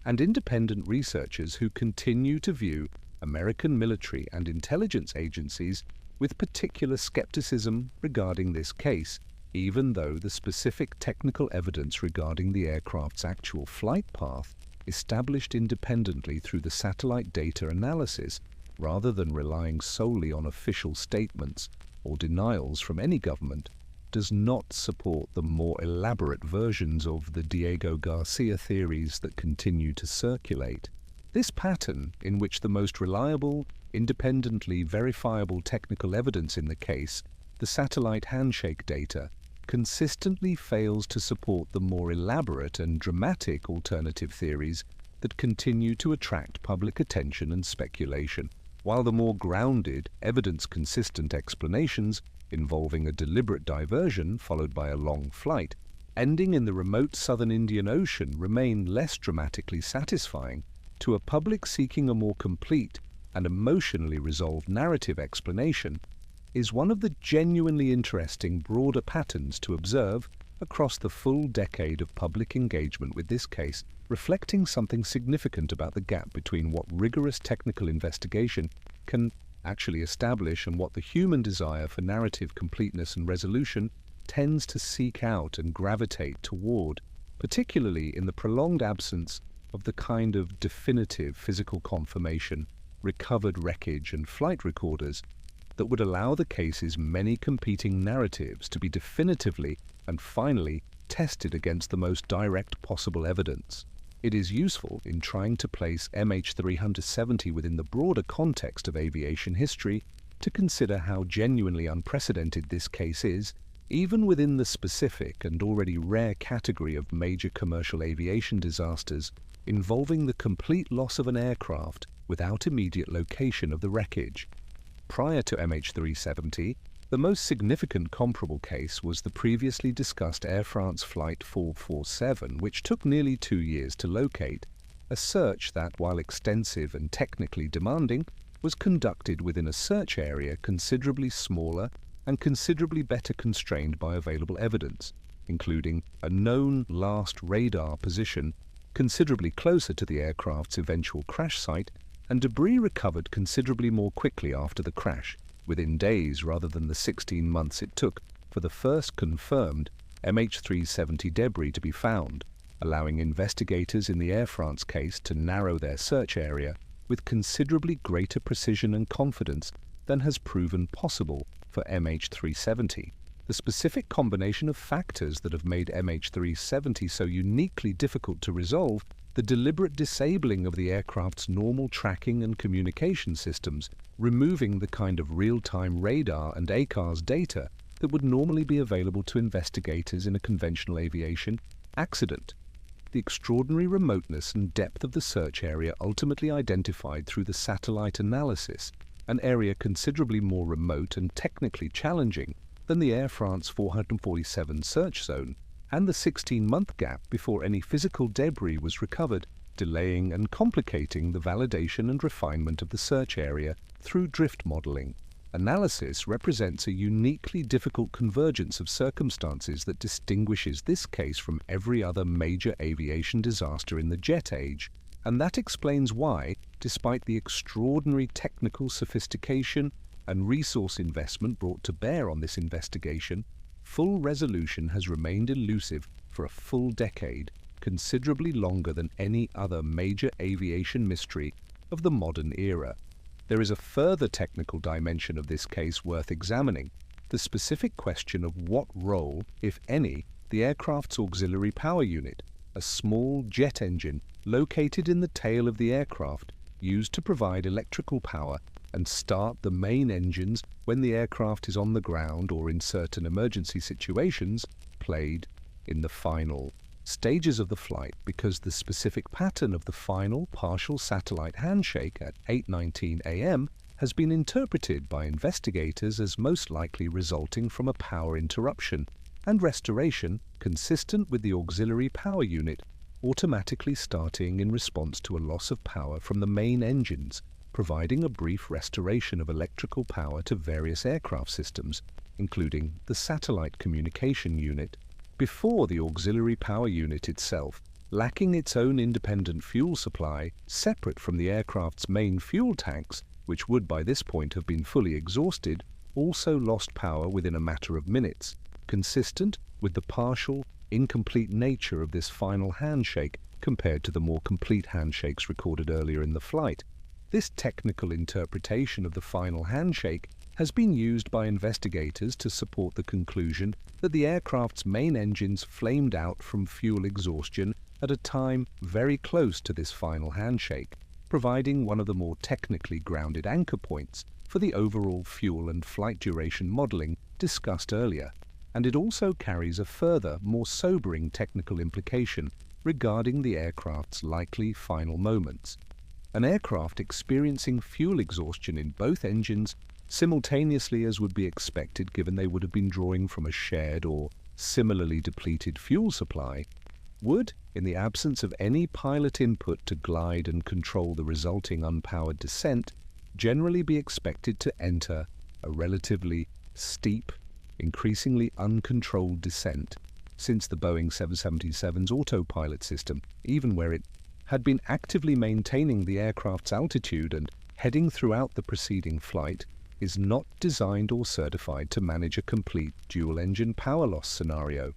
[SPEAKER 1] and independent researchers who continue to view American military and intelligence agencies with particular skepticism regarding this case, even though the specific technical evidence regarding the aircraft's actual flight path, established independently through the satellite data analysis, rather than relying solely on official statements or denials from any government, does not support the more elaborate versions of the Diego Garcia theories that continue to circulate. This pattern, in which the most reliable, independently verifiable technical evidence in the case, the satellite handshake data, consistently fails to support the more elaborate and dramatic alternative theories that continue to attract public attention and speculation, while the more grounded, evidence-consistent explanations involving a deliberate diversion followed by a long flight, ending in the remote southern Indian Ocean, remain less dramatically satisfying to a public seeking a more complete and emotionally resolved narrative explanation, is one of the genuinely interesting broader patterns to observe across the full decade of public engagement with this case, reflecting something significant about the gap between what rigorous technical investigation can actually establish and what the human desire for narrative completeness and resolution tends to seek out and gravitate toward, particularly in the prolonged absence of the kind of definitive physical confirmation, recovered wreckage and flight recorders that would allow the case's many competing narratives to be definitively and finally tested against the most direct possible evidence. It is useful in trying to place MH370 within the broader context of aviation history to consider how genuinely unprecedented this case is, even within the specific and already rare category of major commercial aviation disasters involving the complete loss of an aircraft without immediate location of the wreckage. Prior to MH370, the most significant comparable case was the previously discussed Air France Flight 447, which took nearly 2 years to locate, a search that, while extensive and technically demanding, was conducted within a search area considerably smaller and considerably better constrained by available evidence, including a known last radar position considerably closer to the aircraft's eventual crash site, and debris recovered considerably more quickly after the crash, within days rather than the 16 months it took for the first confirmed MH370 debris to be found, allowing investigators in the Air France case to narrow their search area with considerably greater precision and confidence than has proven possible for MH370. The specific combination of factors that have made MH370 so uniquely difficult to resolve, the deliberate disabling of the aircraft's normal tracking and communication systems, removing the kind of real-time radar and ACARS data that would normally be available to investigators in a conventional aviation accident. The extraordinary remoteness and depth of the search area ultimately identified through the satellite analysis, an area considerably more remote and technically challenging than the Air France 447 search zone, and the 16-month gap before any physical debris was recovered, delaying and complicating the validation and refinement of the search area through drift modeling. Analysis represents a uniquely difficult convergence of circumstances that distinguishes this case from every other major aviation disaster in the jet age, and that explains why, despite the extraordinary technical sophistication and resource investment brought to bear on this investigation, full resolution has remained elusive for a full decade, considerably longer than any other major aviation mystery of the modern era. There is a further technical dimension of this case worth examining, the specific question of what role, if any, the aircraft's auxiliary power unit, a small jet engine located in the tail of the aircraft, used to provide electrical power and start the main engines when the aircraft is on the ground or in certain emergency situations, played in the final stages of the flight, because the specific pattern of the final partial satellite handshake at 8:19 a.m. has been interpreted by investigators as most likely resulting from a power interruption and restoration consistent with the auxiliary power unit automatically starting in response to a loss of power from the main engines, providing a brief restoration of electrical power to various aircraft systems, including the satellite communication unit, before the auxiliary power unit itself, lacking its own independent fuel supply, separate from the aircraft's main fuel tanks, which would by this point have been fully exhausted, also lost power within a matter of minutes, consistent with the partial, incomplete nature of this final handshake compared to the more complete handshakes recorded earlier in the flight. This technical interpretation of the final handshake has been used by investigators to support the conclusion that the aircraft's main engines flamed out from fuel exhaustion at a time very close to this final handshake, providing one of the more technically grounded anchor points for the overall fuel and flight duration modeling discussed earlier. And it also carries a further, more sobering technical implication regarding the aircraft's likely final moments. An aircraft experiencing fuel exhaustion in both engines simultaneously, as would be expected given they would have been drawing from a shared or similarly depleted fuel supply, would, in the absence of any pilot input to glide and control the resulting unpowered descent, generally be expected to enter a relatively steep, increasingly uncontrolled descent, since the Boeing 777's autopilot system, even where it had been actively maintaining the aircraft's altitude and heading throughout the preceding flight, is not designed or certified to manage a complete dual-engine power loss scenario,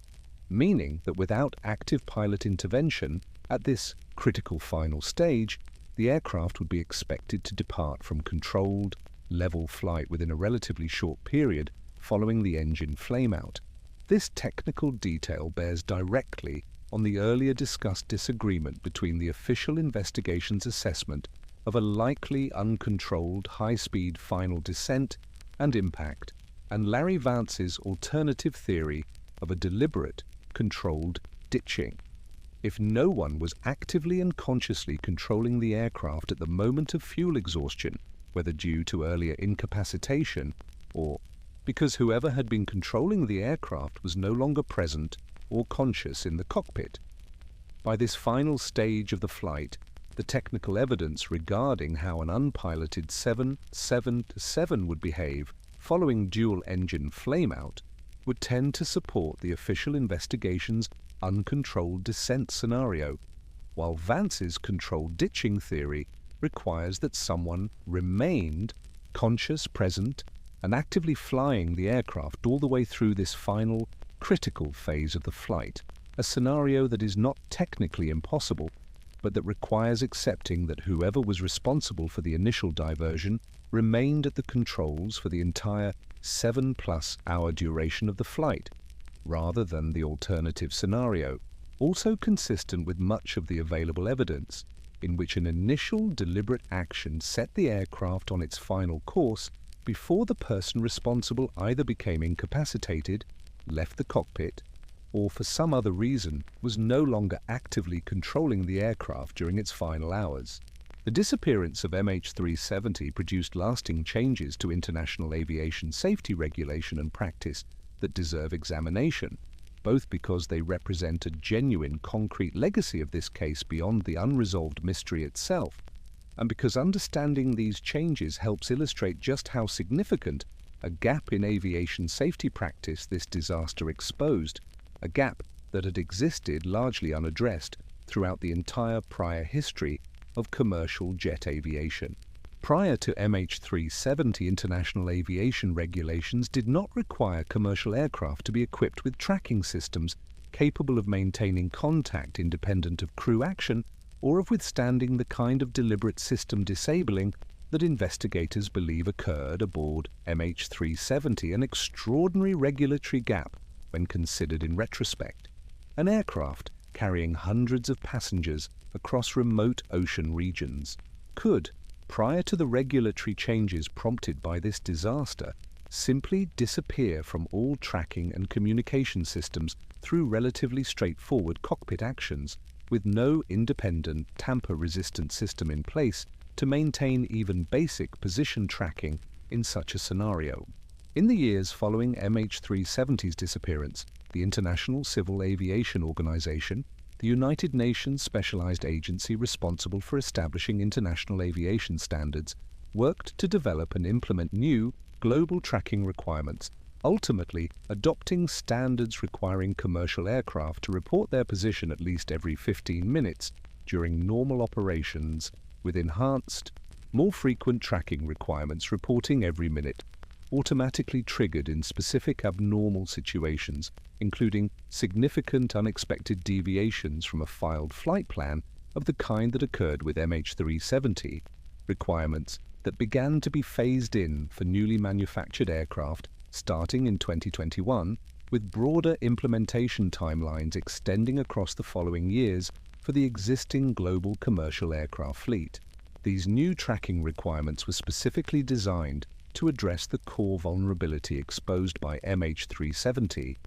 [SPEAKER 1] meaning that without active pilot intervention at this critical final stage, the aircraft would be expected to depart from controlled, level flight within a relatively short period following the engine flameout. This technical detail bears directly on the earlier discussed disagreement between the official investigation's assessment of a likely uncontrolled high-speed final descent and impact, and Larry Vance's alternative theory of a deliberate, controlled ditching. If no one was actively and consciously controlling the aircraft at the moment of fuel exhaustion, whether due to earlier incapacitation or because whoever had been controlling the aircraft was no longer present or conscious in the cockpit. By this final stage of the flight, the technical evidence regarding how an unpiloted 777 would behave following dual-engine flameout would tend to support the official investigation's uncontrolled descent scenario, while Vance's controlled ditching theory requires that someone remained conscious, present, and actively flying the aircraft all the way through this final, critical phase of the flight, a scenario that is not technically impossible, but that requires accepting that whoever was responsible for the initial diversion remained at the controls for the entire 7+ hour duration of the flight, rather than the alternative scenario, also consistent with much of the available evidence, in which an initial deliberate action set the aircraft on its final course before the person responsible either became incapacitated, left the cockpit, or for some other reason was no longer actively controlling the aircraft during its final hours. The disappearance of MH370 produced lasting changes to international aviation safety regulation and practice that deserve examination, both because they represent a genuine concrete legacy of this case beyond the unresolved mystery itself, and because understanding these changes helps illustrate just how significant a gap in aviation safety practice this disaster exposed, a gap that had existed largely unaddressed throughout the entire prior history of commercial jet aviation. Prior to MH370, international aviation regulations did not require commercial aircraft to be equipped with tracking systems capable of maintaining contact independent of crew action or of withstanding the kind of deliberate system disabling that investigators believe occurred aboard MH370, an extraordinary regulatory gap when considered in retrospect. An aircraft carrying hundreds of passengers across remote ocean regions could, prior to the regulatory changes prompted by this disaster, simply disappear from all tracking and communication systems through relatively straightforward cockpit actions, with no independent tamper-resistant system in place to maintain even basic position tracking in such a scenario. In the years following MH370's disappearance, the International Civil Aviation Organization, the United Nations specialized agency responsible for establishing international aviation standards, worked to develop and implement new global tracking requirements, ultimately adopting standards requiring commercial aircraft to report their position at least every 15 minutes during normal operations, with enhanced, more frequent tracking requirements reporting every minute, automatically triggered in specific abnormal situations, including significant unexpected deviations from a filed flight plan of the kind that occurred with MH370, requirements that began to be phased in for newly manufactured aircraft starting in 2021, with broader implementation timelines extending across the following years for the existing global commercial aircraft fleet. These new tracking requirements were specifically designed to address the core vulnerability exposed by MH370,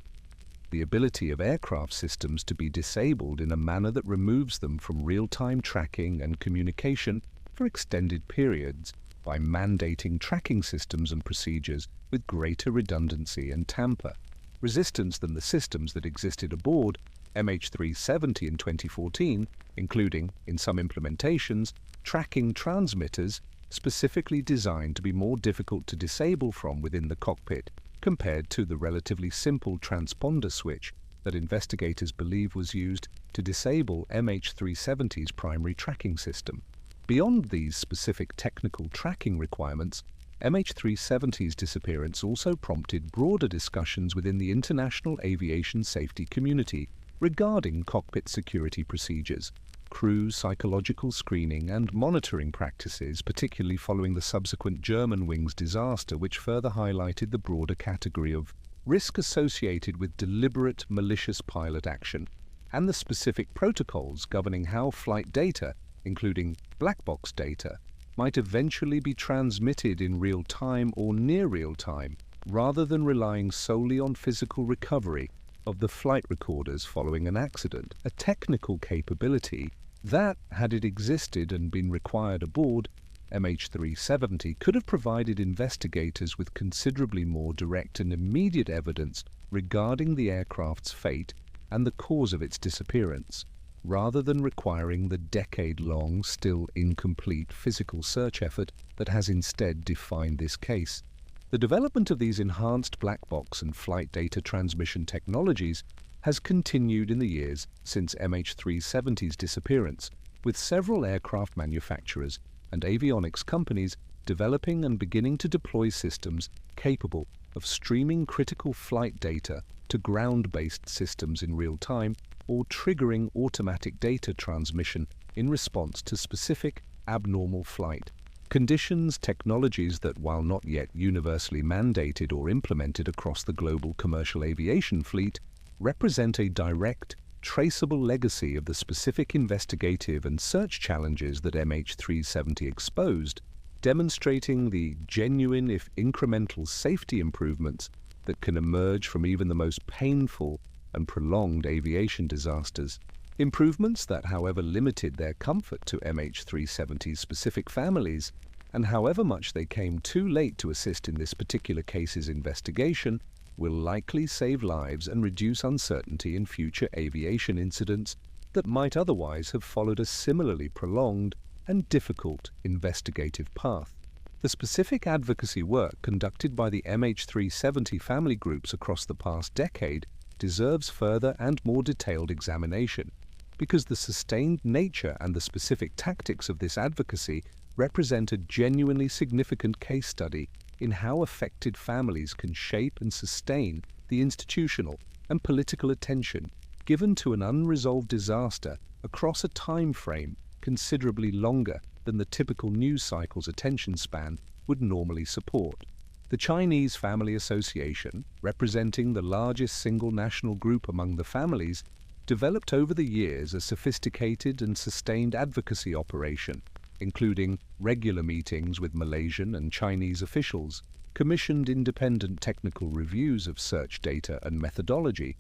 [SPEAKER 1] the ability of aircraft systems to be disabled in a manner that removes them from real-time tracking and communication for extended periods by mandating tracking systems and procedures with greater redundancy and tamper resistance than the systems that existed aboard MH370 in 2014, including, in some implementations, tracking transmitters specifically designed to be more difficult to disable from within the cockpit compared to the relatively simple transponder switch that investigators believe was used to disable MH370's primary tracking system. Beyond these specific technical tracking requirements, MH370's disappearance also prompted broader discussions within the international aviation safety community regarding cockpit security procedures, crew psychological screening and monitoring practices, particularly following the subsequent Germanwings disaster, which further highlighted the broader category of risk associated with deliberate malicious pilot action, and the specific protocols governing how flight data, including black box data, might eventually be transmitted in real time or near real time, rather than relying solely on physical recovery of the flight recorders following an accident, a technical capability that, had it existed and been required aboard MH370, could have provided investigators with considerably more direct and immediate evidence regarding the aircraft's fate and the cause of its disappearance, rather than requiring the decade-long, still incomplete physical search effort that has instead defined this case. The development of these enhanced black box and flight data transmission technologies has continued in the years since MH370's disappearance, with several aircraft manufacturers and avionics companies developing and beginning to deploy systems capable of streaming critical flight data to ground-based systems in real time or triggering automatic data transmission in response to specific abnormal flight conditions, technologies that, while not yet universally mandated or implemented across the global commercial aviation fleet, represent a direct, traceable legacy of the specific investigative and search challenges that MH370 exposed, demonstrating the genuine, if incremental, safety improvements that can emerge from even the most painful and prolonged aviation disasters. Improvements that, however limited their comfort to MH370's specific families, and however much they came too late to assist in this particular case's investigation, will likely save lives and reduce uncertainty in future aviation incidents that might otherwise have followed a similarly prolonged and difficult investigative path. The specific advocacy work conducted by the MH370 family groups across the past decade deserves further and more detailed examination, because the sustained nature and the specific tactics of this advocacy represent a genuinely significant case study in how affected families can shape and sustain the institutional and political attention given to an unresolved disaster across a time frame considerably longer than the typical news cycle's attention span would normally support. The Chinese Family Association, representing the largest single national group among the families, developed over the years a sophisticated and sustained advocacy operation, including regular meetings with Malaysian and Chinese officials, commissioned independent technical reviews of search data and methodology,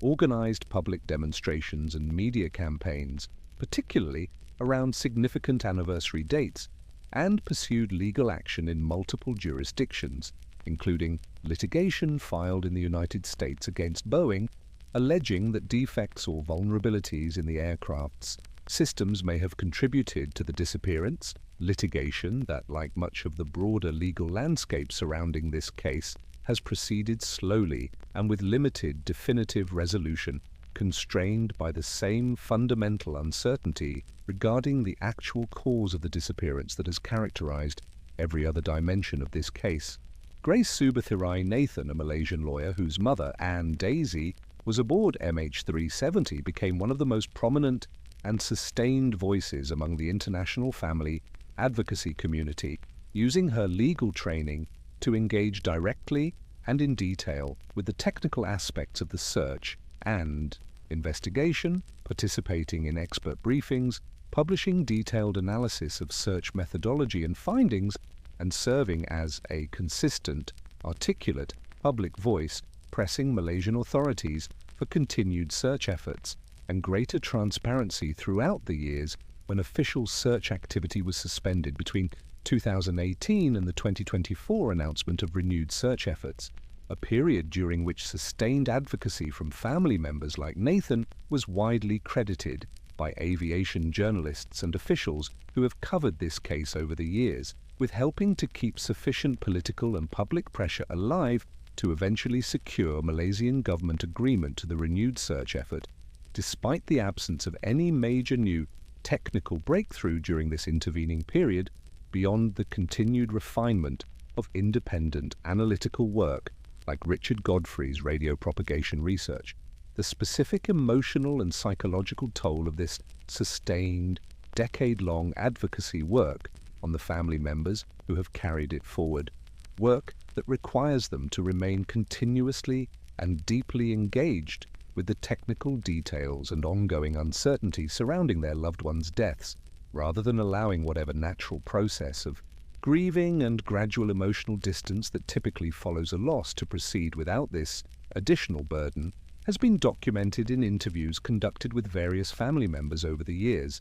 [SPEAKER 1] organized public demonstrations and media campaigns, particularly around significant anniversary dates, and pursued legal action in multiple jurisdictions, including litigation filed in the United States against Boeing, alleging that defects or vulnerabilities in the aircraft's systems may have contributed to the disappearance, litigation that, like much of the broader legal landscape surrounding this case, has proceeded slowly and with limited definitive resolution, constrained by the same fundamental uncertainty regarding the actual cause of the disappearance that has characterized every other dimension of this case. Grace Subbathirai Nathan, a Malaysian lawyer whose mother, Anne Daisy, was aboard MH370, became one of the most prominent and sustained voices among the international family advocacy community, using her legal training to engage directly and in detail with the technical aspects of the search and investigation, participating in expert briefings, publishing detailed analysis of search methodology and findings, and serving as a consistent, articulate, public voice, pressing Malaysian authorities for continued search efforts and greater transparency throughout the years when official search activity was suspended between 2018 and the 2024 announcement of renewed search efforts, a period during which sustained advocacy from family members like Nathan was widely credited by aviation journalists and officials who have covered this case over the years, with helping to keep sufficient political and public pressure alive to eventually secure Malaysian government agreement to the renewed search effort, despite the absence of any major new technical breakthrough during this intervening period, beyond the continued refinement of independent analytical work like Richard Godfrey's radio propagation research. The specific emotional and psychological toll of this sustained, decade-long advocacy work on the family members who have carried it forward, work that requires them to remain continuously and deeply engaged with the technical details and ongoing uncertainty surrounding their loved ones' deaths, rather than allowing whatever natural process of grieving and gradual emotional distance that typically follows a loss to proceed without this additional burden, has been documented in interviews conducted with various family members over the years,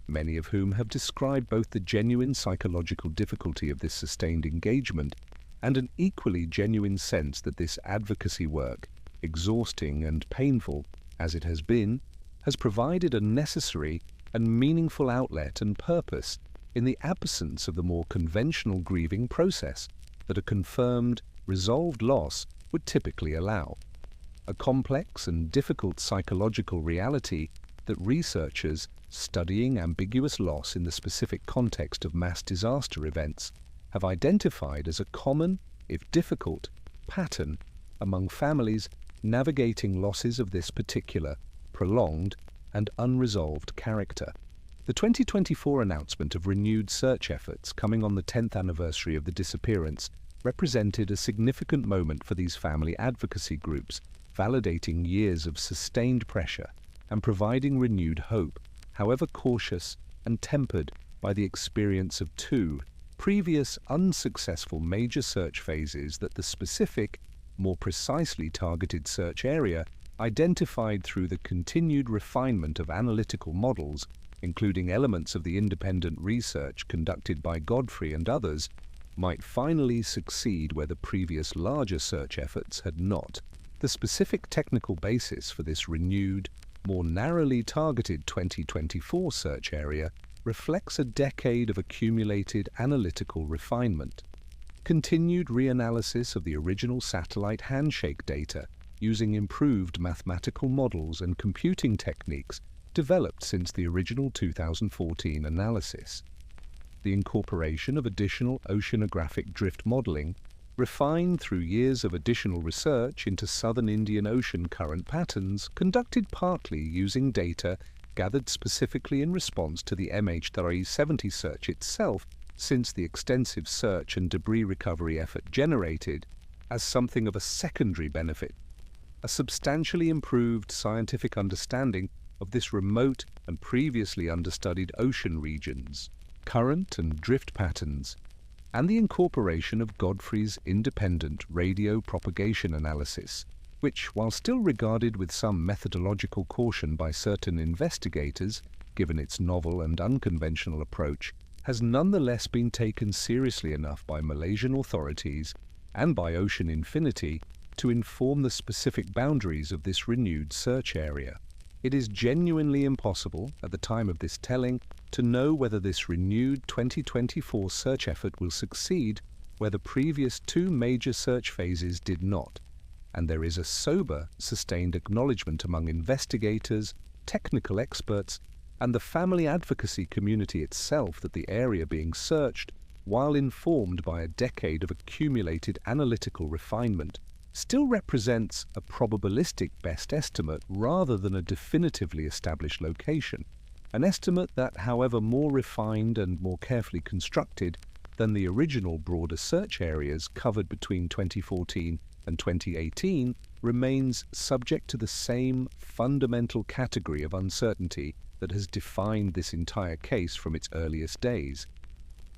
[SPEAKER 1] many of whom have described both the genuine psychological difficulty of this sustained engagement and an equally genuine sense that this advocacy work, exhausting and painful as it has been, has provided a necessary and meaningful outlet and purpose in the absence of the more conventional grieving process that a confirmed, resolved loss would typically allow. A complex and difficult psychological reality that researchers studying ambiguous loss in the specific context of mass disaster events have identified as a common, if difficult, pattern among families navigating losses of this particular, prolonged, and unresolved character. The 2024 announcement of renewed search efforts coming on the 10th anniversary of the disappearance represented a significant moment for these family advocacy groups, validating years of sustained pressure and providing renewed hope, however cautious and tempered by the experience of two previous unsuccessful major search phases that the specific, more precisely targeted search area identified through the continued refinement of analytical models, including elements of the independent research conducted by Godfrey and others, might finally succeed where the previous larger search efforts had not. The specific technical basis for this renewed, more narrowly targeted 2024 search area reflects a decade of accumulated analytical refinement. Continued reanalysis of the original satellite handshake data using improved mathematical models and computing techniques developed since the original 2014 analysis. The incorporation of additional oceanographic drift modeling, refined through years of additional research into southern Indian Ocean current patterns conducted partly using data gathered specifically in response to the MH370 search itself, since the extensive search and debris recovery effort generated, as something of a secondary benefit, a substantially improved scientific understanding of this remote and previously understudied ocean regions, current and drift patterns, and the incorporation of Godfrey's independent radio propagation analysis, which, while still regarded with some methodological caution by certain investigators, given its novel and unconventional approach, has nonetheless been taken seriously enough by Malaysian authorities and by Ocean Infinity to inform the specific boundaries of this renewed search area. It is genuinely impossible, at the time of this telling, to know whether this renewed 2024 search effort will succeed where the previous two major search phases did not, and there is a sober, sustained acknowledgement among investigators, technical experts, and the family advocacy community itself that the area being searched, while informed by a decade of accumulated analytical refinement, still represents a probabilistic best estimate rather than a definitively established location, an estimate that, however more refined and more carefully constructed than the original broader search areas covered between 2014 and 2018, remains subject to the same fundamental category of uncertainty that has defined this entire case from its earliest days.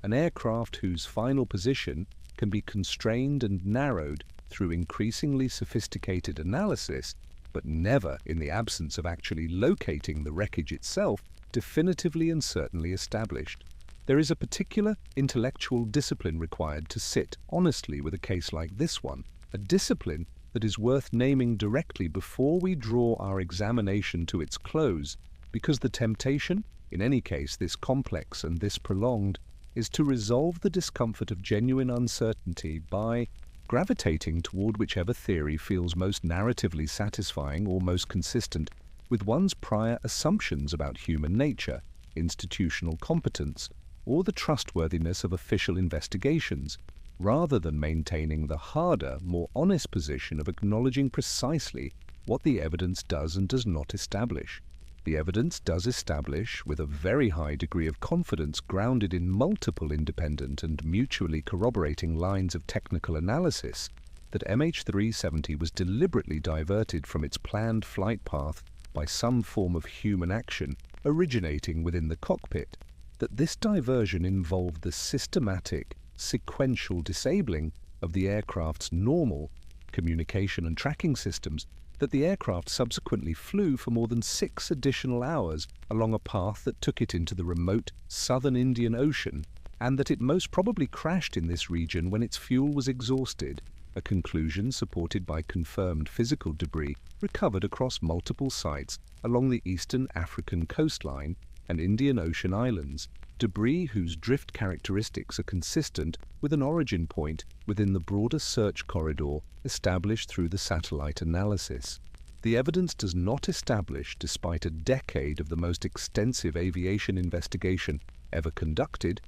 [SPEAKER 1] An aircraft whose final position can be constrained and narrowed through increasingly sophisticated analysis, but never, in the absence of actually locating the wreckage itself, definitively and certainly established. There is a particular intellectual discipline required to sit honestly with a case like this one, a discipline that is worth naming directly before we draw our examination to its close, because the temptation, in any case this complex and this prolonged, is to resolve the discomfort of genuine uncertainty by gravitating toward whichever theory feels most narratively satisfying or most consistent with one's prior assumptions about human nature, institutional competence, or the trustworthiness of official investigations, rather than maintaining the harder, more honest position of acknowledging precisely what the evidence does and does not establish. The evidence does establish, with a very high degree of confidence grounded in multiple independent and mutually corroborating lines of technical analysis, that MH370 was deliberately diverted from its planned flight path by some form of human action originating within the cockpit, that this diversion involved the systematic, sequential disabling of the aircraft's normal communication and tracking systems, that the aircraft subsequently flew for more than 6 additional hours along a path that took it into the remote southern Indian Ocean, and that it most probably crashed in this region when its fuel was exhausted, a conclusion supported by confirmed physical debris recovered across multiple sites along the eastern African coastline and Indian Ocean islands, debris whose drift characteristics are consistent with an origin point within the broader search corridor established through the satellite analysis. The evidence does not establish, despite a decade of the most extensive aviation investigation ever conducted,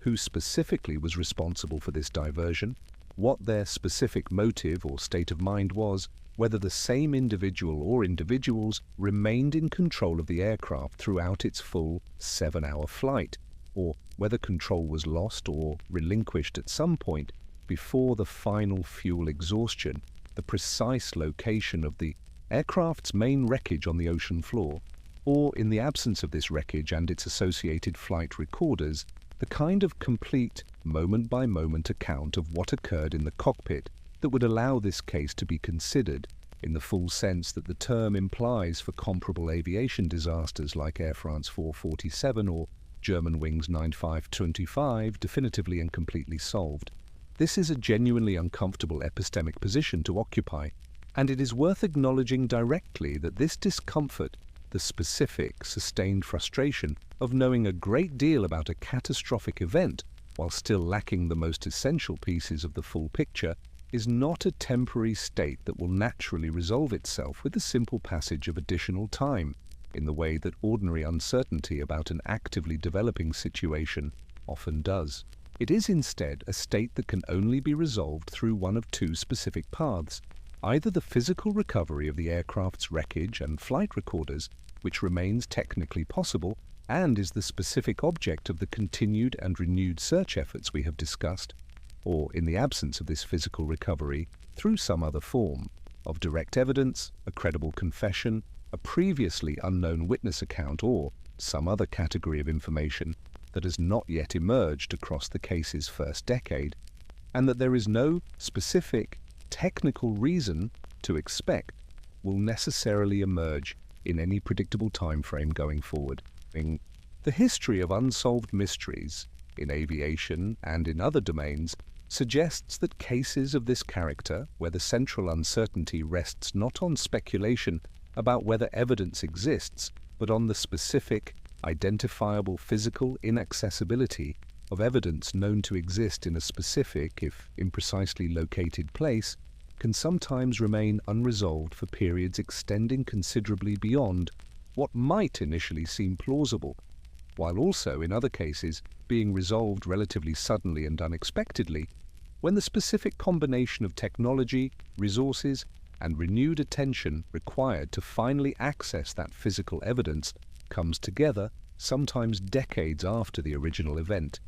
[SPEAKER 1] who specifically was responsible for this diversion, what their specific motive or state of mind was, whether the same individual or individuals remained in control of the aircraft throughout its full 7-hour flight, or whether control was lost or relinquished at some point before the final fuel exhaustion, the precise location of the aircraft's main wreckage on the ocean floor, or, in the absence of this wreckage and its associated flight recorders, the kind of complete, moment-by-moment account of what occurred in the cockpit that would allow this case to be considered, in the full sense that the term implies for comparable aviation disasters like Air France 447 or German Wings 9525, definitively and completely solved. This is a genuinely uncomfortable epistemic position to occupy, and it is worth acknowledging directly that this discomfort, the specific, sustained frustration of knowing a great deal about a catastrophic event while still lacking the most essential pieces of the full picture, is not a temporary state that will naturally resolve itself with the simple passage of additional time, in the way that ordinary uncertainty about an actively developing situation often does. It is instead a state that can only be resolved through one of two specific paths, either the physical recovery of the aircraft's wreckage and flight recorders, which remains technically possible and is the specific object of the continued and renewed search efforts we have discussed, or in the absence of this physical recovery, through some other form of direct evidence, a credible confession, a previously unknown witness account, or some other category of information that has not yet emerged across the case's first decade, and that there is no specific technical reason to expect will necessarily emerge in any predictable time frame going forward. The history of unsolved mysteries in aviation and in other domains suggests that cases of this character, where the central uncertainty rests not on speculation about whether evidence exists, but on the specific, identifiable physical inaccessibility of evidence known to exist in a specific, if imprecisely located place, can sometimes remain unresolved for periods extending considerably beyond what might initially seem plausible, while also, in other cases, being resolved relatively suddenly and unexpectedly, when the specific combination of technology, resources, and renewed attention required to finally access that physical evidence comes together, sometimes decades after the original event,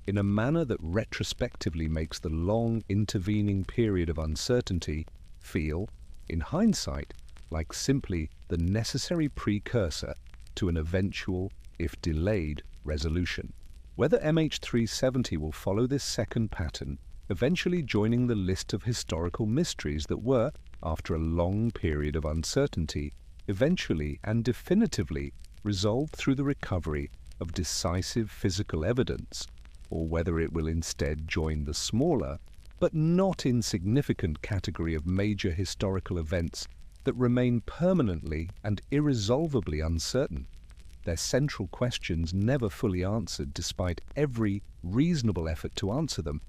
[SPEAKER 1] in a manner that retrospectively makes the long intervening period of uncertainty feel, in hindsight, like simply the necessary precursor to an eventual, if delayed, resolution. Whether MH370 will follow this second pattern, eventually joining the list of historical mysteries that were, after a long period of uncertainty, eventually and definitively resolved through the recovery of decisive physical evidence, or whether it will instead join the smaller, but not insignificant category of major historical events that remain permanently and irresolvably uncertain, their central questions never fully answered despite every reasonable effort to answer them,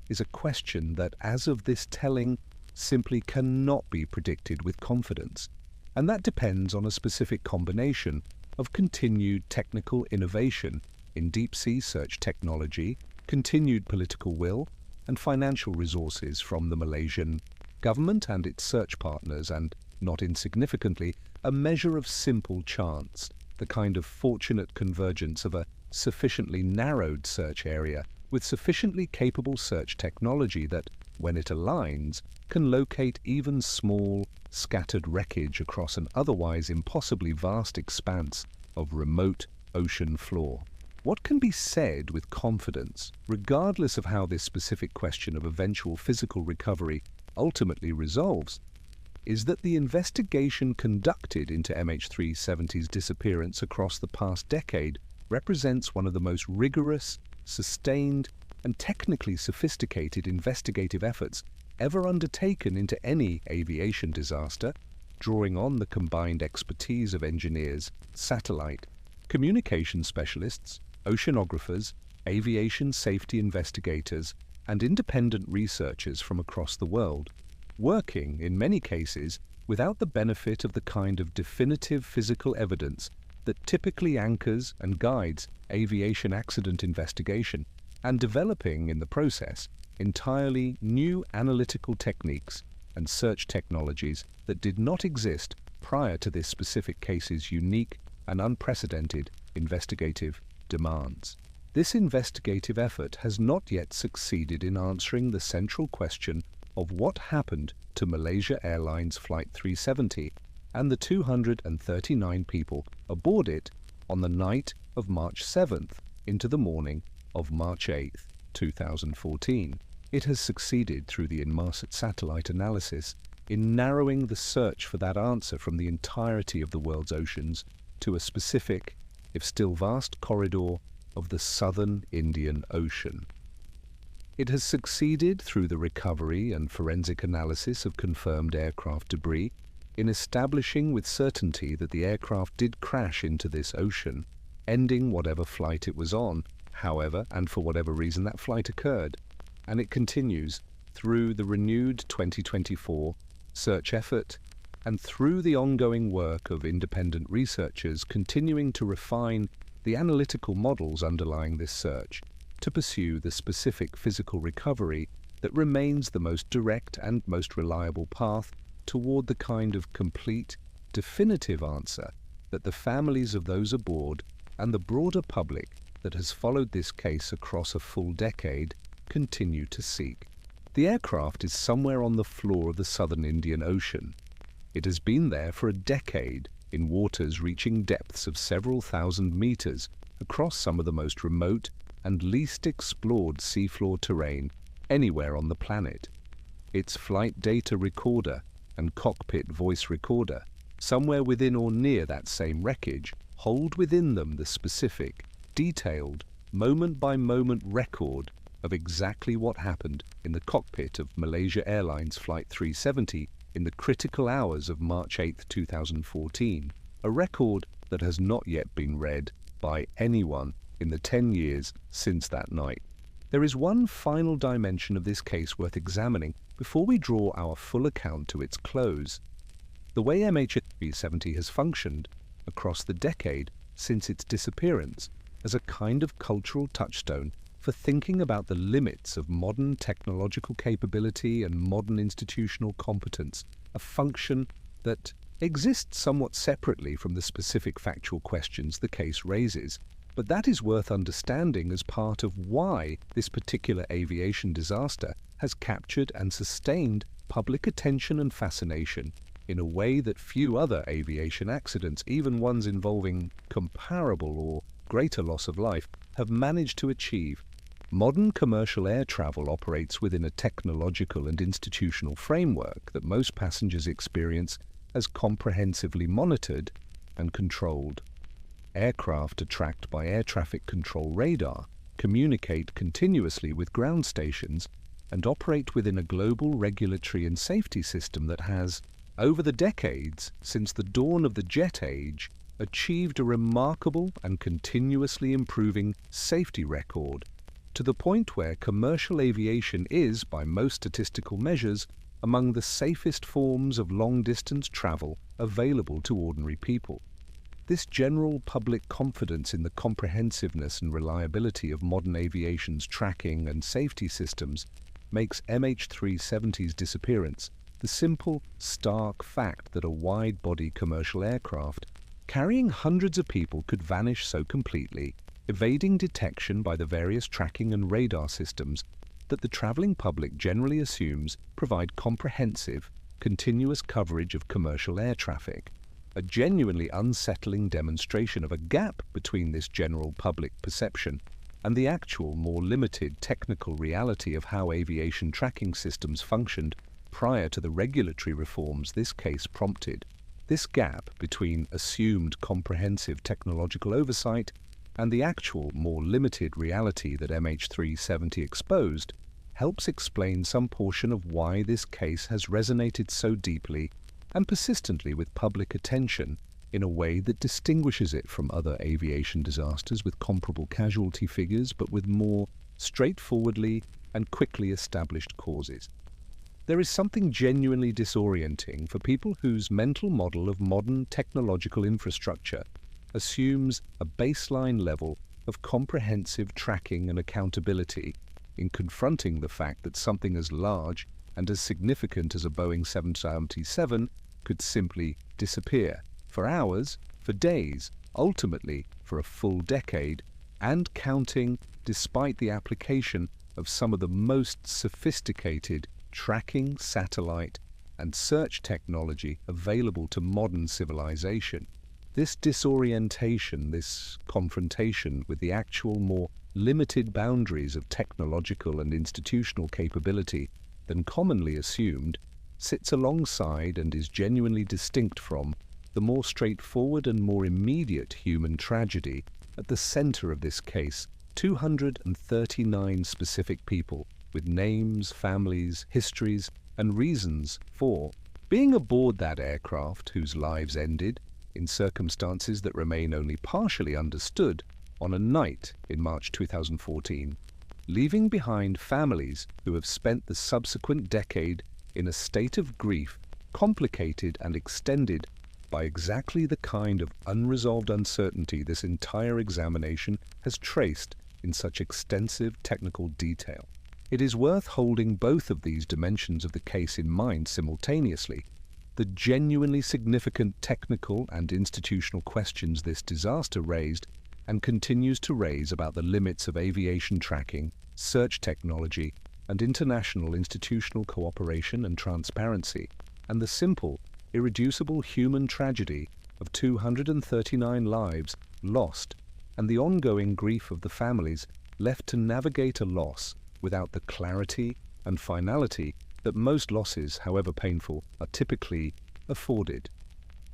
[SPEAKER 1] is a question that, as of this telling, simply cannot be predicted with confidence, and that depends on a specific combination of continued technical innovation in deep-sea search technology, continued political will, and financial resources from the Malaysian government and its search partners, and, not insignificantly, a measure of simple chance, the kind of fortunate convergence of a sufficiently narrowed search area with sufficiently capable search technology that, when it aligns, can locate even small, scattered wreckage across an otherwise impossibly vast expanse of remote ocean floor. What can be said with confidence, regardless of how this specific question of eventual physical recovery ultimately resolves, is that the investigation conducted into MH370's disappearance across the past decade represents one of the most rigorous, sustained, and technically sophisticated investigative efforts ever undertaken into any aviation disaster, drawing on the combined expertise of engineers, satellite, communication specialists, oceanographers, aviation safety investigators, and independent researchers from across the world, working, in many cases, without the benefit of the kind of definitive physical evidence that typically anchors and guides aviation accident investigation, and developing, in the process, entirely new analytical techniques and search technologies that did not exist prior to this specific case's unique and unprecedented investigative demands. This investigative effort has not yet succeeded in answering the central question of what happened to Malaysia Airlines Flight 370 and the 239 people aboard it on the night of March 7th into the morning of March 8th, 2014. It has succeeded through the Inmarsat satellite analysis in narrowing the search for that answer from the entirety of the world's oceans to a specific, if still vast, corridor of the southern Indian Ocean. It has succeeded through the recovery and forensic analysis of confirmed aircraft debris in establishing with certainty that the aircraft did crash into this ocean, ending whatever flight it was on, however and for whatever reason that flight occurred. And it continues through the renewed 2024 search effort and through the ongoing work of independent researchers continuing to refine the analytical models underlying this search to pursue the specific physical recovery that remains the most direct and most reliable path toward the kind of complete, definitive answer that the families of those aboard and the broader public that has followed this case across a full decade continue to seek. The aircraft is somewhere on the floor of the southern Indian Ocean. It has been there for a decade in waters reaching depths of several thousand meters across some of the most remote and least explored seafloor terrain anywhere on the planet. Its flight data recorder and cockpit voice recorder, somewhere within or near that same wreckage, hold within them the specific, detailed, moment-by-moment record of exactly what happened in the cockpit of Malaysia Airlines Flight 370 in the critical hours of March 8, 2014, a record that has not yet been read by anyone in the 10 years since that night. There is one final dimension of this case worth examining before we draw our full account to its close. The way MH370 has functioned across the decade since its disappearance as a kind of cultural touchstone for thinking about the limits of modern technological capability and modern institutional competence, a function that exists somewhat separately from the specific factual questions the case raises, but that is worth understanding as part of why this particular aviation disaster has captured and sustained public attention and fascination in a way that few other aviation accidents, even ones involving comparable or greater loss of life, have managed to achieve. Modern commercial air travel operates within a technological and institutional framework that most passengers experience as comprehensively monitored and controlled. Aircraft are tracked by air traffic control radar, communicate continuously with ground stations, and operate within a global regulatory and safety system that has, over the decades since the dawn of the jet age, achieved a remarkable and continuously improving safety record, to the point where commercial aviation is, by most statistical measures, among the safest forms of long-distance travel available to ordinary people. This general public confidence in the comprehensiveness and reliability of modern aviation's tracking and safety systems makes MH370's disappearance the simple, stark fact that a wide-body commercial aircraft carrying hundreds of people could vanish so completely, evading detection by the various tracking and radar systems that the traveling public generally assumes provide comprehensive, continuous coverage of commercial air traffic. A genuinely unsettling demonstration of a gap between this general public perception and the actual, more limited technical reality of how aviation tracking systems functioned prior to the regulatory reforms this case prompted. This gap between assumed comprehensive technological oversight and the actual, more limited reality that MH370 exposed helps explain some portion of why this case has resonated so deeply and persistently with public attention in a way that distinguishes it from other aviation disasters with comparable casualty figures but with more straightforwardly and quickly established causes. There is something genuinely disorienting for people whose mental model of modern technological infrastructure assumes a baseline level of comprehensive tracking and accountability in confronting the fact that something as large and as significant as a Boeing 777 could simply disappear for hours, for days, ultimately for a full decade, and counting, despite the application of some of the most sophisticated tracking, satellite, and search technology available to modern civilization. This disorientation, this confrontation with the actual more limited boundaries of technological and institutional capability than commonly assumed, sits alongside and is genuinely distinct from the more straightforward and more immediate human tragedy at the center of this case. 239 specific people with names, families, histories, and reasons for being aboard that aircraft whose lives ended in circumstances that remain only partially understood on a night in March 2014, leaving behind families who have spent the subsequent decade in a state of grief complicated and extended by exactly the kind of unresolved uncertainty this entire examination has traced in such extensive technical detail. It is worth holding both of these dimensions of the case in mind simultaneously. the genuinely significant technical and institutional questions this disaster raised and continues to raise about the limits of aviation tracking, search technology, and international institutional cooperation and transparency, and the simple, irreducible human tragedy of 239 lives lost, and the ongoing grief of the families left to navigate a loss without the clarity and finality that most losses, however painful, are typically afforded.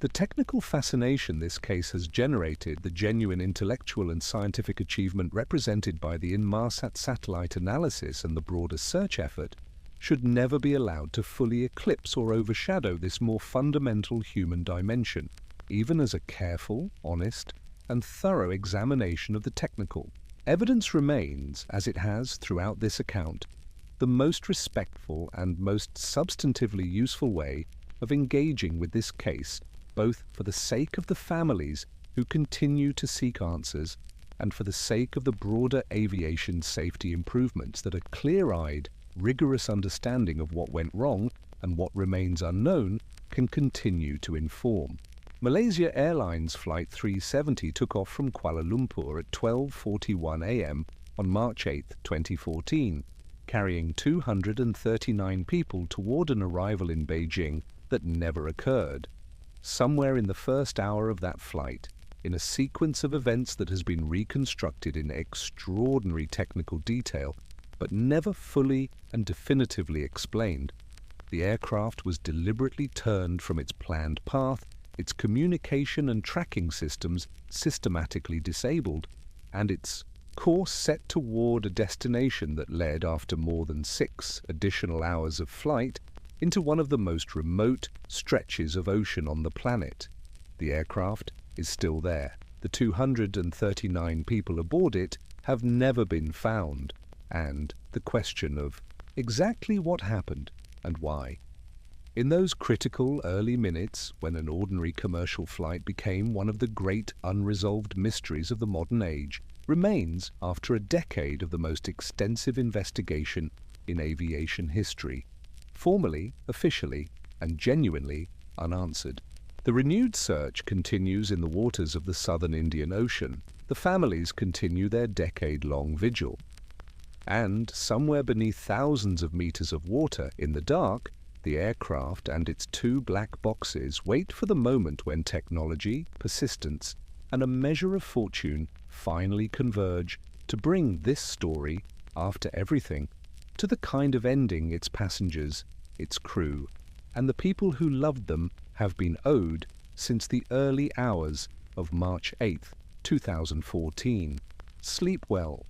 [SPEAKER 1] The technical fascination this case has generated, the genuine intellectual and scientific achievement represented by the Inmarsat satellite analysis and the broader search effort, should never be allowed to fully eclipse or overshadow this more fundamental human dimension, even as a careful, honest, and thorough examination of the technical. Evidence remains, as it has throughout this account, the most respectful and most substantively useful way of engaging with this case, both for the sake of the families who continue to seek answers and for the sake of the broader aviation safety improvements that a clear-eyed, rigorous understanding of what went wrong and what remains unknown can continue to inform. Malaysia Airlines Flight 370 took off from Kuala Lumpur at 12:41 a.m. on March 8, 2014, carrying 239 people toward an arrival in Beijing that never occurred. Somewhere in the first hour of that flight, in a sequence of events that has been reconstructed in extraordinary technical detail, but never fully and definitively explained, the aircraft was deliberately turned from its planned path, its communication and tracking systems systematically disabled, and its course set toward a destination that led, after more than 6 additional hours of flight, into one of the most remote stretches of ocean on the planet. The aircraft is still there. The 239 people aboard it have never been found, and the question of exactly what happened and why. In those critical early minutes, when an ordinary commercial flight became one of the great unresolved mysteries of the modern age, remains, after a decade of the most extensive investigation in aviation history, formally, officially, and genuinely unanswered. The renewed search continues in the waters of the southern Indian Ocean. The families continue their decade-long vigil. And, somewhere beneath thousands of meters of water, in the dark, the aircraft and its 2 black boxes wait for the moment when technology, persistence, and a measure of fortune finally converge to bring this story, after everything, to the kind of ending its passengers, its crew, and the people who loved them have been owed since the early hours of March 8, 2014. Sleep well.